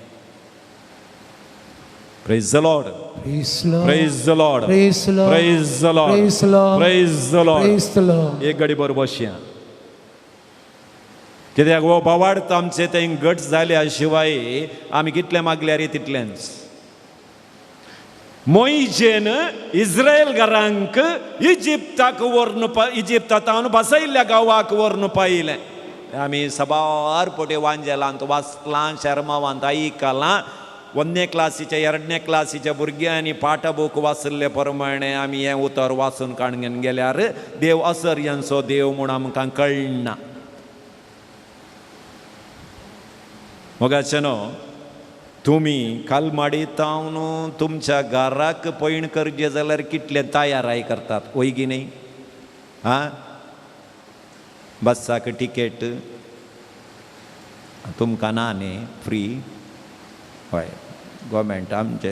Praise the Lord. Praise the Lord. Praise the Lord. Praise the Lord. Praise the Lord. Praise the Lord. Praise the Lord. Praise the Lord. एक घडी बरोबर बसया. कित्याक वो बावार्थ आमचे थंय घट जाल्या शिवाय आमी कितले मागल्यार तितलेंच. मोइजेन इस्रायल घरांक इजिप्ताक व्हरून इजिप्तांत बसयल्ल्या गांवाक व्हरून पायलें. आमी सबार पोटे वांजेलांत वाचलां, शर्मावांत आयकलां. 1ನೇ क्लासीच्या 2ನೇ क्लासीच्या भुरग्यांनी पाठ बूक वाचले प्रमाणे आमी हें उतर वाचून काणगेन गेल्यार देव असर्यांचो देव म्हूण आमकां कळना. मोगाचेनो तुमी कालमाडीतावन तुमच्या घराक पैण करचे जाल्यार कितले तयाराय करतात, वय की न्ही? हां, बसाक टिकेट तुमकां ना न्ही, फ्री? हय, गोवमेंट आमचे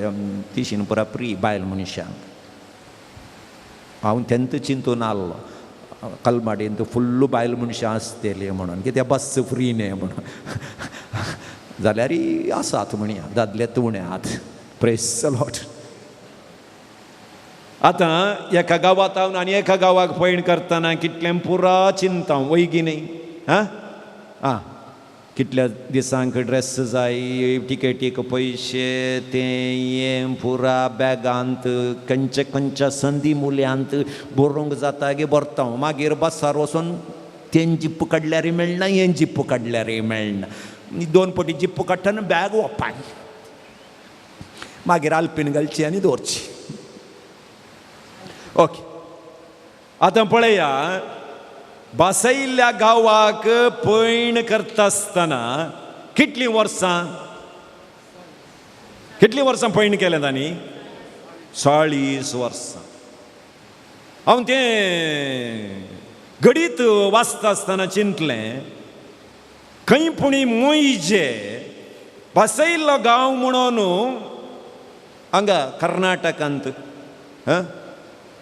तिशीन पुरा फ्री बायल मनशांक. हांव तेंत चिंतून आसलो कलमाडीन फुल्ल बायल मनशां आसतली म्हणून, कित्याक बस फ्री न्ही म्हणून. जाल्यार आसात म्हणया, दादले तुणे आहात. Praise the Lord. आतां एका गांवांत आनी एका गांवाक पैण करतना कितलें पुरा चिंता, वय की न्ही? हां आं, कितल्या दिसांक ड्रेस जाय, टिकेटीक पयशे, तें हें पुरा बॅगांत खंयच्या खंयच्या संदी मुल्यांत बरोवंक जाता गे बरता. मागीर बसार वचून तें जिप्प काडल्यारय मेळना, हें जिप्प काडल्यारय मेळना. 2 पटी जिप्प काडटना बॅग ओपाय, मागीर आल्पीन घालची आनी दवरची. ओके, आतां पळया, बसयल्ल्या गांवाक पैण करता आसतना कितलीं वर्सां पैण केलें तांणी? 40 वर्सां. हांव तें घडीत वाचता आसतना चिंतलें, खंय पुणी मोइजे बसयल्लो गांव म्हणून हांगा कर्नाटकांत,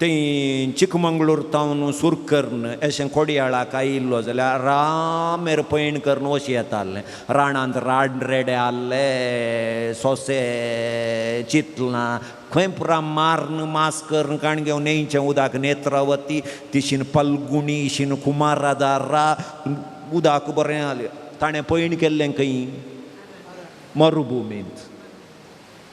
तें चिकमंगळूर तावन सुरकर्न अशें कोडयाळाक आयिल्लो जाल्यार रामेर पैण करून वशी येतालें. राणांत रानरेडे आहले, सोंसे चितलां, खंय पुरा मारन मास करून काण घेवन न्हंयचें उदक नेत्रावती, तिशीन पलगुणी, इशीन कुमारधारा, उदक बरें आलें. ताणें पैण केल्लें खंय? मरुभुमींत.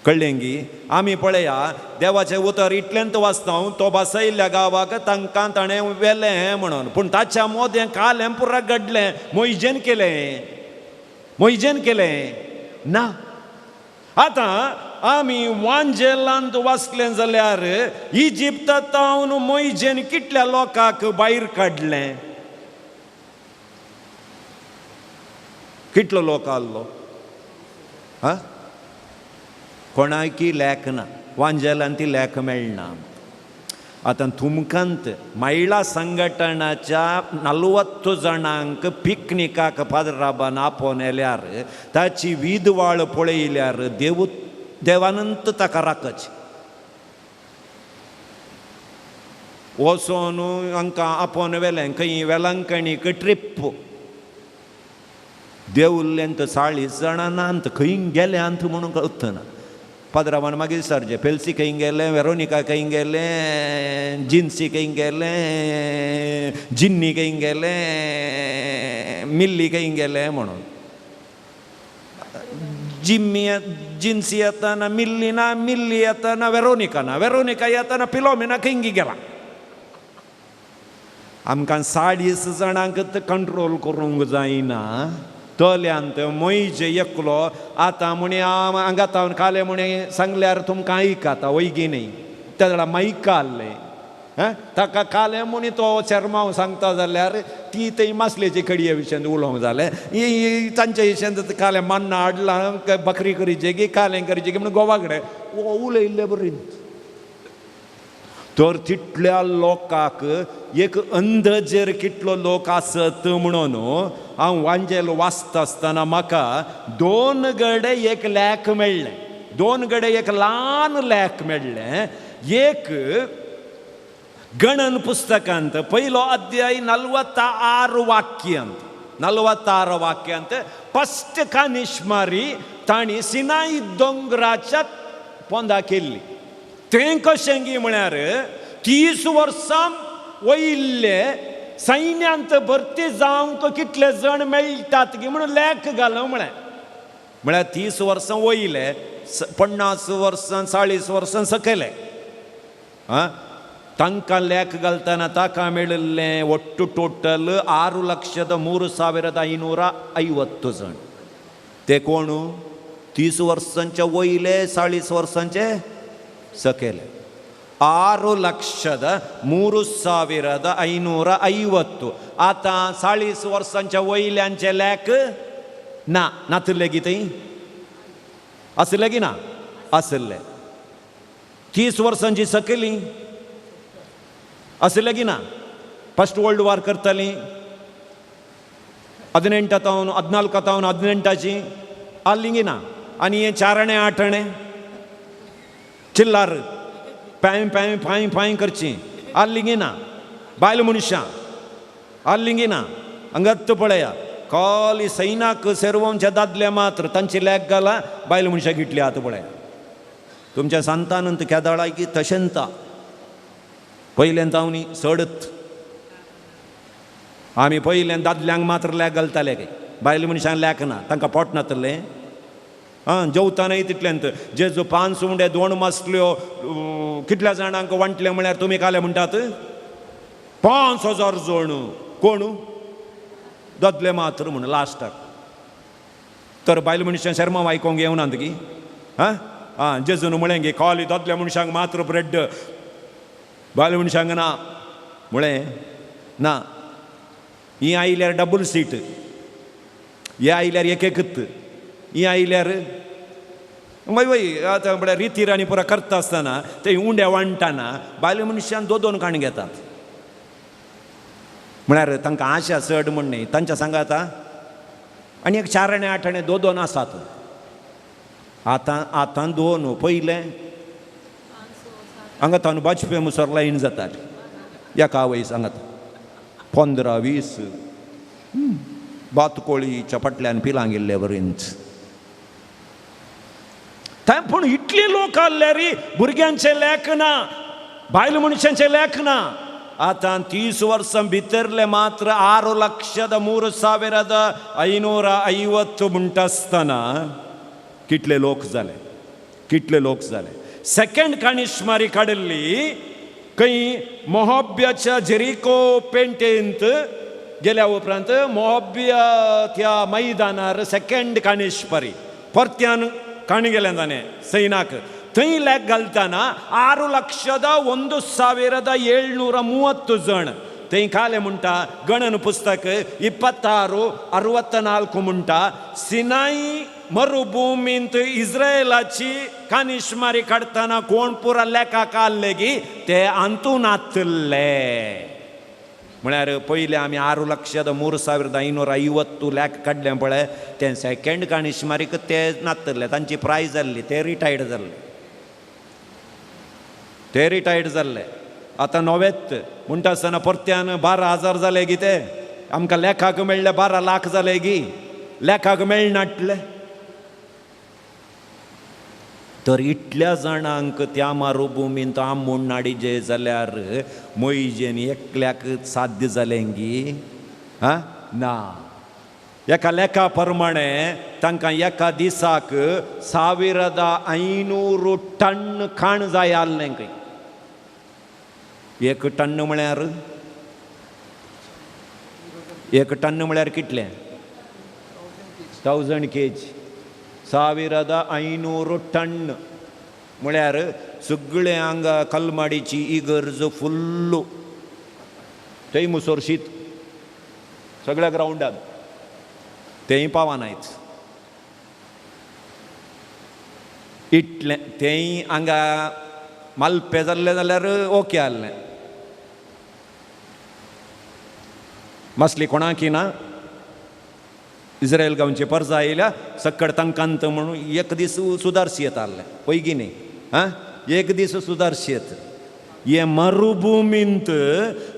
कळ्ळें गी? आमी पळया, देवाचें उतर इतलेंत वाचता, तो बसयल्ल्या गांवाक तांकां ताणें व्हेलें म्हणून. पूण ताच्या मोदें कालें पुरा घडलें. मोइजेन केलें ना. आतां आमी वांजेलांत वाचलें जाल्यार इजिप्तांत मोइजेन कितल्या लोकांक भायर काडलें? कितलो लोक आहलो? हां, कोणाकी लेख ना, वांजेलांत लेख मेळना. आतां तुमकांत महिला संघटनाच्या 40 जाणांक पिकनिकाक पाद्राबान आपोवन येल्यार ताची विधवाळ पळयल्यार देवानंत ताका राखच. वचोन हांकां आपोवन व्हेलें खंय वेलंकणीक ट्रिप. देवल्ल्यांत 40 जाणां नांत, खंय गेल्यांत म्हणून कळतना. पाद्राबान मागीर सरचे, पेल्सी खंय गेलें, वेरोनिका खंय गेलें, जिन्सी खंय गेलें, जिन्नी खंय गेलें, मिल्ली खंय गेलें म्हणून. जिन्सी येताना मिल्ली ना, मिल्ली येताना वेरोनिका ना, वेरोनिका येताना पिलोमिना खंय गेला. आमकां 40 जाणांक कंट्रोल करूंक जायना. तोल्यांत मोइजे एकलो आतां म्हणे हांगातावन काले म्हणे सांगल्यार तुमकां आयकाता, वय गी न्ही? त्या जाल्यार मायका आहलें. ताका काले म्हणी तो शर्माव सांगता जाल्यार ती थंय मासलेची कडये विशयान उलोवंक जालें. तांच्या विशयान काले मान्न हाडलां, बकरी करीचे गी, कालें करीचे गी म्हणून गोवाकडे उलयल्ले बरी. तर तितल्या लोकांक एक अंधजेर कितलो लोक आसत म्हणून हांव वांजेल वाचता आसतना म्हाका 2 गडे एक लेख मेळ्ळें. 2 गडे एक ल्हान लेख मेळ्ळें. एक गणन पुस्तकांत 1 अध्याय 46 वाक्यांत फस्ट कानिशमारी ताणी सिनाई दोंगराच्या पोंदा केल्ली. तें कशें गी म्हळ्यार 30 वर्सां वयल्ले सैन्यांत भरती जावंक कितले जण मेळटात गी म्हणून लेख घालो म्हळ्यार 30 वर्सां वयले, 50 वर्सां 40 वर्सां सकयले. तांकां लेख घालतना ताका मेळिल्लें ಒಟ್ಟು टोटल 6,03,550 जण. ते कोण? 30 वर्सांचे वयले, 40 वर्सांचे सकयले. 6,03,550. आतां 40 वर्सांच्या वयल्यांचे लेख ना नासले गी थंय? आसले गी ना? आसले. 30 वर्सांची सकयली असले गी ना? फस्ट वर्ल्ड वॉर करतालीं 14 आल्ली गी ना? आनी हे 4 8 चिल्लार फाय करची आल्ली गी ना? बायल मनशां आल्ली गी ना? हंगत पळया खाली सैनाक सेरवोवचे दादले मात्र तांची लेख घाला, बायल मनशां गिटली आतां पळया. तुमच्या संतानंत केदाळाय की तशेंता पयलें तावनी सडत. आमी पयलें दादल्यांक मात्र लेख घालताले काय, बायल मनशांक लेख ना. तांकां पोट नातलें. जेवतानय तितल्यांत जेजू 5 सुंगडे 2 मासल्यो कितल्या जाणांक वांटले म्हळ्यार तुमी काले म्हणटात 5,000 जण. कोण? दादले मात्र म्हण लास्टाक. तर बायल मनशां शर्मा आयकोंक येवनात गी. जेजून म्हळें गे खाली दादल्या मनशांक मात्र ब्रेड, बायल मनशांक ना म्हळें. ना, ही आयल्यार डबल सीट, हे आयल्यार एक ही आयल्यार वय आतां म्हळ्यार रिती राणी पुरा करता आसतना ते उंड्या वांटना बायल मनशान 2 काण घेतात. म्हळ्यार तांकां आशा चड म्हण न्ही. तांच्या सांगात आनी एक 4 8 2 आसात. आतां 2 पयलें हांगा तान बाजपे मुसर लायन जाताली एका वयस हांगा 15-20 बातकोळीच्या फाटल्यान पिलां गेल्ले बरेंच. पूण इतले लोक आसल्यार भुरग्यांचे लेख ना, बायल मनशांचे लेख ना. आतां 30 वर्सां भितरले मात्र 6,03,550 म्हणटा आसतना कितले लोक जाले. सेकंड कानिशमारी काडिल्ली खंय मोहब्याच्या जेरिको पेंटेंत गेल्या उपरांत मोहब्या त्या मैदानार सेकंड कानिशमारी परत्यान काणी गेलें ताणें सैनाक. थंय लेख घालतना 6,01,730 जण. थंय काले म्हणटा गणन पुस्तक 26:64 म्हणटा सिनाई मरुभुमींत इस्रायलाची कानिशमारी काडतना कोण पुरा लेखाक आसले गी ते आंतून नातले. म्हळ्यार पयलीं आमी 6,03,550 लेख काडले पळय तें सेकंड कानिशमारीक ते नातले. तांची प्रायज जाल्ली, ते रिटायर्ड जाल्ले. आतां नवेत म्हणटा आसतना परत्यान 12,000 जाले गी. ते आमकां लेखाक मेळ्ळे 12 लाख जाले गी. लेखाक मेळनाटले. तर इतल्या जाणांक त्या मारुभुमींत आमोण नाडीजे जाल्यार मोइजेन एकल्याक साध्य जालें गी? ना. एका लेखा प्रमाणे तांकां एका दिसाक 1,500 टन खाण जाय आसलें खंय. 1 टन म्हळ्यार 1 टन म्हळ्यार कितलें? 1000 kg. 1,500 टन म्हळ्यार सगळे हांगा कलमाडीची इगर्ज फुल्ल. थंय मुसोर शीत सगळ्या ग्राउंडार तेंय पावनायच. इतलें तेंय हांगा मालपें जाल्लें जाल्यार ओके आसलें. मासली कोणाकी ना इस्रायल गांवचे परजा येयल्या सक्कड तांकांत म्हणून एक दीस सुदारशी येता आसलें पयगी न्ही हां एक दीस सुदारशी येता हे मरुभुमींत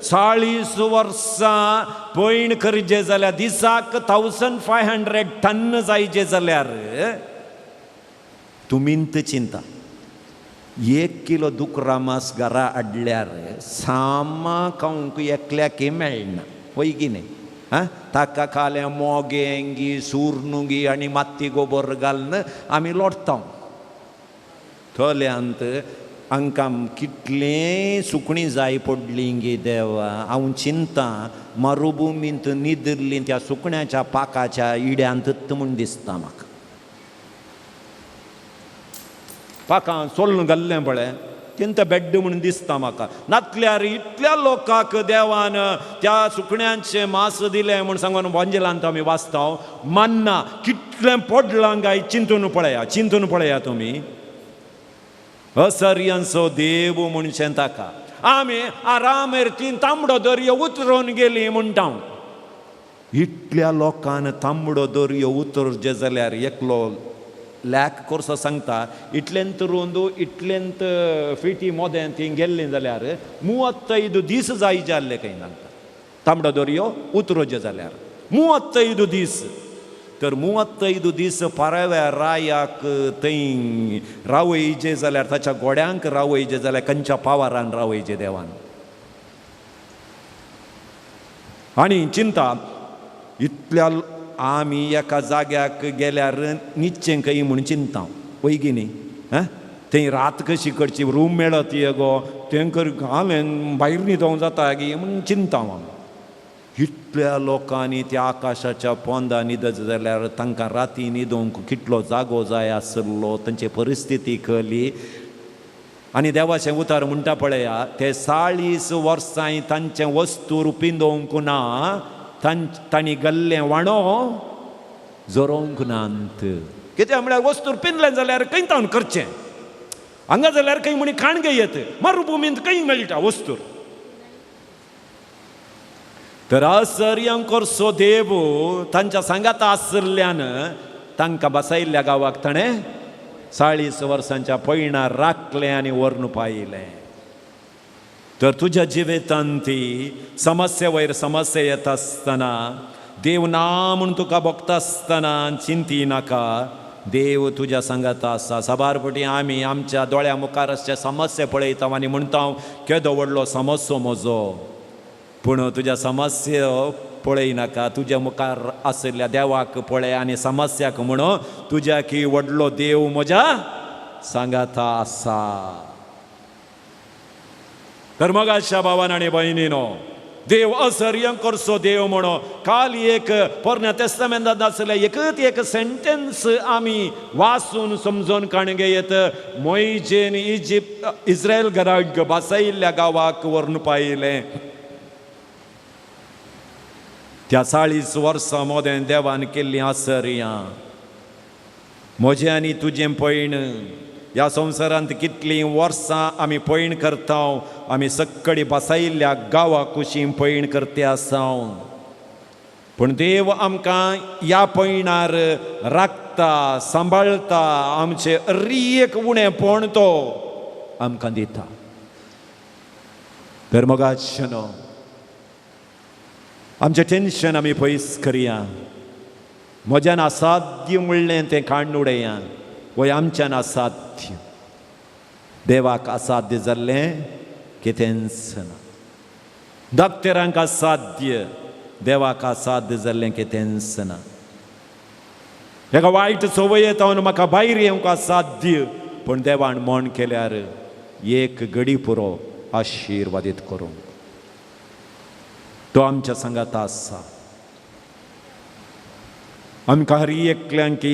40 वर्सां पयण करचें जाल्यार दिसाक 1500 टन जायचे जाल्यार तुमींत चिंता 1 किलो दुकरामास घरा हाडल्यार सामा खावंक एकल्याक मेळना पयगी न्ही हां ताका खाल्या मोगेंगी सुरनुगी आनी माती गोबर घालून आमी लोटता थोल्यांत हांकां कितलें सुकणीं जाय पडलीं गे देवा हांव चिंता मरुभुमींत न्हिदरलीं त्या सुकण्याच्या पाकाच्या इड्यांत म्हूण दिसता म्हाका पाकां सोलून घाल्लें पळय तेंत बेड्ड म्हणून दिसता म्हाका नातल्यार इतल्या लोकांक देवान त्या सुकण्यांचें मांस दिलें म्हूण सांगून वंजलांत आमी वाचता मन्ना कितलें पडलां काय चिंतून पळया तुमी असर्यांचो देव म्हणचें ताका आमी आरामेर तीन तांबडो दर्यो उतरून गेली म्हणटा इतल्या लोकांन तांबडो दर्यो उतरचे जाल्यार एकलो लॅक कोर्स सांगता इतलेंत रोंदू इतलेंत फिटी मोदें थंय गेल्लीं जाल्यार 35 दीस जायचे आसले खंय सांगता तांबडो दर्यो उतरोवचे जाल्यार 35 दीस तर 35 दीस परव्या रायाक थंय रावयचे जाल्यार ताच्या गोड्यांक रावयचे जाल्यार खंयच्या पावारान रावयचे देवान आनी चिंता इतल्या आमी एका जाग्याक गेल्यार न्हिदचें खंय म्हूण चिंता पयगी न्ही हां थंय रात कशी करची रूम मेळत ये गो तेंकर घालें भायर न्हिदोंक जाता गे म्हूण चिंता हांव इतल्या लोकांनी त्या आकाशाच्या पोंदा न्हिदत जाल्यार तांकां राती न्हिदोंक कितलो जागो जाय आसलो तांची परिस्थिती कळली आनी देवाचें उतार म्हणटा पळया ते 40 वर्सां तांचें वस्तू पिंदोवंक ना तांणी गल्लें वाणो जोरोवंक नात कित्याक म्हळ्यार वस्तू पिंदलें जाल्यार खंय तावन करचें हांगा जाल्यार खंय म्हणी खाणगे येत मरुभुमींत खंय मेळटा वस्तू तर असर्यांकोरसो देव तांच्या सांगाता आसल्यान तांकां बसयल्ल्या गांवाक ताणें 40 वर्सांच्या पयणार राखलें आनी व्हरून पायलें तर तुज्या जिवितांत समस्या वयर समस्या येता आसतना देव ना म्हूण तुका भोगता आसतना चिंती नाका देव तुज्या सांगाता आसा साबारपटी आमी आमच्या दोळ्या मुखार अशे समस्या पळयता आनी म्हणटा केदो व्हडलो समस्या म्हजो पूण तुज्या समस्या पळयनाका तुज्या मुखार आसल्या देवाक पळय आनी समस्याक म्हणो तुज्या की व्हडलो देव म्हज्या सांगाता आसा तर मोगाच्या भावान आनी भयणीनो देव असर्यांकोरसो देव म्हणो काल एक पोरण्या तेस्तामेंतांत आसले एकच एक सेंटेन्स आमी वाचून समजोन काणगे येत मोइजेन इस्रायल घराक बसयल्ल्या गांवाक व्हरून पायलें त्या 40 वर्सां मोदें देवान केल्लीं आसर्यां म्हजें आनी तुजें पयण ह्या संवसारांत कितलीं वर्सां आमी पयण करता आमी सक्कळी बसयल्ल्या गांवा कुशीं पयण करते आसा पूण देव आमकां ह्या पयणार राखता सांबाळता आमचे एक उणेपण तो आमकां दिता तर मोगाचनो आमचें टेन्शन आमी पयस करया म्हज्यान असाध्य म्हणलें तें काडून उडया वय आमच्यान असाध्य देवाक असाध्य जाल्लें कितेंच ना डॉक्टरांक असाध्य देवाक असाध्य जाल्लें कितेंच ना एका वायट संवय येता म्हाका भायर येवंक असाध्य पूण देवान मोण केल्यार एक घडी पुरो आशिर्वादीत करूंक तो आमच्या सांगाता आसा आमकां हर एकल्यांक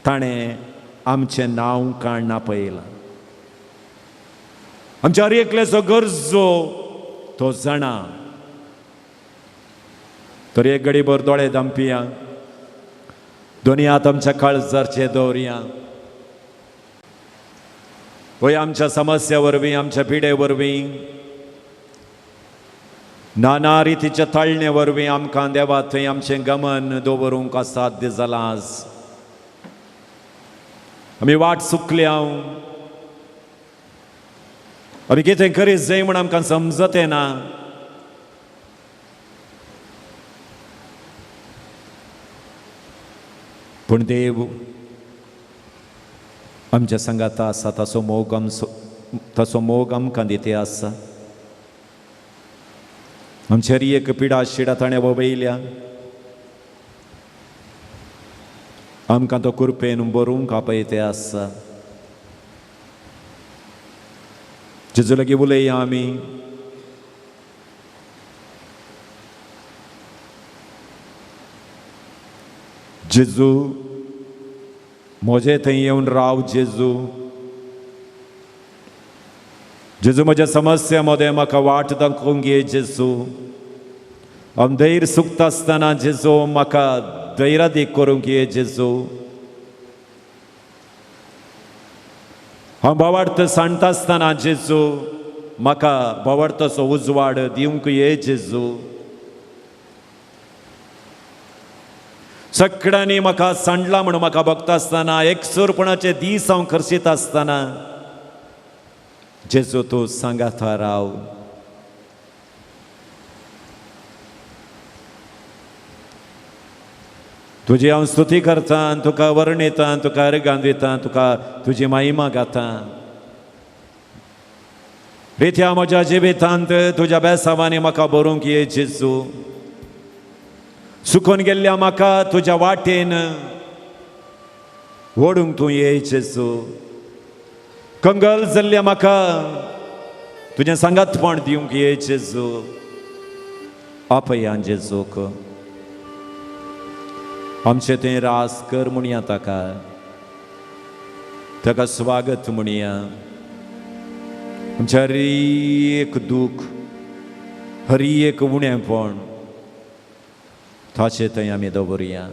ताणें आमचें नांव काडना पळयलां आमच्या हर एकल्याचो गरजो तो जाणा तर एक घडीभर दोळे धांपया दोनी हात आमच्या काळजाचेर दवरया वय आमच्या समस्या वरवीं आमच्या पिडे वरवीं नाना रितीच्या तळणे वरवीं आमकां देवा थंय आमचें गमन दवरूंक साध्य जालां आज. आमी वाट चुकल्या, आमी कितें करीत जाय म्हूण आमकां समजत येना. पूण देव आमच्या संगात आसा, तसो मोग आमकां दिते आसा. आमचेर एक पिडा शिडा ताणें वबयल्या, आमकां तो कृपेन बरोवंक आपयते आसा. जेजू लागीं उलया आमी. जेजू म्हजे थंय येवन राव. जेजू जेजू म्हज्या समस्या मदें म्हाका वाट दाखोवंक घे. जेजू हांव धैर्य सुकता आसतना जेजू म्हाका धैर्यादीक करूंक घे. जेजू हांव भावार्थ सांडटा आसतना जेजू म्हाका भावार्थाचो उजवाड दिवंक ये. जेजू सगळ्यांनी म्हाका सांडला म्हणून म्हाका बघता आसतना, एकसुरपणाचे दीस हांव खर्चिता आसतना जेजू तूं सांगात राव. तुजी हांव स्तुती करता, तुका वर्णिता, तुका अर्गां दिता, तुका तुजी महिमा गाता. रित्या म्हज्या जिवितांत तुज्या बेसांवांनी म्हाका बरोवंक ये. जेजू सुकून गेल्ल्या म्हाका तुज्या वाटेन ओडूंक तूं ये. जेजू कंगल जाल्ल्या म्हाका तुजें सांगातपण दिवंक ये. जेजू आपया जेजूक आमचें तें रास कर म्हणया. ताका स्वागत म्हणया. आमच्या हर एक दूख, हर एक उणेंपण ताचे थंय आमी दवरया.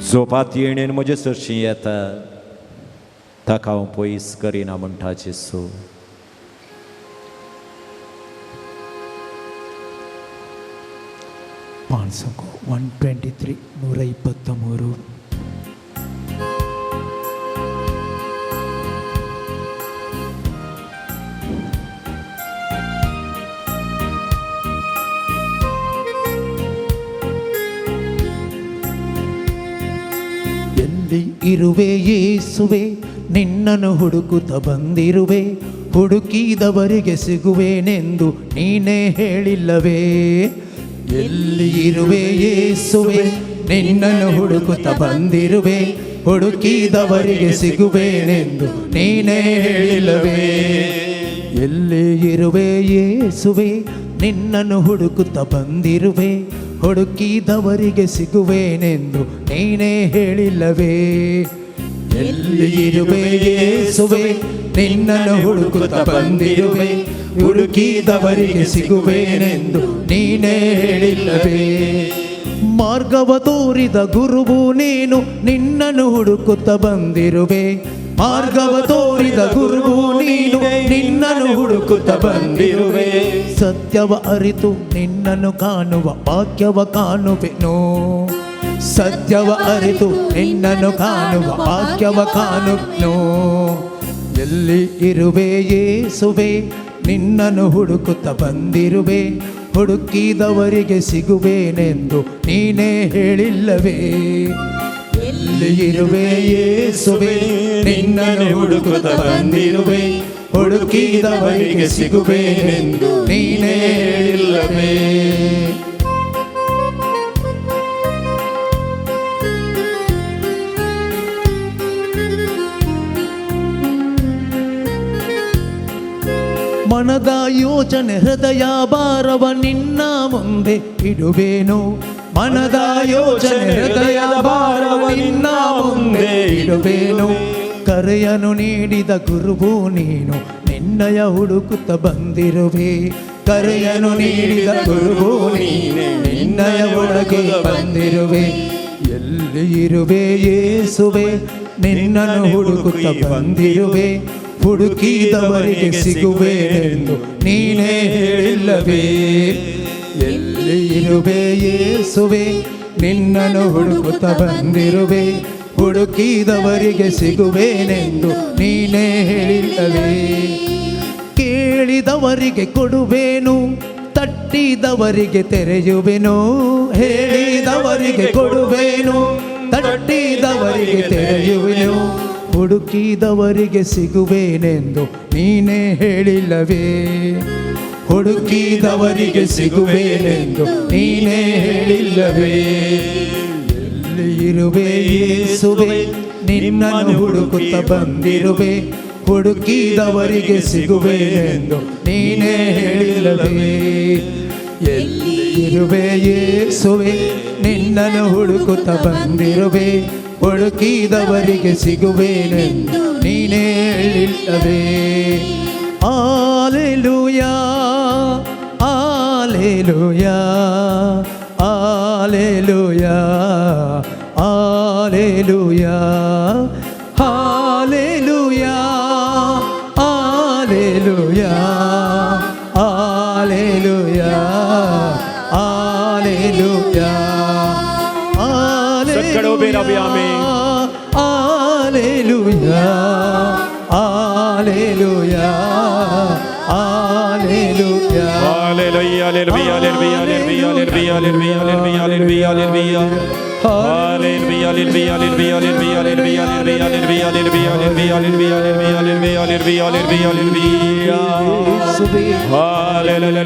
झोपात येणेन म्हजे सरशी येता, ताका हांव पयस करिना म्हणटा जेजू. ಪಾನ್ಸಂಗೋ 123 123. ಎಲ್ಲಿ ಇರುವೆ ಯೇಸುವೆ, ನಿನ್ನನ್ನು ಹುಡುಕುತ್ತ ಬಂದಿರುವೆ. ಹುಡುಕಿದವರಿಗೆ ಸಿಗುವೇನೆಂದು ನೀನೇ ಹೇಳಿಲ್ಲವೇ. ಎಲ್ಲಿ ಇರುವೆ ಯೇಸುವೆ, ನಿನ್ನನ್ನು ಹುಡುಕುತ್ತ ಬಂದಿರುವೆ. ಹುಡುಕಿದವರಿಗೆ ಸಿಗುವೇನೆಂದು ನೀನೇ ಹೇಳಿಲ್ಲವೇ. ಎಲ್ಲಿ ಇರುವೆ ಯೇಸುವೆ, ನಿನ್ನನ್ನು ಹುಡುಕುತ್ತ ಬಂದಿರುವೆ. ಹುಡುಕಿದವರಿಗೆ ಸಿಗುವೇನೆಂದು ನೀನೇ ಹೇಳಿಲ್ಲವೇ. ಎಲ್ಲಿ ಇರುವೆ ಯೇಸುವೆ, ನಿನ್ನನ್ನು ಹುಡುಕುತ್ತ ಬಂದಿರುವೆ. ಹುಡುಕಿದವರಿಗೆ ಸಿಗುವೇನೆಂದು ನೀನೇ ಹೇಳಿಲ್ಲವೇ. ಮಾರ್ಗವ ತೋರಿದ ಗುರುವು ನೀನು, ನಿನ್ನನ್ನು ಹುಡುಕುತ್ತ ಬಂದಿರುವೆ. ಮಾರ್ಗವ ತೋರಿದ ಗುರುವು ನೀನು, ನಿನ್ನನ್ನು ಹುಡುಕುತ್ತ ಬಂದಿರುವೆ. ಸತ್ಯವ ಅರಿತು ನಿನ್ನನ್ನು ಕಾಣುವ ವಾಕ್ಯವ ಕಾಣುವೆನು. ಸತ್ಯವ ಅರಿತು ನಿನ್ನನ್ನು ಕಾಣುವ ವಾಕ್ಯವ ಕಾಣುವೆನು. ಎಲ್ಲಿ ಇರುವೆ ಯೇಸುವೆ, ನಿನ್ನನ್ನು ಹುಡುಕುತ್ತ ಬಂದಿರುವೆ. ಹುಡುಕಿದವರಿಗೆ ಸಿಗುವೇನೆಂದು ನೀನೇ ಹೇಳಿಲ್ಲವೇ. ಎಲ್ಲಿ ಇರುವೆ ಯೇಸುವೆ, ನಿನ್ನನ್ನು ಹುಡುಕುತ್ತ ಬಂದಿರುವೆ. ಹುಡುಕಿದವರಿಗೆ ಸಿಗುವೇನೆಂದು ನೀನೇ ಹೇಳಿಲ್ಲವೇ. ಮನದ ಯೋಚನೆ ಹೃದಯ ಭಾರವ ನಿನ್ನ ಮುಂದೆ ಇಡುವೇನು. ಮನದ ಯೋಚನೆ ಹೃದಯ ಭಾರವ ನಿನ್ನ ಮುಂದೆ ಇಡುವೇನು. ಕರೆಯನ್ನು ನೀಡಿದ ಗುರುವು ನೀನು, ನಿನ್ನಯ ಹುಡುಕುತ್ತ ಬಂದಿರುವೆ. ಕರೆಯನ್ನು ನೀಡಿದ ಗುರುವು ನೀನು, ನಿನ್ನಯ ಹುಡುಕುತ್ತ ಬಂದಿರುವೆ. ಎಲ್ಲಿ ಇರುವೆ ಯೇಸುವೆ, ನಿನ್ನನ್ನು ಹುಡುಕುತ್ತ ಬಂದಿರುವೆ. ಹುಡುಕಿದವರಿಗೆ ಸಿಗುವೆನೆಂದು ನೀನೇ ಹೇಳಿಲ್ಲವೇ ಎಲ್ಲಿ ಇರುವೆ ಯೇಸುವೆ ನಿನ್ನನ್ನು ಹುಡುಕುತ್ತ ಬಂದಿರುವೆ ಹುಡುಕಿದವರಿಗೆ ಸಿಗುವೆನೆಂದು ನೀನೇ ಹೇಳಿಲ್ಲವೇ ಕೇಳಿದವರಿಗೆ ಕೊಡುವೆನು ತಟ್ಟಿದವರಿಗೆ ತೆರೆಯುವೆನು ಹೇಳಿದವರಿಗೆ ಕೊಡುವೆನು ತಟ್ಟಿದವರಿಗೆ ತೆರೆಯುವೆನು ಹುಡುಕಿದವರಿಗೆ ಸಿಗುವೆನೆಂದು ನೀನೇ ಹೇಳಿಲ್ಲವೇ ಹುಡುಕಿದವರಿಗೆ ಸಿಗುವೆನೆಂದು ನೀನೇ ಹೇಳಿಲ್ಲವೇ ಎಲ್ಲಿ ಇರುವೆ ಯೇಸುವೆ ನಿನ್ನನ್ನು ಹುಡುಕುತ್ತ ಬಂದಿರುವೆ ಹುಡುಕಿದವರಿಗೆ ಸಿಗುವೆನೆಂದು ನೀನೇ ಹೇಳಿಲ್ಲವೇ ಎಲ್ಲಿ ಇರುವೆ ಯೇಸುವೆ ನಿನ್ನನ್ನು ಹುಡುಕುತ್ತ ಬಂದಿರುವೆ ಹುಡುಕಿದವರಿಗೆ ಸಿಗುವೆನೆಂದು ನೀನೇ ಹೇಳಿಲ್ಲವೇ Alleluia, Alleluia, Alleluia, Alleluia, Alleluia, Alleluia, Alleluia, Alleluia, Sakkado berabiame. Alleluia, Alleluia, Alleluia. Hallelujah, hallelujah, hallelujah, hallelujah, hallelujah, hallelujah, hallelujah, hallelujah, hallelujah, hallelujah, hallelujah,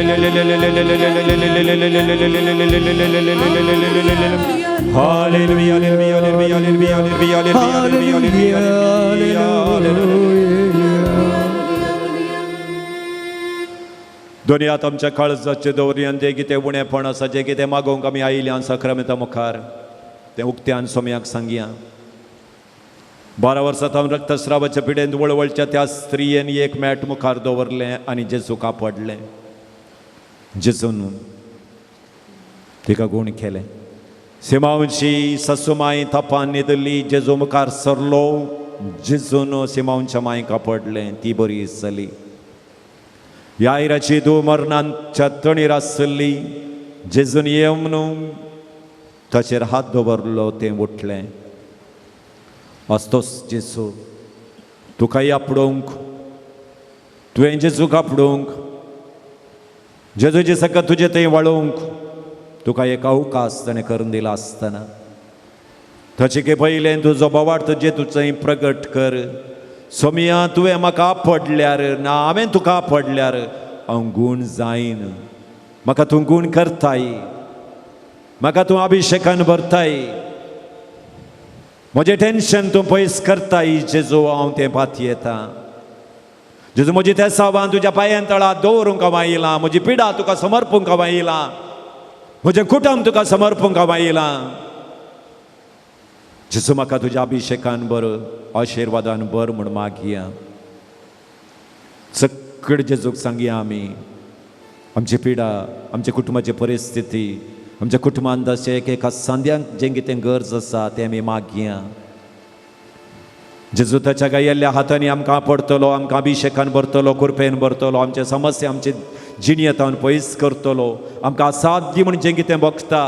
hallelujah, hallelujah, hallelujah, hallelujah, hallelujah, hallelujah, दुनियात आमच्या काळजाचे दवरयान जे कितें उणेपण आसा जे कितें मागोवंक आमी आयल्या सक्रमिता मुखार तें उक्त्यान सोम्याक सांगया 12 वर्सां हांव रक्तस्रावाच्या पिडेंत वळवळच्या त्या स्त्रियेन एक मॅट मुखार दवरलें आनी जेजूक आपडलें जेजून तिका गूण केलें सिमांवची ससूमाय तापान न्हिदली जेजू मुखार सरलो जेजून सिमांवच्या मांयक आपडलें ती बरी जाली यायराची धूव मरणांच्या तणीर आसली जेजून येवन ताचेर हात दवरलो तें उठलें असतोच जेजू तुकाय आपडूंक तुवें जेजूक आपडूंक जेजूचे सकत तुजें थंय वळोवंक तुका एक अवकाश ताणें करून दिला आसतना ताचे के पयलें तुजो बोवाळ तुजें तूं थंय प्रगट कर सोमिया तुवें म्हाका आपडल्यार ना हांवें तुका आपडल्यार हांव गूण जायन म्हाका तूं गूण करताय म्हाका तूं अभिशेकान भरताय म्हजें टेन्शन तूं पयस करताय जेजू हांव तें पातयेतां जेजू म्हजी तेसावां तुज्या पांयां तळांत दवरूंक हांव आयलां म्हजी पिडा तुका समर्पूंक हांव आयलां म्हजें कुटुंब तुका समर्पूंक हांव आयलां जेजू म्हाका तुज्या अभिशेकान बर आशिर्वादान बर म्हूण मागया सगळे जेजूक सांगया आमी आमची पिडा आमच्या कुटुंबाची परिस्थिती आमच्या कुटुंबांत अशें एका सांद्यांक जें कितें गरज आसा तें आमी मागया जेजू ताच्या गायल्ल्या हातांनी आमकां आपडटलो आमकां अभिशेकान भरतलो कृपेन भरतलो आमचे समस्या आमचे जिणेंतान पयस करतलो आमकां असाध्य म्हण जें कितें बगता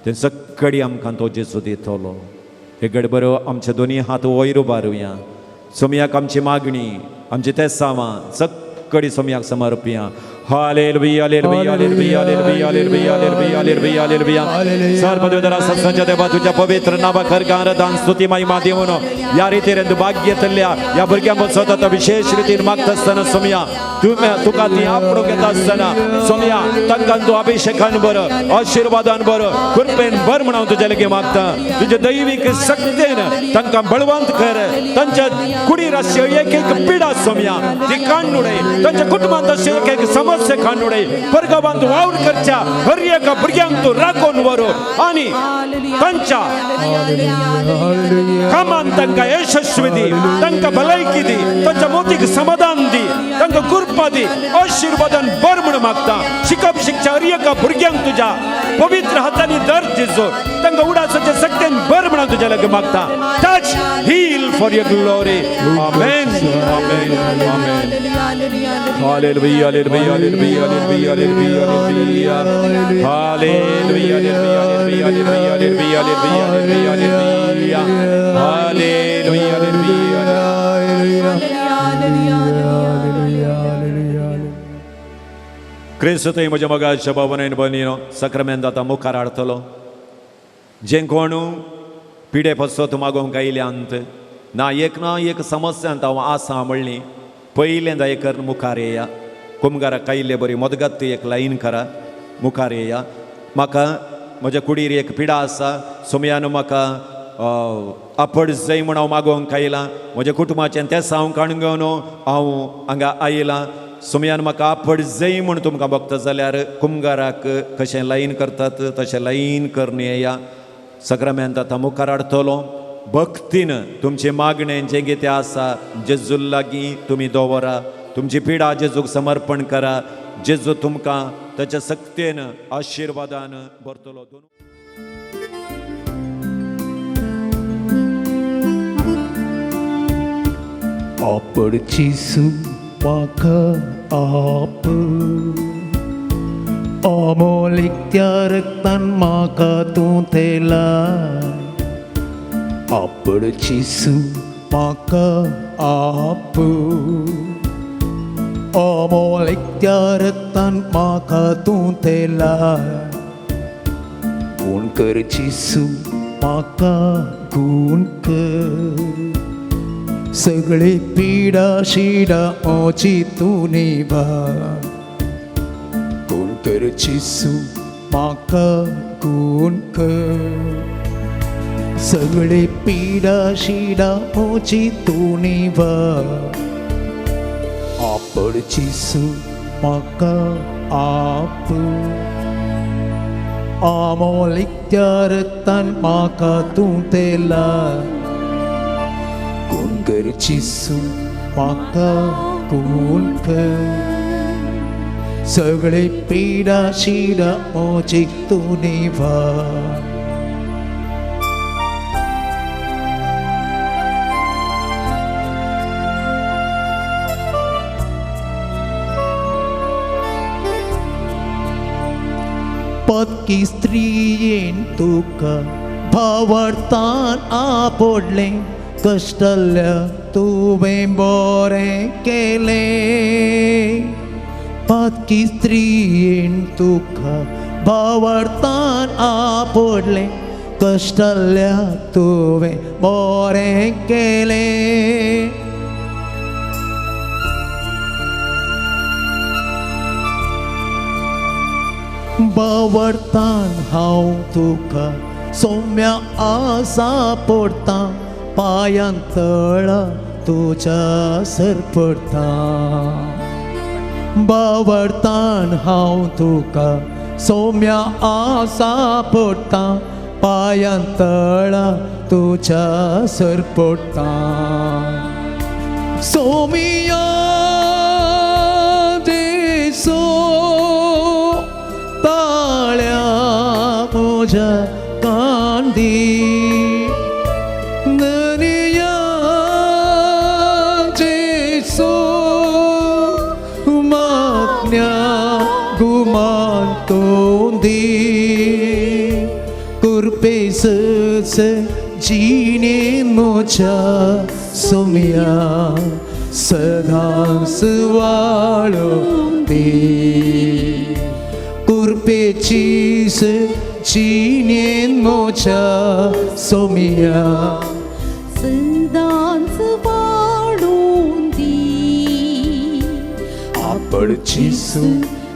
तें सगळी आमकां तो जेजू दितलो हे गडबरो आमचे दोनी हात वयर उबारुया सोम्याक आमची मागणी आमची तेसावां सगळी सोम्याक समर्पया hallelujah hallelujah hallelujah hallelujah hallelujah hallelujah hallelujah hallelujah सर्वदेवरा सत्संग देवा तुझ्या पवित्र नामाखार गारदान स्तुती महिमा देऊन या रितीन भाग्यतल्या या भुरग्यांक सतत विशेष रितीन मागता आसतना सोम्या तुका ती आपणूक येता आसतना सोम्या तांकां तूं अभिशेकान बर आशिर्वादान बर कृपेन बर म्हण हांव तुजे लागीं मागता तुजे दैवीक शक्तीन तांकां बळवंत कर तांच्या कुडीर अशी एक एक पिडा सोम्या ती काडून उडय तांच्या कुटुंबांत अशी एक एक समस्या काडून उडय परगांवांत वावर करच्या हर एका भुरग्यांक तूं राखून व्हर आनी तांच्या कामांत तांकां यशस्वी दी तांकां भलायकी दी तांच्या मोतीक समाधान दी तांकां कृपा दी आशिर्वादान बर म्हण मागता शिकप शिकच्या हर एका भुरग्यांक तुज्या पवित्र हातांनी धर जेजू तांकां उडासाच्या शक्तीन बर म्हण तुझ्या लगे मागता. Touch, heal for your glory. Amen. Amen. Amen. Hallelujah. Hallelujah. Hallelujah. Hallelujah. Hallelujah. Hallelujah. Hallelujah. Hallelujah. Hallelujah. Hallelujah. Hallelujah. क्रिस्त थंय म्हज्या मोगाच्या भावनेन भयणीनो सक्रामेंत आतां मुखार हाडटलो. जें कोण पिडे पसत मागोवंक आयल्यांत ना एक समस्यांत हांव आसा म्हणली पयलेंदा एक मुखार येया. कुमगाराक आयिल्ले बरी मोदगत्त एक लायन करा, मुखार येया. म्हाका म्हज्या कुडीर एक पिडा आसा, सुमयान म्हाका आपड जाय म्हण हांव मागोवंक आयलां. म्हज्या कुटुंबाचें तें हांव काणून घेवन हांव हांगा आयलां. सुमयान म्हाका आपड जाय म्हण तुमकां बगता जाल्यार कुमगाराक कशें लायन करतात तशें लायन करून येया. सक्रामेंत आतां मुखार हाडटलो. भक्तीन तुमचे मागणें जें कितें आसा जेजू लागीं तुमी दवरा. तुमची पिडा जेजूक समर्पण करा. जेजू तुमकां ताच्या सक्तेन आशिर्वादान भरतलो. आपड चिसू म्हाका आप अमोलीक त्या रक्तान म्हाका तूं थेला. आपड चिसू म्हाका आप अमोलीक त्या रक्तान म्हाका तूं थेला. गुण कर चिसू म्हाका गुण कर. सगळी पिडा शिडा ओची तूं निभा. गुण कर चिसू म्हाका गुण कर. सगळी पिडा शिडा ओची तूं निभा. आपड चिसू म्हाका आप अमोलीक त्या रक्तान म्हाका तूं थेला. गुण कर चिसू म्हाका गुण कर. सगळी पिडा शिडा ओची तूं निभा. पत्की स्त्रीयेन तुका भावार्थान आपडलें. कष्टल्या तुवें बरें केलें. पत्की स्त्रीयेन तुका भावार्थान आपडलें. कष्टल्या तुवें बरें केलें. भावार्थान हांव तुका सौम्या आसा पडटा. पायां तळा तुज्या सरपडटा. भावार्थान हांव तुका सौम्या आसा पडटा. पायां तळा तुज्या सरपडटा. सौम्या जेसू ताळ्या म्हज्या कांदी. गुमान तोंदी कुर्पेसच जीने मोच्या सोम्या सदांच वाळो दे. कुर्पेचीस जीने मोच्या सोम्या सदांच वाळून दी. आपड चिसू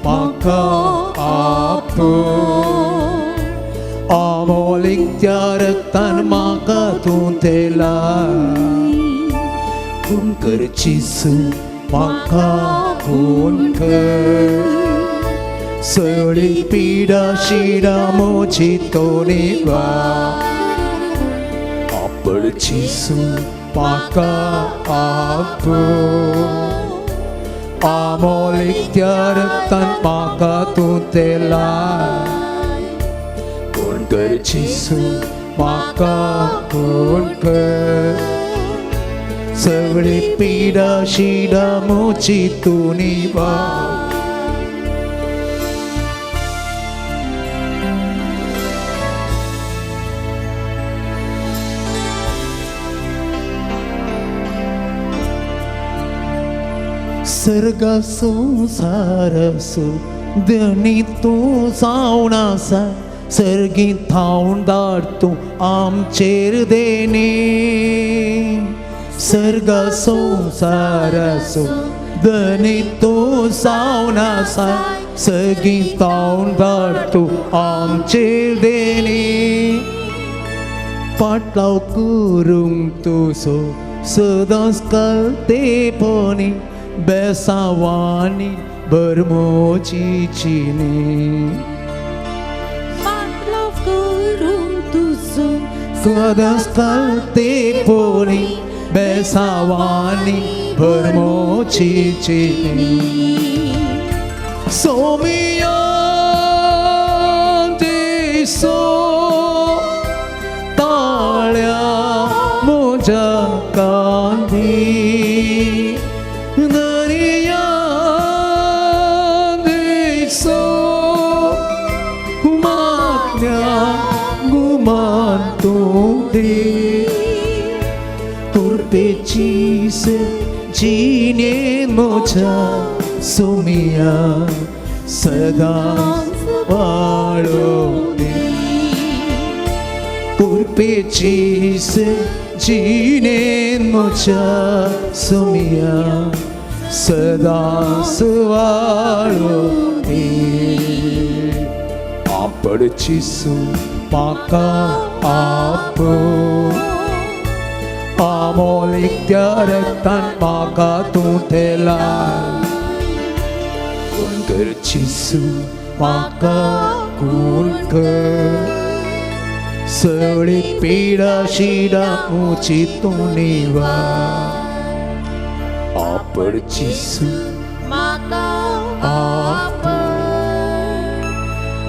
म्हाका आप अमोलीक त्या रक्तान म्हाका तूं थेला. गुण कर चिसू म्हाका गुण कर. सगळी पिडा शिडा मोची तूं निभा. आपड चिसू म्हाका आप अमोलीक त्या रक्तान म्हाका तूं थेला. गुण कर चिसू म्हाका खून कर सगळी पिडा शिडा मोची तू निवार सर्गा संसारसो धनी तूं जावन आसा सर्गी थावन धाड तूं आमचेर देणे सर्गा संसारसो धनी तूं जावन आसा सर्गी थावन धाड तूं आमचेर देणे फाटलाव करूंक तुजो सदांच कालतेपणी बेसावानी बरमोचीची फाटलाव करूंक तुजो सदांच कालतेपणी बेसावानी बरमोचीची सोमिया देसो ताळ्या म्हज्या कांदी दर्या देसो माथ्या गुमान तूं दे तुरपेची जिणेन म्हज्या सोमिया सदांच वाळो दे तुरपेची जिणेन म्हज्या सोमिया सदांच वाळो दे आपडचिसू म्हाका आपो आमोलीक त्या रक्तान म्हाका तूं तेला खून करचिसू म्हाका खून कर सगळी पिडा शिडा मुची तूं निवार आपडचिसू म्हाका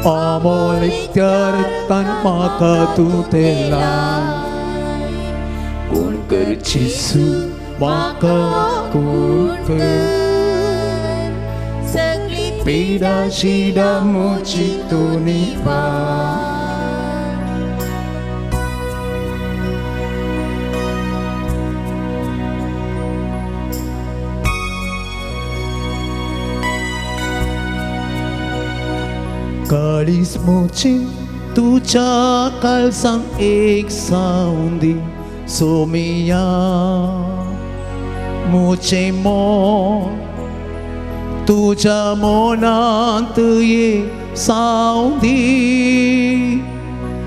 आमोलीक त्या रक्तान म्हाका तूं तेला खून करचिसू म्हाका खून कर सगळी पिडा शिडा मुची तूं निवार काळीज मोचे तुझ्या काळजांत एक सावंदी सोमिया मोचे मन तुझ्या मनांत ये सावंदी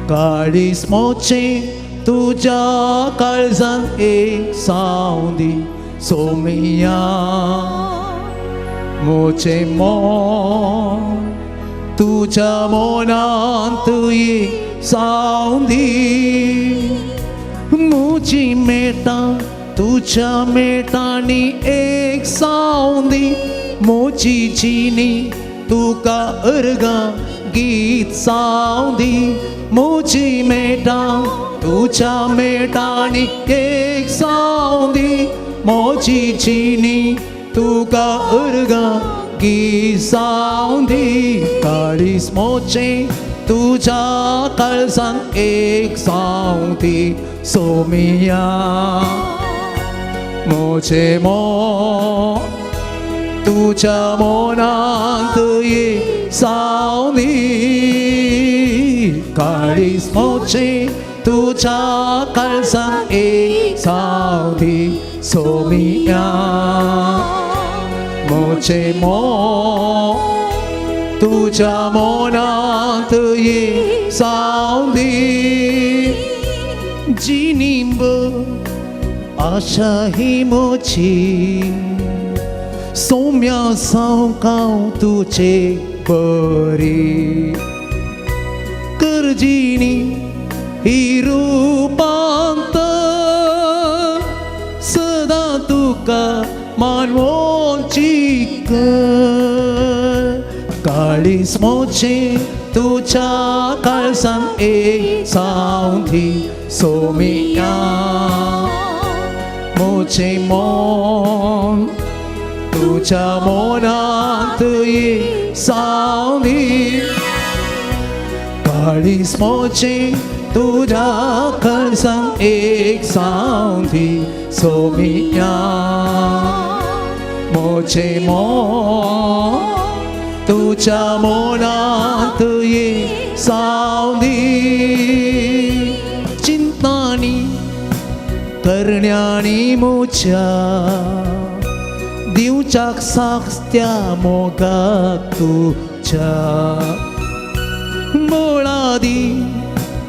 काळीज मोचे तुझ्या काळजांत एक सावंदी सोमिया मोचे मन तुझ्या मनांत ये सावंदी मुजी मेटा तुझ्या मेटानी एक सावंदी मोची जिनी तुका अर्गा गीत सावंदी मोची मेटा तुझ्या मेटानी एक सावंदी मोची जिनी तुका अर्गा गीत सावंदी काळीज मोचे तुझ्या काळजांत एक सावंदी सोमिया मोचे मन तुझ्या मनांत ये सावंदी काळीज मोचे तुझ्या काळजांत एक सावंदी सोमिया मोचे मन तुझ्या मनांत ये सावंदी जिनिंब आशा ही मोची सोम्या सावकाव तुझे बरी करजिनी ही रूपांत सदा तुका मानवोची काळीज मोचे तुझ्या काळजात एक सावधी सोमिया मोचे मन तुझ्या मनात ये सावधी काळीस मोचे तुझ्या काळजात एक सावधी सोमिया मोचे मन तुझ्या मनात ये सावधी चिंतानी करण्यानी मोच्या दिवच्याक साक्षत्या मोगाक तुझ्या मोळादी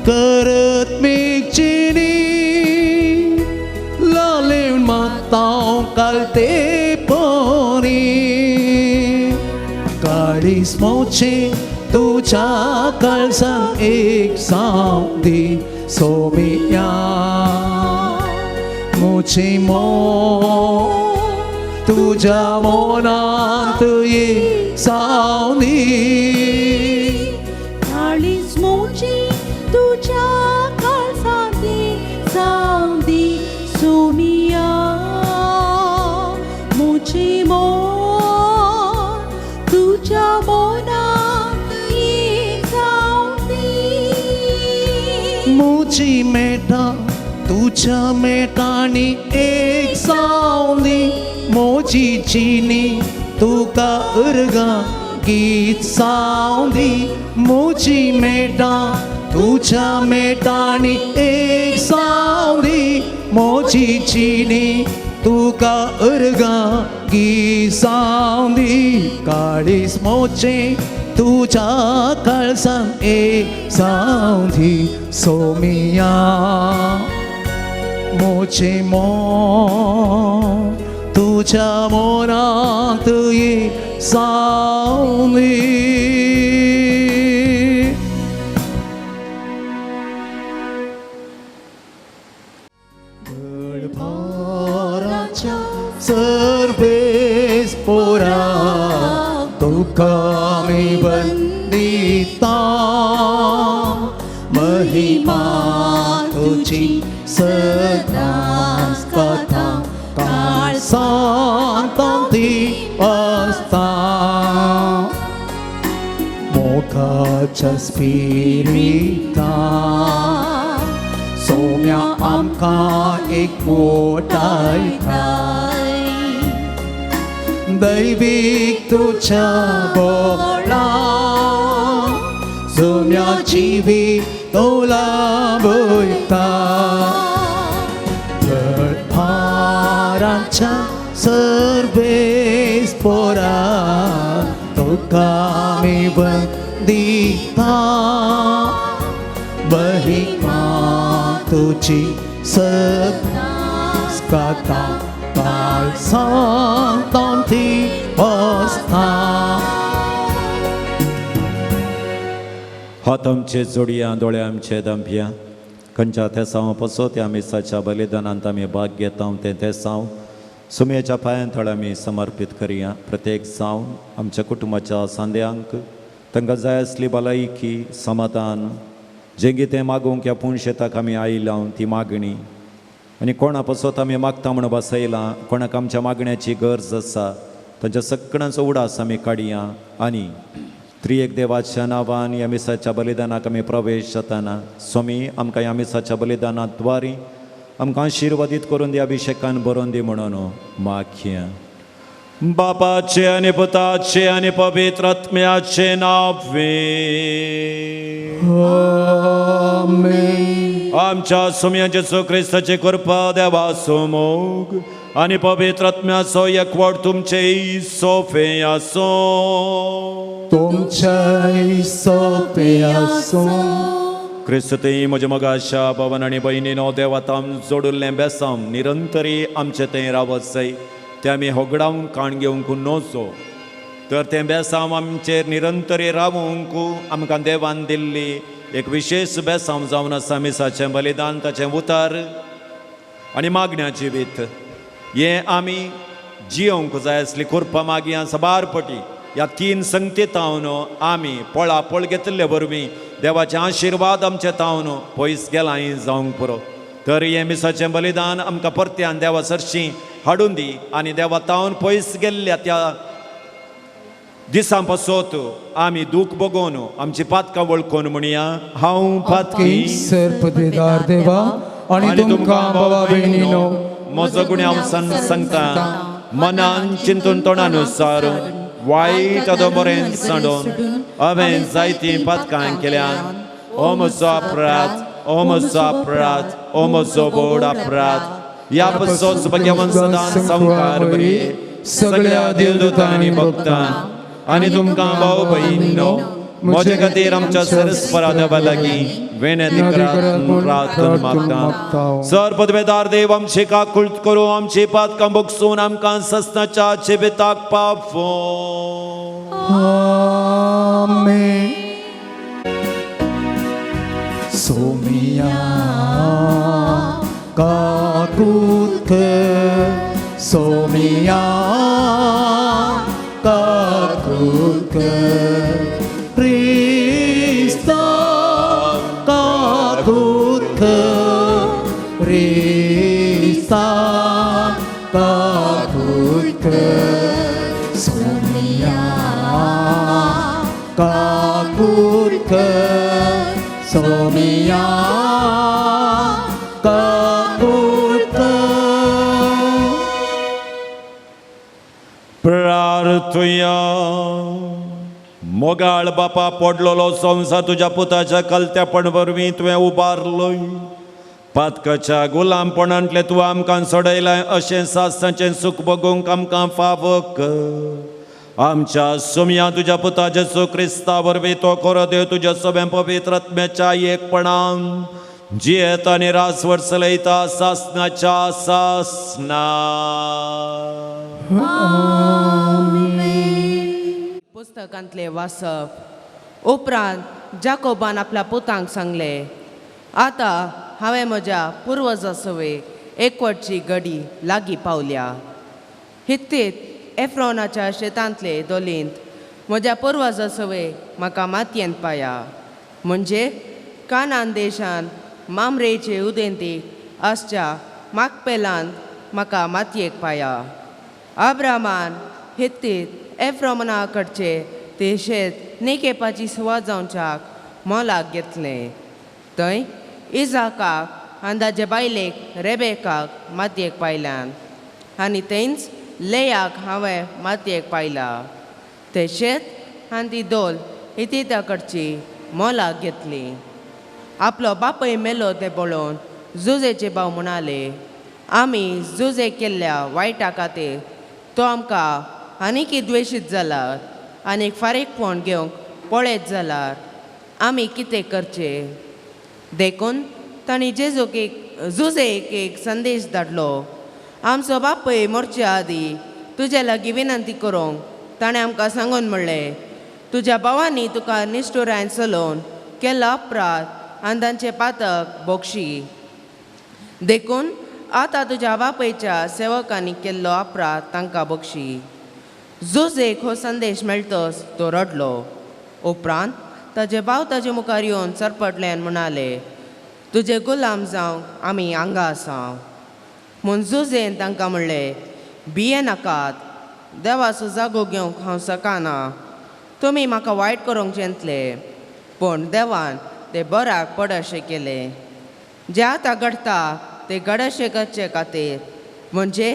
करत मेघचिनी लालेवन माताव कालते पोरी काळीस मोचे तुझ्या काळजात एक सावधी सोमिया मोचे मन तुझ्या मनात ये सावधी काळीज मोची तुझ्या काळजातली सावधी सोमिया मोची मन तुझ्या मनात ये सावधी मोची मेटा तुझ्या मेटानी एक सावधी मोची चीनी तुका उर्गा गीत सावधी मोची मेटा तुझ्या मेटानी एक सावधी मोची चीनी तुका उर्गा गीत सावधी काळीस मोचे तुझ्या काळजात एक सावधी सोमिया मोचे मन तुझ्या मनात ये सावधी भरभराच्या सर्वेस पोरा तुका मी वंदिता महिमा तुझी सदाच कथा काळ सांती असता मोगाच्या स्पिरिता सोम्या आमका एक मोठायता दैविक तुझ्या बोला सोम्या जीवी तोला बोलता भाराच्या सर्वेस पोरा तुका मी वंदिता महिमा तुझी सदाच कथा काळ सांती असता हात आमचे जोडया दोळे आमचे दंभया खंयच्या तेसांव पसो त्या मिसाच्या बलिदानांत आमी भाग घेता तें तेसांव सुमयेच्या पांयां थळ आमी समर्पीत करया प्रत्येक जावन आमच्या कुटुंबाच्या सांद्यांक तांकां जाय आसली भलायकी समाधान जें कितें मागूंक ह्या पुणशेताक आमी आयलां ती मागणी आनी कोणा पसत आमी मागता म्हणून बसयलां कोणाक आमच्या मागण्याची गरज आसा तांच्या सगळ्यांचो उडास आमी काडया आनी त्रिएक देवाच्या नांवान ह्या मिसाच्या बलिदानाक आमी प्रवेश जाताना स्वामी आमकां ह्या मिसाच्या बलिदानाद्वारे आमकां आशिर्वादीत करून दी अभिषेकान बरोवन दी म्हणून मागया बापाचे आनी पुताचे आनी पवित्र आत्म्याचे नांवे आमच्या सुम्या जेसू क्रिस्ताची कृपा देवाचो मोग आनी पवित्र आत्म्याचो एकवट तुमचे सोफे आसो तुमच्या सोपे आसो क्रिस्तुती म्हज्या मोगाच्या भवन आनी भयणीनो देवाताम जोडुल्लें बेसाम निरंतरी आमचे थंय रावत जाय तें आमी होगडावंक काण घेवंक नोचो तर तें बेसाम आमचेर निरंतरी रावूंक आमकां देवान दिल्ली एक विशेष बेसाम जावन आसा मिसाचें बलिदान ताचें उतार आनी मागण्याची वीत हें आमी जियोंक जाय आसली खुरपां मागया सबारपटी ह्या 3 संगती तावन आमी पळ घेतले वरवीं देवाचे आशिर्वाद आमचे तावन पयस गेला जावंक पुरो. तर हे मिसाचें बलिदान आमकां परत्यान देवा सरशी हाडून दी आनी देवा तावन पयस गेल्ल्या त्या दिसां पासत आमी दूख बगोवन आमची पातकां वळखून म्हणया हांव पातकी सर्पदेदार देवा आणि तुमकां भावा भयणीनो म्हजो गुन्हे हांव सांगता मनान चिंतून तोंडानुसार वायट अदोबरेन सांडून हांवें जायतीं पातकां केल्यान हो म्हजो अपराध ओ म्हजो बोड अपराध. ह्या पासोच भगवान सदां संकार बरी सगळ्या देवदूतांनी भक्तां आनी तुमकां भाव भयणीनो म्हजे खातीर आमच्या सरस्परा देवा लागीं विनंती प्रार्थना मागता. सर्पदेदार देव आमची काकूळट करूं आमची पातकां बगसून आमकां सस्नाच्या जिविताक पावो. आमेन. सोमिया काकूत सोमिया काकूत Krista काकूत Krista काकूत सोमिया काकूत सोमिया काकूत. प्रार्थुया. मोगाळ बापा पडलोलो संवसार तुज्या पुताच्या कलत्यापण वरवीं तुवें उबारलोय. पातकाच्या गुलामपणांतले तूं आमकां सोडयलाय अशें सासणाचें सुख बगूंक आमकां फावो कर. आमच्या सोमिया तुज्या पुता जेसू क्रिस्ता वरवीं तो खरो देव तुज्या सगळ्या पवित्र आत्म्याच्या एकपणान जियेत आनी रास वर्सलयता सासणाच्या सासना. पुस्तकांतले वाचप उपरांत जाकोबान आपल्या पुतांक सांगले, आतां हांवें म्हज्या पुर्वजा सवेक एकवटची घडी लागीं पावल्या. हित्तीत एफ्रोनाच्या शेतांतले दोलींत म्हज्या पुर्वजा सवेक म्हाका मातयेंत पाया. म्हणजे कानान देशांत मामरेचे उदेंतीक आसच्या माकपेलांत म्हाका मातयेक पाया. अब्रामान हित्तीत एफ्रोमना कडचे ते शेत निकेपाची सुवात जावच्याक मोलाक घेतलें. थंय इजाकाक आनी ताचे बायलेक रेबेकाक मातयेक पायल्यान आनी थंयच लेयाक हांवें मातयेक पायला. ते शेत आनी ती दोल हितीता कडची मोलाक घेतली. आपलो बापूय मेलो ते पळोवन जुजेचे भाव म्हणाले, आमी जुजे केल्ल्या वायटा खातीर तो आमकां आनीक द्वेशीत जाल्यार आनीक फारीकपण घेवंक पळयत जाल्यार आमी कितें करचें. देखून तांणी जुजेक एक संदेश धाडलो. आमचो बापूय मरच्या आदीं तुजे लागीं विनंती करूंक ताणें आमकां सांगून म्हणलें, तुज्या भावांनी तुका निश्ठुरायन चलोवन केल्लो अपराध आनी तांचे पातक बोगशी. देखून आतां तुज्या बापयच्या सेवकांनी केल्लो अपराध तांकां बोगशी. जुजेक हो संदेश मेळटच तो रडलो. उपरांत ताजे भाव ताजे मुखार येवन सरपटले आनी म्हणाले, तुजे गुलाम जावंक आमी हांगा आसा. म्हूण जुजेन तांकां म्हणलें, भिये नाकात, देवाचो जागो घेवंक हांव सकाना. तुमी म्हाका वायट करूंक चिंतले, पूण देवान ते बऱ्याक पडशें केलें. जें आतां घडटा ते घडशें करचे खातीर, म्हणजे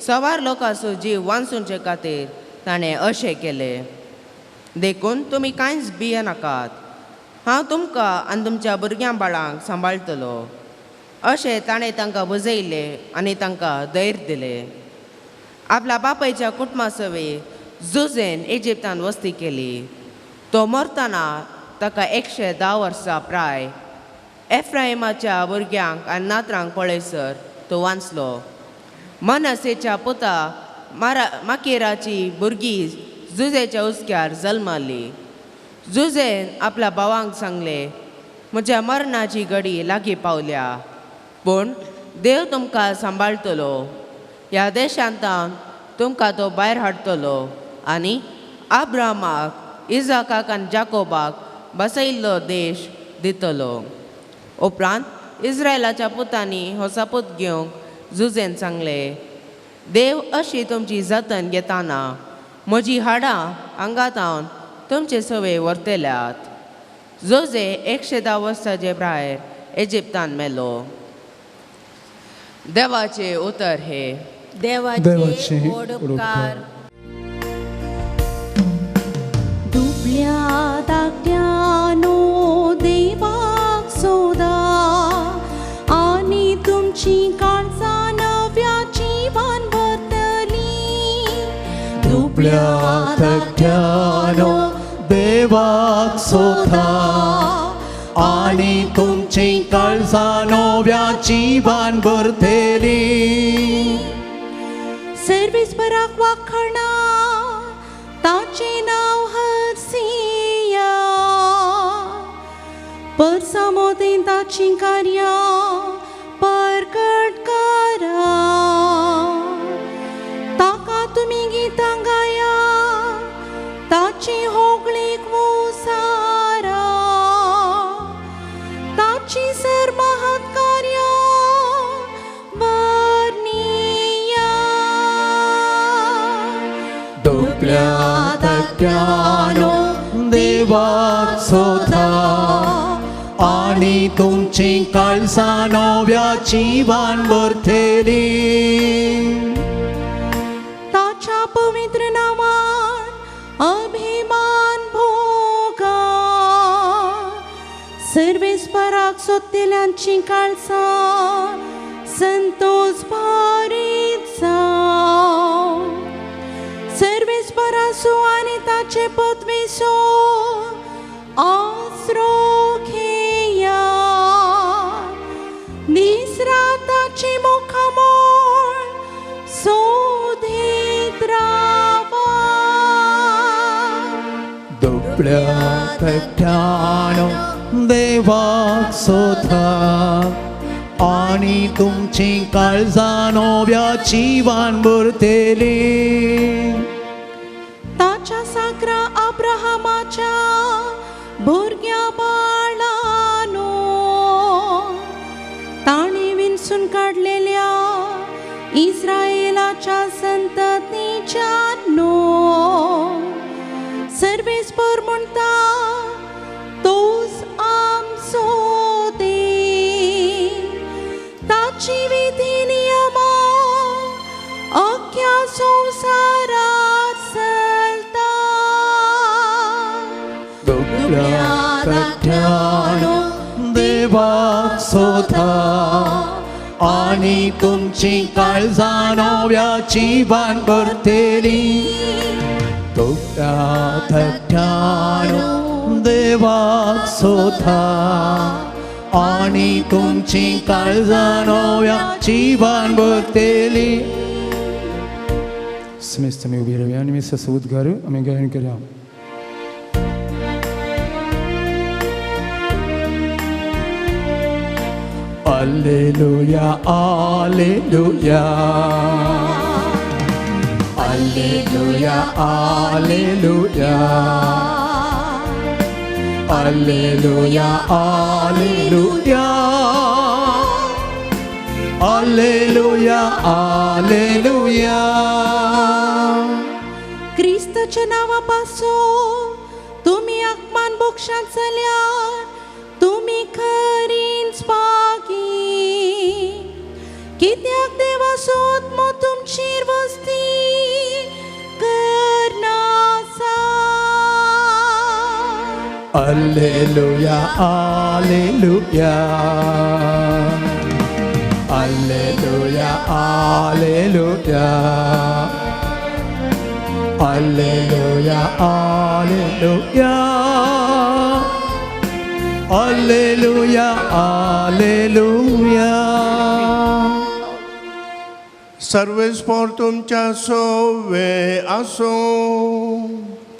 सवार लोकांचो जीव वांचूचे खातीर ताणें अशें केलें. देखून तुमी कांयच भिये नाकात, हांव तुमकां आनी तुमच्या भुरग्यां बाळांक सांबाळटलो. अशें ताणें तांकां बुजयलें आनी तांकां धैर्य दिलें. आपल्या बापायच्या कुटुंबा सवे जुजेन इजिप्तान वस्ती केली. तो मरतना ताका 110 वर्सां प्राय. एफ्राइमाच्या भुरग्यांक आनी नातरांक पळयसर तो वांचलो. मनसेच्या पुता माकिराची भुरगीं जुजेच्या उस्क्यार जल्माली. जुजेन आपल्या भावांक सांगलें, म्हज्या मरणाची घडी लागीं पावल्या, पूण देव तुमकां सांबाळटलो. ह्या देशांतान तुमकां तो भायर हाडटलो आनी आब्रामाक इजाकाक आनी जाकोबाक बसयिल्लो देश दितलो. उपरांत इस्रायलाच्या पुतांनी हो सपूत घेवंक झुजेन सांगले, देव अशी तुमची जतन घेताना म्हजी हाडां आंगात हांवन तुमचे सवे व्हरतल्यात. जोजे 110 वर्सांचे भायर इजिप्तान मेलो. देवाचे उतर हे. देवाचे उपकार. दुबळ्या धाकट्यानो देवाक सोदा आनी तुमची काळजां नव्या जिवान भरतली. दुबळ्या धाकट्यानो देवाक सोदा आनी तुमची काळजां नव्या जिवान भरतली. सर्वेस्पराक वाखणा ताचे नाव हरसिया. परसामोदेन ताची कार्यां परगट करा. ताका तुमी गितां गाया, ताची होगळीक वोसारा. ताची सर महत् कार्यां वर्णिया. दुबळ्या धाकट्यानो देवाक सोदा आनी तुमची काळजां नव्या जिवान भरतली. ताच्या पवित्र नावान अभिमान भोगा. सर्वेस्पराक सोदलेल्यांची काळजां संतोष भरीत जावं. सर्वेस्परासो आनी ताचे पदवेसो आसरो घेया. दीस रात ताची मुखामोळ सोदीत रावा. दुबळ्या धाकट्यानो देवाक सोदा आनी तुमची काळजां नव्या जिवान भरतली. ताच्या साकरा अब्राहमाच्या भुरग्या बाळानो ताणे विंचून काडलेल्या इस्रायेलाच्या संततीच्या नो. सर्वेस्पर म्हणटा तोच आमचो देव. ताची विधी नियमा अख्ख्या संवसारात चलता. दुबळ्या धाकट्यानो देवाक सोदा आनी तुमची काळजां नव्या जिवान भरतली. दुबळ्या धाकट्यानो देवाक सोदा आनी तुमची काळजां नव्या जिवान भरतली. स्मिथ आमी उबी रावया आनी मिसेस उद्गार आमी गायन करया. Alleluia, alleluia. Alleluia, alleluia. Alleluia, alleluia. Alleluia, alleluia. क्रिस्ताच्या नावापासून तुम्ही आत्मान मोक्षात चल्यार तुम्ही खरीच पागी. कित्याक देवासोत मो तुमचीर वस्ती करनासा. Alleluia, alleluia. Alleluia, alleluia. Alleluia, alleluia. Alleluia, alleluia. सर्वेस्पर तुमच्या सोवे असो.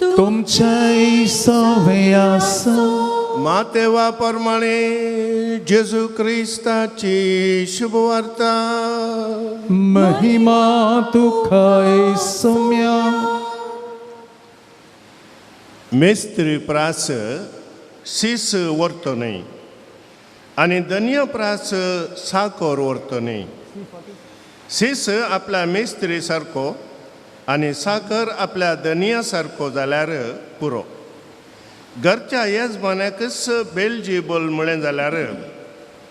तुमच्याही सवे आसो. मातेवा प्रमाणे जेजू क्रिस्ताची शुभवार्ता. महिमा तुका सौम्या. मेस्त्री प्रास शीस व्हरतो न्ही आनी धनिया प्रास साकर व्हरतो न्ही. शीस आपल्या मेस्त्री सारको आनी साकर आपल्या धनिया सारको जाल्यार पुरो. घरच्या येजमान्याकच बेलजीबल म्हळें जाल्यार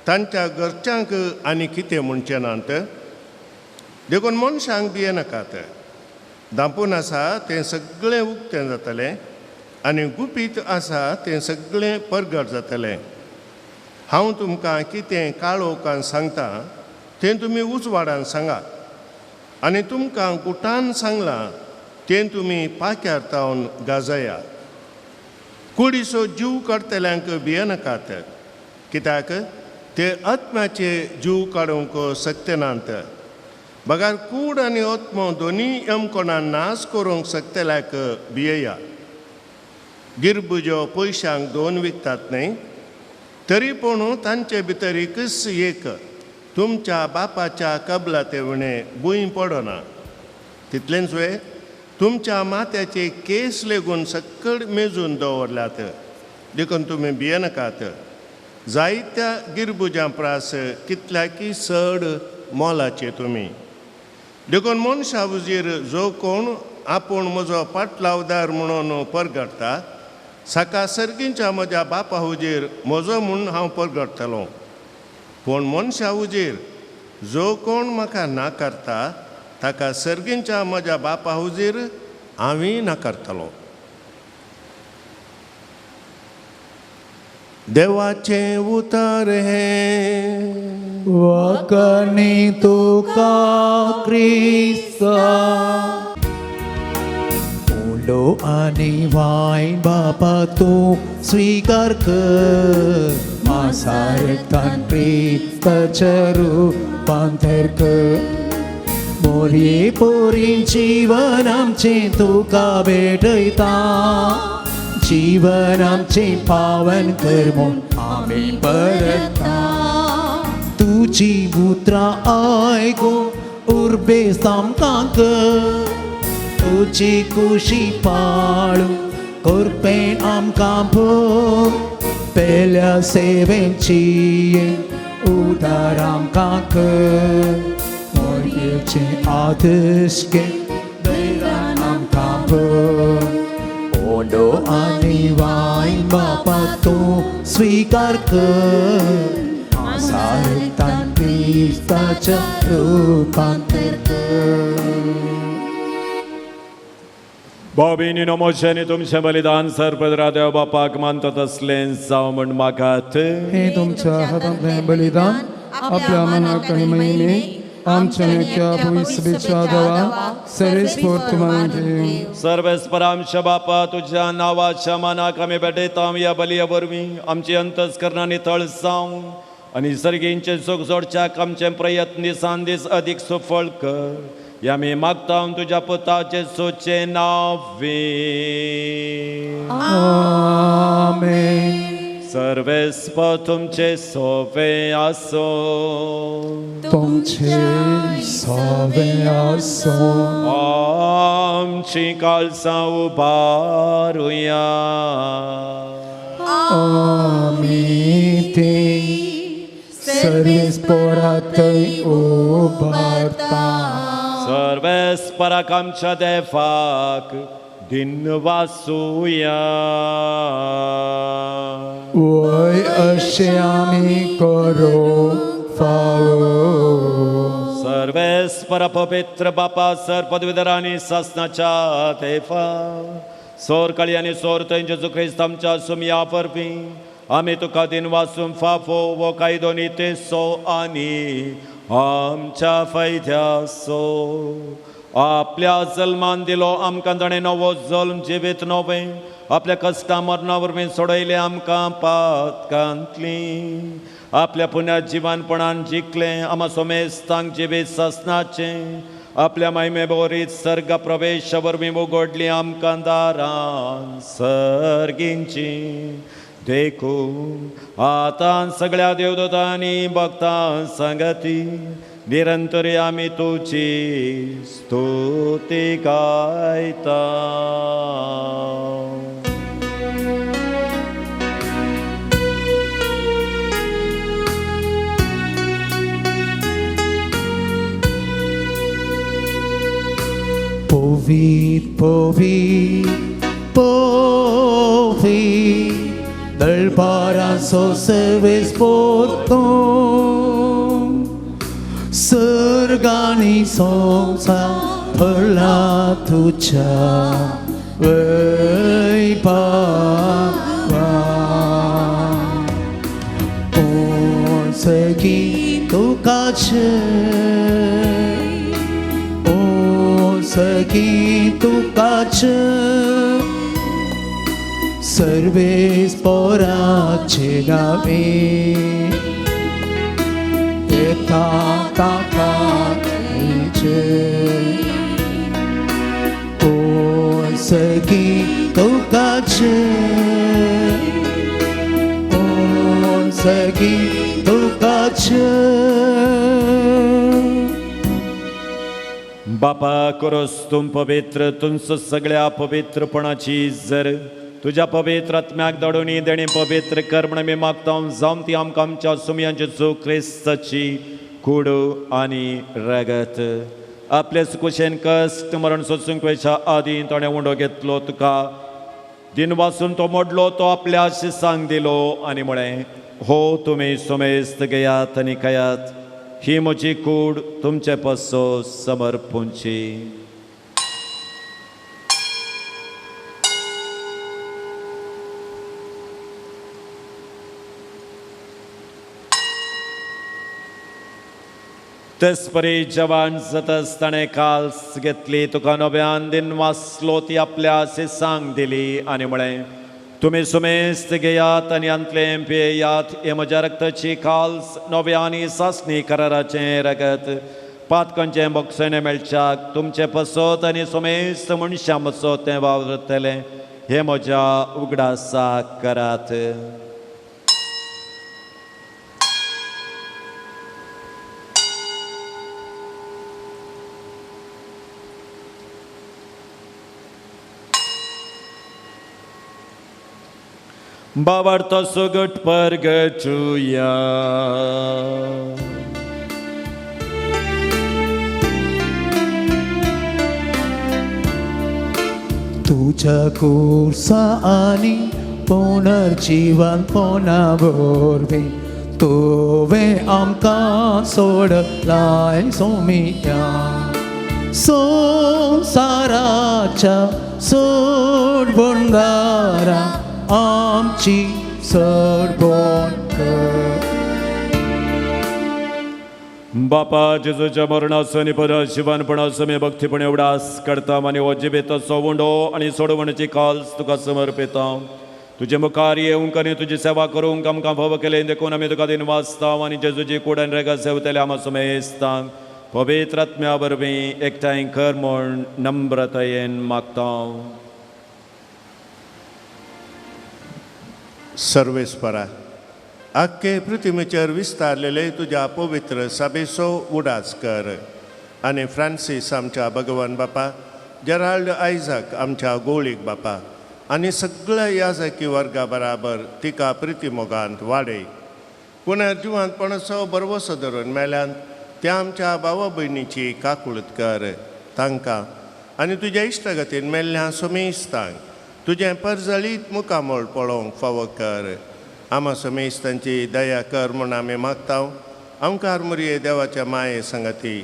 तांच्या घरच्यांक आनी कितें म्हणचें नात. देखून मनशांक भिये नाकात. धांपून आसा तें सगळें उक्तें जातलें आनी गुपीत आसा तें सगळें परगट जातलें. हांव तुमकां कितें काळोखान सांगता तें तुमी उजवाडान सांगात आनी तुमकां गुटान सांगलां तें तुमी पाक्यार तावन गाजयात. कुडीचो जीव काडटल्यांक भिये नाकात, कित्याक ते आत्म्याचे जीव काडूंक शकते नात. बगार कूड आनी आत्मो दोनी यमकोणान नाश करूंक शकतल्याक भियेया. गिरबुज्यो पयशांक 2 विकतात न्ही, तरी पूण तांचे भितर एकच एक तुमच्या बापाच्या कबलाते उणें भूंय पडना. तितलेंच वे तुमच्या माथ्याचे केस लेगून सक्कड मेजून दवरल्यात. देखून तुमी भिये नाकात. जायत्या गिरबुजां प्रास कितल्याकी चड मोलाचे तुमी. देखून मनशा हुजीर जो कोण आपूण म्हजो पाटलावदार म्हणून परगडटा, सकाळ सर्गींच्या म्हज्या बापा हुजीर म्हजो म्हूण हांव परगडटलों. पूण मनशा हुजीर जो कोण म्हाका नाकारता, ताका सर्गींच्या म्हज्या बापा हुजीर हांवूय नाकारतलों. देवाचे उतार हे वकनी तुका क्रिस्ता. उलो आनी वायन बापा तूं स्वीकार कर. मासारतान प्रिस्ताच्या रूपांतर कर. मोरये पोरी जीवन आमचें तुका भेटयता. जीवन आमचें पावन कर म्हूण आमी परता. तुजी उतरां आयकून उर्बेस आमकां कर. तुजी कुशी पाळून कोरपेन आमकां भोग. पेल्या सेवेची उदार आमकां कर. मोरयेचें आदर्श घे दैरान आमकां भोग. ओंडो आनी वायन बापा तूं स्वीकार कर. मासारतान क्रिस्ताच्या रूपांतर कर. बाबीनी मोशेनी तुमचें बलिदान सर्पदरा देव बापाक मानता तसलें जावं म्हण मागात. हे तुमच्या हातांतलें बलिदान आपल्या मनाक आनी महिमेक आमच्या नेत्या भुईसभेच्या देवा सर्वेस्फूर्त मानून सर्वेस्परांश बापा तुझ्या नावाच्या मानाक आमी भेटयता. या बलये वरवीं आमची अंतस्करणां नितळ जावं आनी सर्गींचे सुख जोडच्याक आमचे प्रयत्न दिसान दीस अदीक सुफळ कर. या मी मागता तुझ्या पुताचे सोचे नावे. आमेन. सर्वेस्प तुमचे सोवे आसो. तुमचे सोवे आसो. आमची काळसां उबारुया. आमी ते सर्वेस्परांतय उबारता. सर्वेस्पराक आमच्या देवाक दिन वासुया. वय अशें आमी करूं फावो. सर्वेस्पर पवित्र बापा सर पदवीधर आनी सासनाच्या देवा सोर काळी आनी सोर थंय जेजू क्रिस्त आमच्या सुमया परबी आमी तुका दिन वासून फाफो वो कायदो नितेसो आनी आमच्या फायद्यासो. आपल्या जल्मान दिलो आमकां ताणें नवो जल्म जिवीत नवें आपल्या कश्टां मरणा वरवीं सोडयलें आमकां पातकांतली. आपल्या पुण्या जिवानपणान जिखलें आमा सोमेस्तांक जिवीत सासनाचें. आपल्या महिमे बोरीत सर्ग प्रवेश वरवीं उगडलीं आमकां दारां सर्गींची. देखून आतां सगळ्या देवदूतांनी भक्तां संगती निरंतरी आमी तुजी स्तुती गायता. povit 널 바라서 세베스 보통 sergani songsa perlatucha với ba 온 세기 똑같이 온 세기 똑같이 service poracinavi 온 세기 똑같이 온 세기 똑같이 बापा करोस तुम पवित्र तुमचं सगळ्या पवित्रपणाची जर तुझ्या पवित्र आत्म्याक दडोनी देणे पवित्र कर म्हणून मी मागता जाऊन ती आमकां आमच्या सुमयांचे चूक क्रिस्ताची कूड आणि रगत आपले कुशेन कष्ट मरण सोसूंक वेच्या आदी ताणें उंडो घेतलो तुका दिन वाचून तो मोडलो तो आपल्या शिसांक दिलो आनी म्हळें हो तुमी सुमेस्त घेयात आनी खायात ही म्हजी कूड तुमचे पसो समर्पूंची तेचपरी जवान जाताच ताणें काल्स घेतली तुका नव्यान दिन वाचलो ती आपल्या शिसांक दिली आनी म्हळें तुमी सुमेस्त घेयात आनी अंतलें पियेयात हे म्हज्या रक्ताची काल्स नव्या आनी सासणी कराराचें रगत पातकांचें बक्षणे मेळच्याक तुमचें पसत आनी सुमेस्त मनशां मसत तें वावरतलें हे म्हज्या उगडासाक करात बावरतो सुगट परगटुया तुझ्या कुर्सानी पुनर्जीवन पोनावरवी तुवे आमकां सोडलाय सोमिया संसाराच्या सोडबोंडारा आमची सोडबोण कर बापा जेजूच्या मरणाचो आनी परशिवानपणाचो मी भक्तीपणे उडास करता आनी हो जिबेताचो उंडो आनी सोडवण्याची काल्स तुका समर्पिता तुजे मुखार येवंक आनी तुजी सेवा करूंक आमकां फाव केलें देखून आमी तुका दिन वाचता आनी जेजूची कूड आनी रेगा सेवतले आमी सुमेस्ता पवित्र आत्म्या वरवीं एकठांय कर म्हूण नम्रतायेन मागता सर्वेस्परा आख्खे पृथ्वीचेर विस्तारलेले तुज्या पवित्र सभेचो उडास कर आनी फ्रांसीस आमच्या भगवान बापा जेराल्ड आयझाक आमच्या गोळीक बापा आनी सगळ्या याजकी वर्गा बराबर तिका प्रितीमोगांत वाडय पुनर्जिवंतपणाचो बरवसो धरून मेल्यान त्या आमच्या भावा भयणीची काकुळट कर तांकां आनी तुज्या इश्टगतीन मेल्ल्या सुमेस्तांक तुजें परजळीत मुखामोळ पळोवंक फावो कर आमा सुमेस्तांची दया कर म्हूण आमी मागता आमकां मुरये देवाच्या माये संगती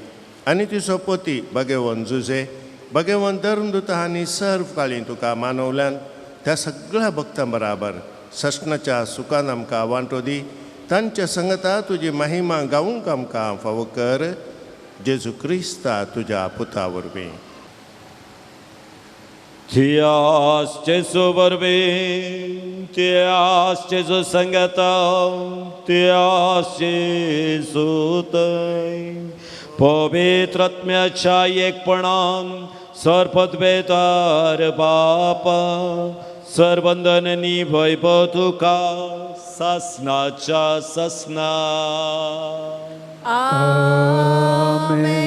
आनी तिचो पोती भगवन जुजे भगवन धर्मदुता आनी सर्व काळी तुका मानवल्यान त्या सगळ्या भक्तां बराबर सष्णाच्या सुखान आमकां वांटो दी तांच्या संगता तुजी महिमा गावूंक आमकां फावो कर जेजू क्रिस्ता तुज्या पुता वरवीं Tias Jesu वरवीं Tias Jesu संगता Tias Jesu तै पवित्र आत्म्याच्या एकपणान सर्पद्वेतार बापा सर्वंदननी वैभव तुका सासनाच्या ससना आमेन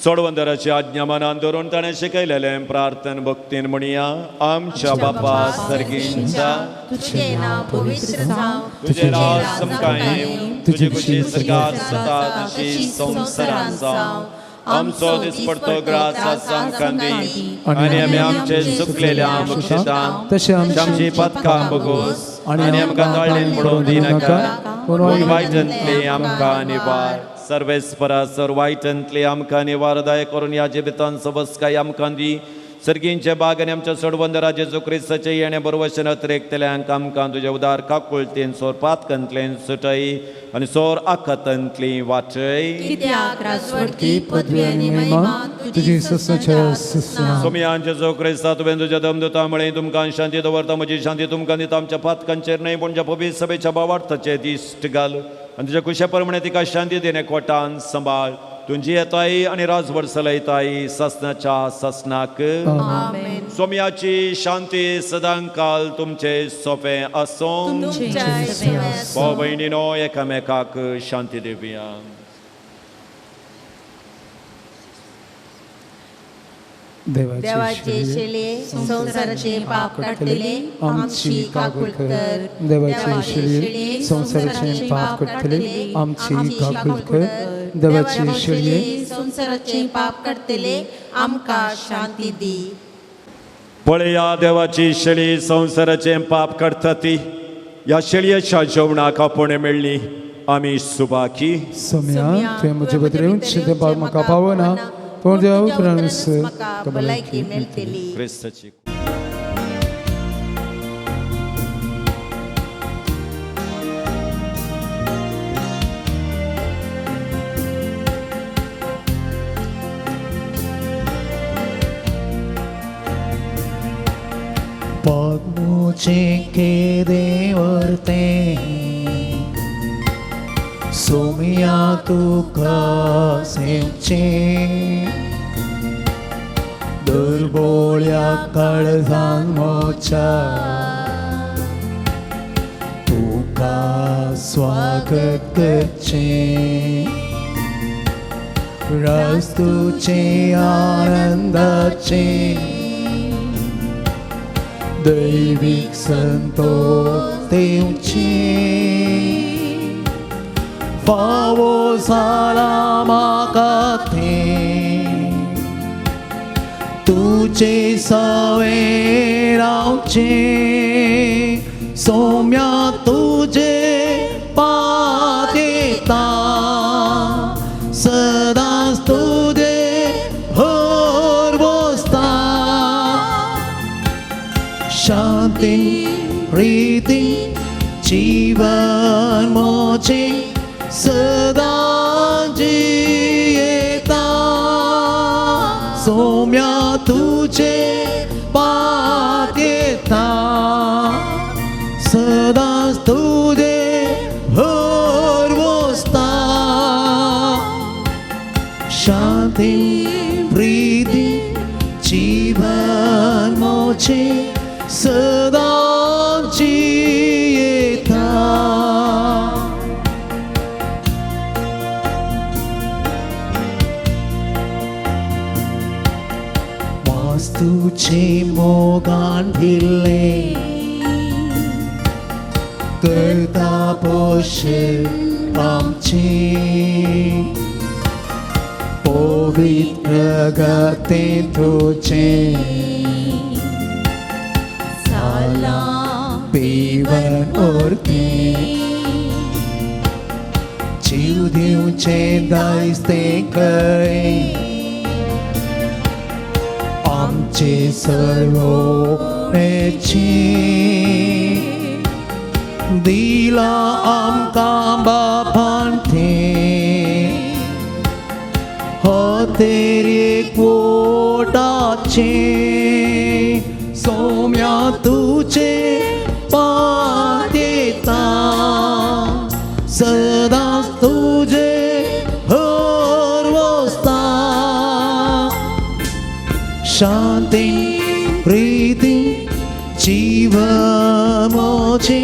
सोडवंदराची आज्ञा मनान धरून ताणें शिकयलेलें प्रार्थन भक्तीन म्हणया. आमच्या बापा सर्गींचा तुझे नाव पवित्र जावं, तुझे राज समकायीं, तुझी खुशी सगळ्यात जाता तशी संवसारांत जावं. आमचो दिसपडतो ग्रास आमकां दी, आनी आमी आमचे चुकलेल्या बक्षिसां तशें आमची पथकां बगोस, आनी आमकां ताळणेन पडोवं दिनाका, पूण वायटांतली आमकां निवार. सर्वेस्परा सर वायटांतली आमकां निवार दया करून ह्या जिबितांत सबसकाय आमकां दी. सर्गींचे बाग आनी आमच्या सोडवंदरा जेजू क्रिस्ताचे येणे बरोवशेन अतिरेकतल्यांक आमकां तुजे उदार काकुळतेन सोर पातकांतल्यान सुटय आनी सोर आखातांतली वाटय. कित्याक राजवटकी पदवी आनी महिमा तुजी सोमयान जेजू क्रिस्ता तुवें तुज्या दमदुता म्हळें तुमकां शांती दवरता, म्हजी शांती तुमकां दिता. आमच्या पातकांचेर न्हय पूण ज्या पवित्र सभेच्या भावार्थाचे दिश्ट घाल आनी तुज्या कुशा प्रमाणे तिका शांती देणे कोटान सांबाळ. तुझी येताय आनी राजवट चलयताय ससनाच्या ससनाक. सोम्याची शांती सदां काल तुमचे सोपे आसूं. भाव भयणीनो एकामेकाक शांती दिवया. देवाचे शेले संसाराचे पाप काढतले आमची काकूळ कर. देवाचे शेळये संसाराचे पाप काढतले आमची काकूळ कर. देवाचे शेळये संसाराचे पाप काढतले आमकां शांती दी. पळया देवाची शेळी संसाराचे पाप काडटा ती. ह्या शेळयेच्या जेवणाक आपोवणे मेळ्ळी आमी सुबाकी. सोम्या तुवें म्हजे बद्दल येवन शिदे म्हाका पावना, पूण देवा उपरांत म्हाका भलायकी मेळटली. क्रिस्ताची Pagmuce che devorte Somia tu kasemce Durbolya kaळजान मोचा तुका स्वागत करचे रास्तुचे आनंदाचे दैविक संतोष तेंची फावो जाला म्हाका तें तुजे सवे रावचे सोम्या तुजे पादेता सदांच तुजे हर बसता शांती प्रीती जीवन मोचे सदां जियेता सोम्या तुजे पादेता सदांच तुजे हर बसता शांती प्रीती जीवन मोचे सदां जियेता वास्तुचे मोगान दिले करता पोषण आमचे पवित्र गते तुझे पीवन ओरके जीव दिवचे दायस्ते करे आमचे सर्व पेची दिला आमकां बापान ते हो तेरे कोटाचे सोम्या तुझे पादेता सदांच तुझे हर बसता शांती प्रीती जीवन मोचे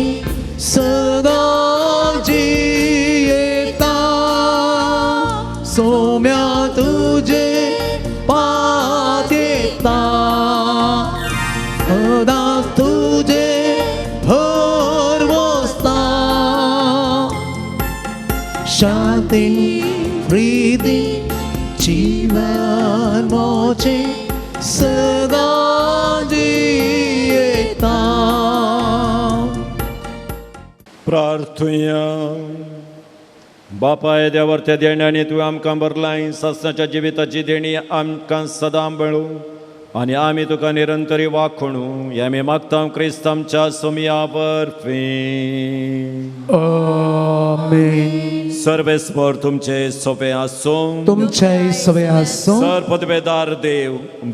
सदां जियेता सोम्या तुझे शांति प्रीति जीवन मोचे सदा जियेता प्रार्थुया. बापाय देवार त्या देण्याने तुवें आमकां बरलाय सस्नाच्या जिविताची देणी आमकां सदां मेळूं आनी आमी तुका निरंतरी वाखणू हें आमी मागता क्रिस्तांच्या सोमया वरवीं. आमीन. सर्वेस्पर तुमचे सोपे आसूं. तुमचे सवे आसूं. सर्वपदवेदार देव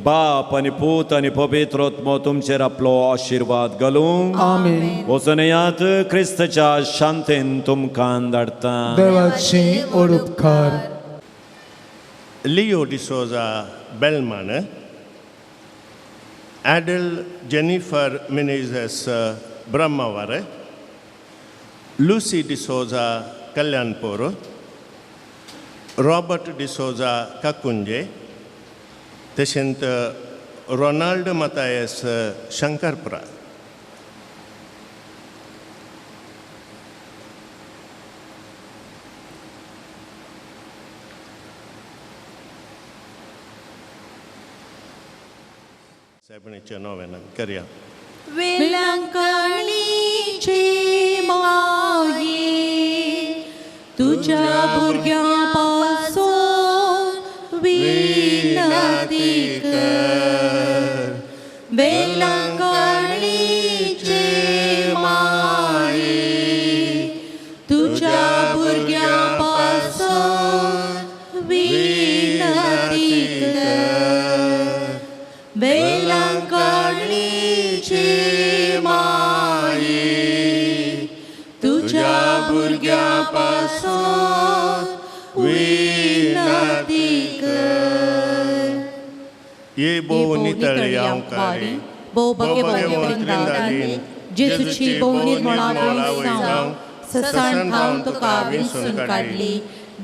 बाप आनी पूत आनी पवित्र आत्मो तुमचेर आपलो आशिर्वाद घालूं. आमीन. वचनयात क्रिस्ताच्या शांतेन तुमकां धाडटा. देवाची ओडुपकार. Leo D'Souza Belman, Adel Jennifer Menezes Brahmaware, Lucy D'Souza Kalyanpur, Robert D'Souza Kakunje, तशेंच रोनाल्ड मतायस शंकरपुरा. साहेबांच्या नोवेनान करया. वेलांकणीचे माये तुझ्या भुरग्यापासून विनंती कर. वेलांकणीचे माये तुझ्या भुरग्यापासून विनंती कर. वेलांकणीचे माये तुझ्या भुरग्यापासून विनंती कर. ये बो नितळी आवकारी बो बगे वृंदादानी जेजूची बो निर्मळा जावं ससाण खाऊन तुका विंचून काढली.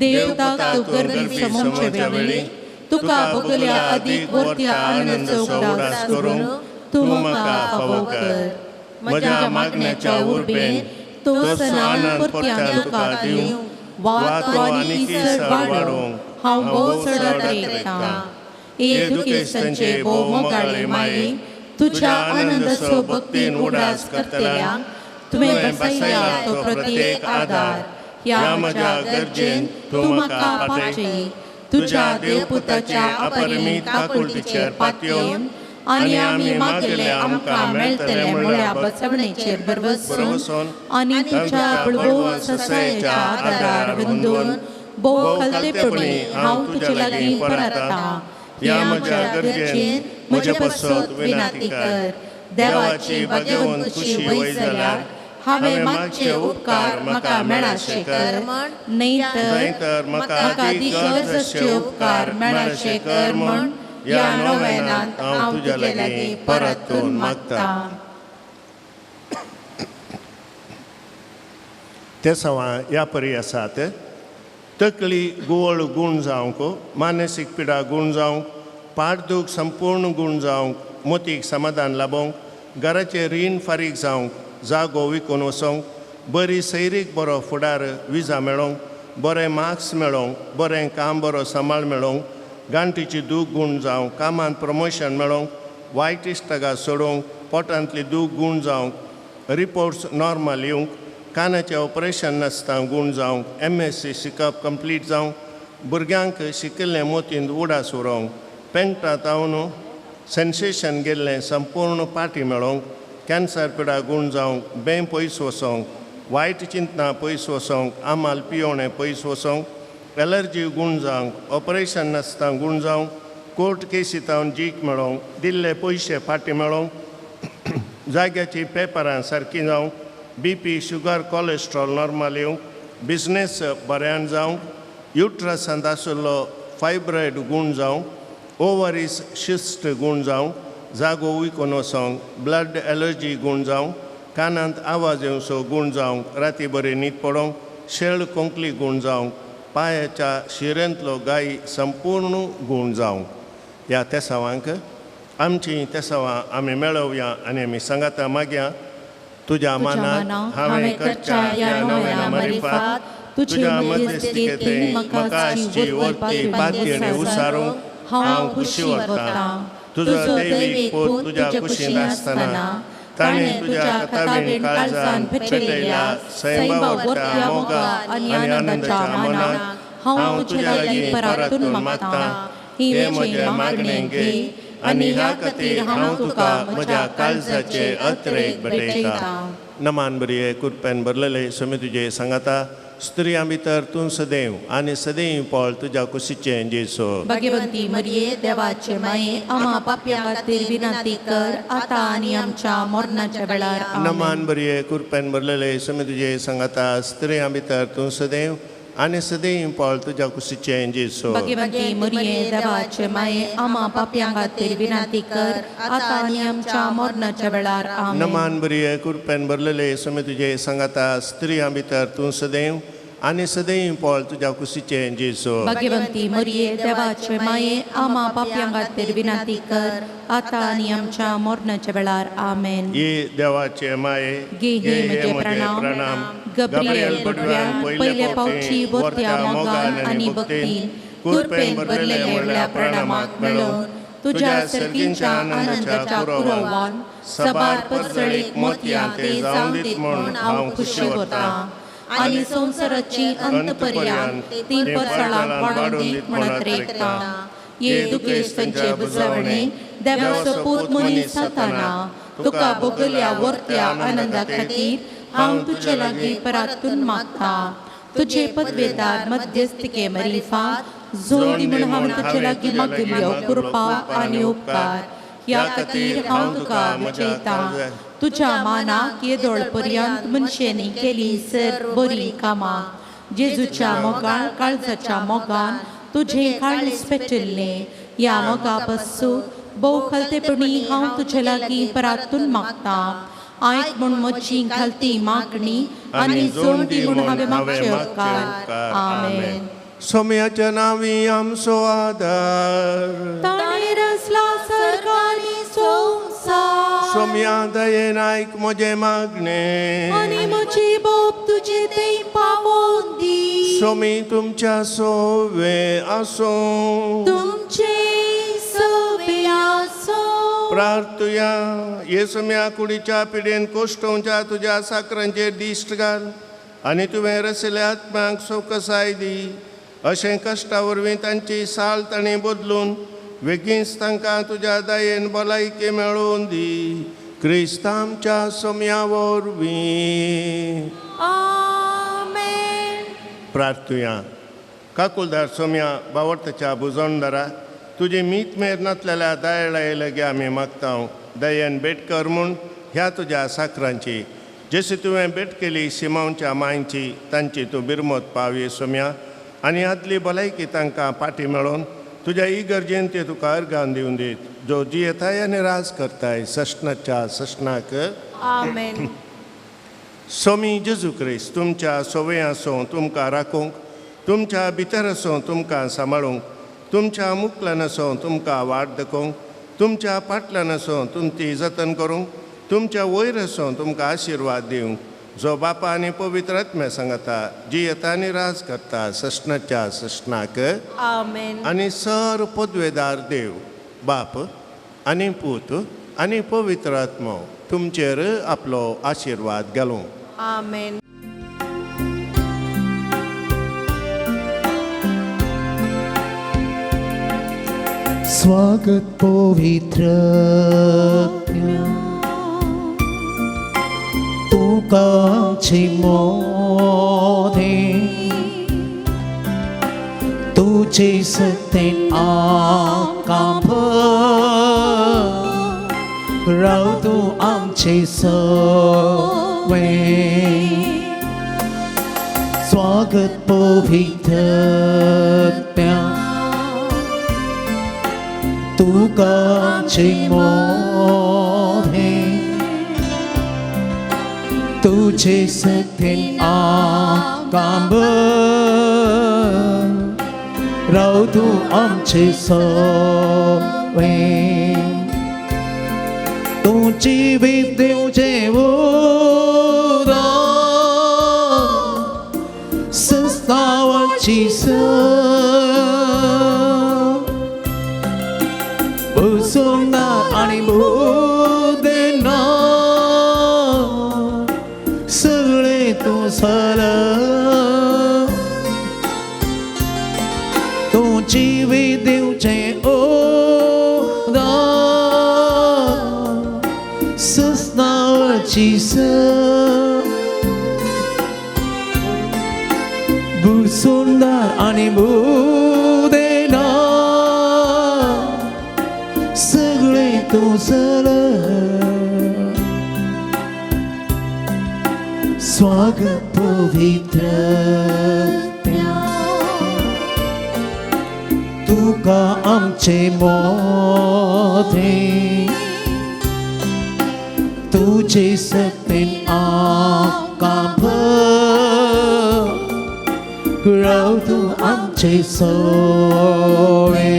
देवताक तू गर्भी समोरच्या वेळी तुका बगल्या अधिक वर्त्या आनंदाचो उगडास करून तू म्हाका फावो कर. म्हज्या मागण्याच्या उर्बेन तो सनान परत्यान तुका दिवं. वा तो आनीक वाडोवंक हांव भोव चडात येता. एजुकेशनचे भोव मोगाळे माये तुझ्या आनंदाचो भक्तीन उडास करतल्यांक तुवें बसयला तो प्रत्येक आदार. ह्या म्हज्या गरजेन तूं म्हाका पावचे. तुझ्या देवपुताच्या अपरिमीत काकुळटीचेर पातयेवन आनी आमी मागले आमकां मेळटले म्हळ्या बसवणेचेर बरवसून आनी तुझ्या बळगोवन ससायाच्या आदारार बंदून भोव खलतेपणी हांव तुजे लागीं परतता. ह्या म्हज्या गरजेन म्हजे पासत विनंती कर. देवाची बागेवन खुशी वय जाल्यार हांवें मागचे उपकार म्हाका मेळाशे कर. न्हयतर म्हाका अधिक गरजेचे उपकार मेळाशे कर म्हूण ह्या नोवेनांत हांव तुजे लागीं परतून मागता. ते सवा ह्या परी आसात. तकली गुवळ गूण जावंक, मानसीक पिडा गूण जावंक, पाठदूख संपूर्ण गूण जावंक, मोतीक समाधान लाबोवंक, घराचें रीण फारीक जावंक, जागो विकून वचोंक, बरी सैरीक बरो फुडार विजा मेळोवंक, बरें मार्क्स मेळोवंक, बरें काम बरो सांबाळ मेळोवंक, गांठीची दूख गूण जावंक, कामांत प्रमोशन मेळोवंक, वायट इश्टागा सोडोवंक, पोटांतली दूख गूण जावंक, रिपोर्ट्स नॉर्मल येवंक, कानाचें ऑपरेशन नासता गूण जावंक, MSc शिकप कंप्लीट जावंक, भुरग्यांक शिकिल्लें मोतीन उडास उरोवंक, पेंगटा तावन सेन्सेशन गेल्लें संपूर्ण पाटी मेळोवंक, कॅन्सर पिडा गूण जावंक, बें पयस वचोंक, वायट चिंतना पयस वचोंक, आमाल पियोणें पयस वचोंक, एलर्जी गूण जावंक, ऑपरेशन नासता गूण जावंक, कोर्ट केसीतावन जीक मेळोवंक, दिल्ले पयशे फाटी मेळोवंक, जाग्याची पेपरां सारकीं जावंक, BP, शुगर, कोलेस्ट्रॉल नॉर्मल येवंक, बिझनेस बऱ्यान जावंक, युट्रसांत आशिल्लो फायब्रॉयड गूण जावंक, ओवरीज शिस्ट गूण जावंक, जागो विकून वचोंक, ब्लड एलर्जी गूण जावंक, कानांत आवाज येवचो गूण जावंक, राती बरी न्हीद पडोवंक, शेळ कोंकली गूण जावंक, पांयाच्या शिरेंतलो गायी संपूर्ण गूण जावंक. ह्या तेसावांक आमची तेसावां आमी मेळोवया आनी आमी सांगाता मागया. तुज्या मानात हांवें करच्या ह्या नोवेना मारिफात तुझे मध्यस्थीकेतून म्हाका आजची वरती बांदयेने उसारूंक हांव खुशी वरता तुजो दैवीक पूत तुज्या कुशीन आसतना ताणें तुज्या कथावेण काळजान पेटयल्या सैमावत्या मोगान आनी आनंदाच्या मनाक हांव तुज्या लागीं परतून मागतां ही म्हजे मागणें घे आनी ह्या खातीर हांव तुका म्हज्या काळजाचे अत्रेक भेटयतां. नमान बरी कुरप्यान भरलेले सोमी तुजे सांगाता स्त्रियां भितर तूं सदैव आनी सदैव पोळ तुज्या कुशीचें जेसो. भाग्यवंती मरिये देवाचे माये आम्हा पाप्यां खातीर विनंती कर आतां आनी आमच्या मरणाच्या वेळार आमेन. नमान बरी कुरप्यान भरलेले सोमी तुजे सांगाता स्त्रियां भितर तूं सदैव आनी सदैव पोळ तुज्या कुशीचें जेसो. भाग्यवंती मरिये देवाचे माये आम्हा पाप्यां खातीर विनंती कर आतां आनी आमच्या मरणाच्या वेळार आमेन. नमान बरी कुरप्यान भरलेले सोमी तुजे सांगाता स्त्रियां भितर तूं सदैव आनी सदैव पोळ तुज्या कुशीचें जेसो. भाग्यवंती मरिये देवाचे माये आम्हा पाप्यां खातीर विनंती कर आतां आनी आमच्या मरणाच्या वेळार आमेन. ये देवाचे माये घे हे म्हजे प्रणाम गब्रिएल बडव्यान पयले पावची वरत्या मोगान आनी भक्तीन कुरपेन भरलेल्या व्हडल्या प्रणामाक मेळोवन तुज्या सर्गींच्या आनंदाच्या पुरवान सबार परसळीक मोतयां ते जावं दीत म्हूण हांव खुशी वता आनी संवसाराची अंत पर्यंत ती परसळां वाडून दीत म्हणत रेखता. ये दुखेस्तांचे बुजवणे देवाचो पूत मनीस जाताना तुका भोगल्या वरत्या आनंदा खातीर हांव तुजे लागीं परतून मागता. तुजे पदवेदार मध्यस्थिके मरिफा जोडी म्हूण हांव तुजे लागीं मागिल्ल्यो कृपा आनी उपकार ह्या खातीर हांव तुका विचयतां. तुज्या मानाक येदोळ पर्यंत मनशेनी केली सर बरी कामां. जेजूच्या मोगान काळजाच्या मोगान तुझे काळीस पेटिल्लें ह्या मोगा पासून भोव खालतेपणी हांव तुजे लागीं परतून मागतां. आयक म्हूण म्हजी घालती मागणी आनी जोडटी म्हूण हांवें मागचे उपकार. आमेन. सोम्याच्या नांवी आमचो आदार ताणें रचला सरकारी संवसार सोम्या दयेन आयक म्हजें मागणें आनी म्हजी बोब तुजे थंय पावोवन दी. सोमी तुमच्या सोवे आसूं तुमचे सवे आसूं. प्रार्थुया ये सोम्या कुडीच्या पिडेन कोश्टोवच्या तुज्या साकरांचेर दिश्ट घाल आनी तुवें रचयल्या आत्म्यांक सोकसाय दी. अशें कश्टा वरवीं तांची साल ताणें बदलून बेगीनच तांकां तुज्या दयेन भलायकी मेळोवन दी. क्रिस्त आमच्या सोम्या वरवीं आमेन. प्रार्थुया काकुलदार सोम्या बावर्ताच्या बुजोणदारा तुजी मीत मेर नातलेल्या दयाळाये लगे आमी मागतां. दयेन भेट कर म्हूण ह्या तुज्या साकरांची जशी तुवें भेट केली सिमांच्या मांयची तांची तूं बिरमत पावी सोम्या आनी आदली भलायकी तांकां पाटी मेळोवन तुज्या इगर्जेन ते तुका अर्गान दिवन दीत. जो जियेताय आनी राज करताय सशनाच्या सशनाक आमेन. सोमी जेजू क्रिस्त तुमच्या सोवे आसूं तुमकां राखूंक तुमच्या भितर आसूं तुमकां सांबाळूंक तुमच्या मुखल्यान आसूं तुमकां वाट दाखोवंक तुमच्या फाटल्यान आसूं तुमची जतन करूंक तुमच्या वयर आसूं तुमकां आशिर्वाद दिवंक. जो बापा आनी पवित्र आत्म्या सांगता जी येता आनी राज करता सशनाच्या सशनाक आमेन. आनी सर पदवेदार देव बाप आनी पूत आनी पवित्र आत्मो तुमचेर आपलो आशिर्वाद घालूं. आमेन. स्वागत पवित्र तुका आमची मोदे तुझे सत्तेन आमकां भर राव तूं आमचे सवे. स्वागत पवित्र तुका आमची मोदे तुझे सत्तेन आमकां भर राव तूं आमचे सवे. तूं जिवीत दिवचें उदक सस्तावची बुसुंदार आणि देणार सगळे तू सारं तू जीवी दिवचे ओदार सस्तावची बुसुंदार आणि देणार सगळे तू सारं स्वागत पवित्र तुका आमचे मोठे तुझे सक्तीन आमकां भर राव तू आमचे सोळे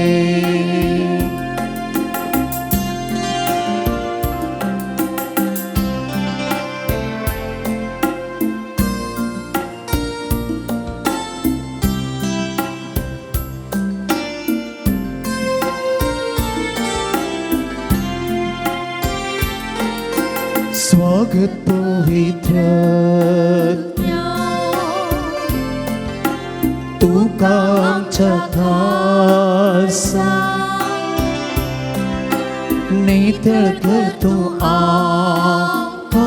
स्वागत पवित्र तुका आमच्या खासा नितळ कर तू आमकां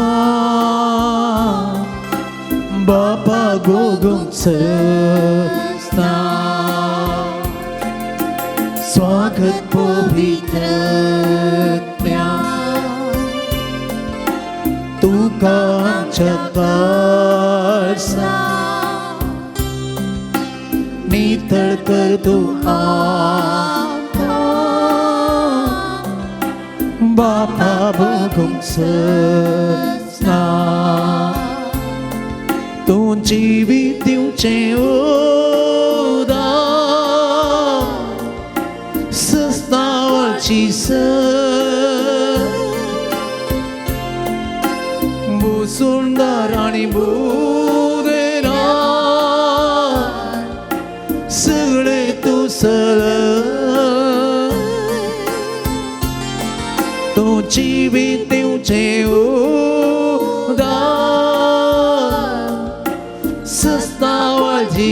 बापा गोगोमचा स्वागत पवित्र तुका आमच्या खासा नितळ कर तू आमकां बापा भोगुमचा तू जिवीत दिवचें उदार सस्तावची बुसुंदार आणि बुदेणार सगळे तू सारं तू जिवीत दिवचें उदार सस्तावची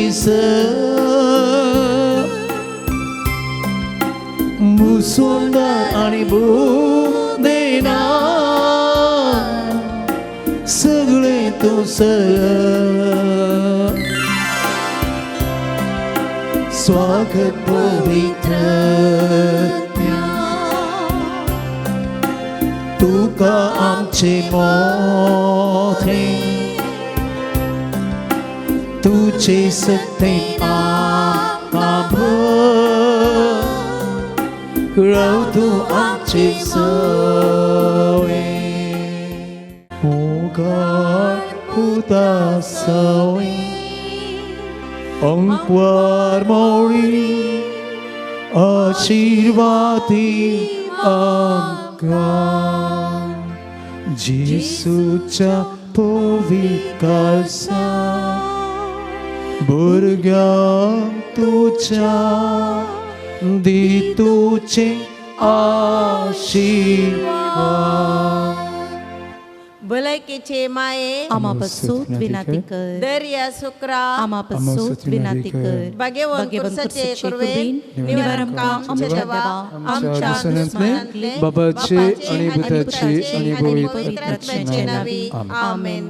बुसुंदार आणि बुदेणार सगळे तू सारं स्वागत पवित्र तुका आमचे मोठे तुझे सक्तीन आमकां भर राव तू आमचे सोळे O God, putasawi ang puarmori आशीर्वादी आमकां जेसूच्या पवित्रसा भुरग्यांक तुझ्या दितुचे आशीर्वाद भलायकेचे माये आमापासून विनंती कर दर्या शुक्रा आमापासून विनंती कर भाग्यवान कुर्साचे कुर्वेन निवारण काम आमच्या देवा आमच्या दुश्मनांतले बाबाचे आणि भुताचे आणि पवित्र आत्म्याचे नावे आमेन.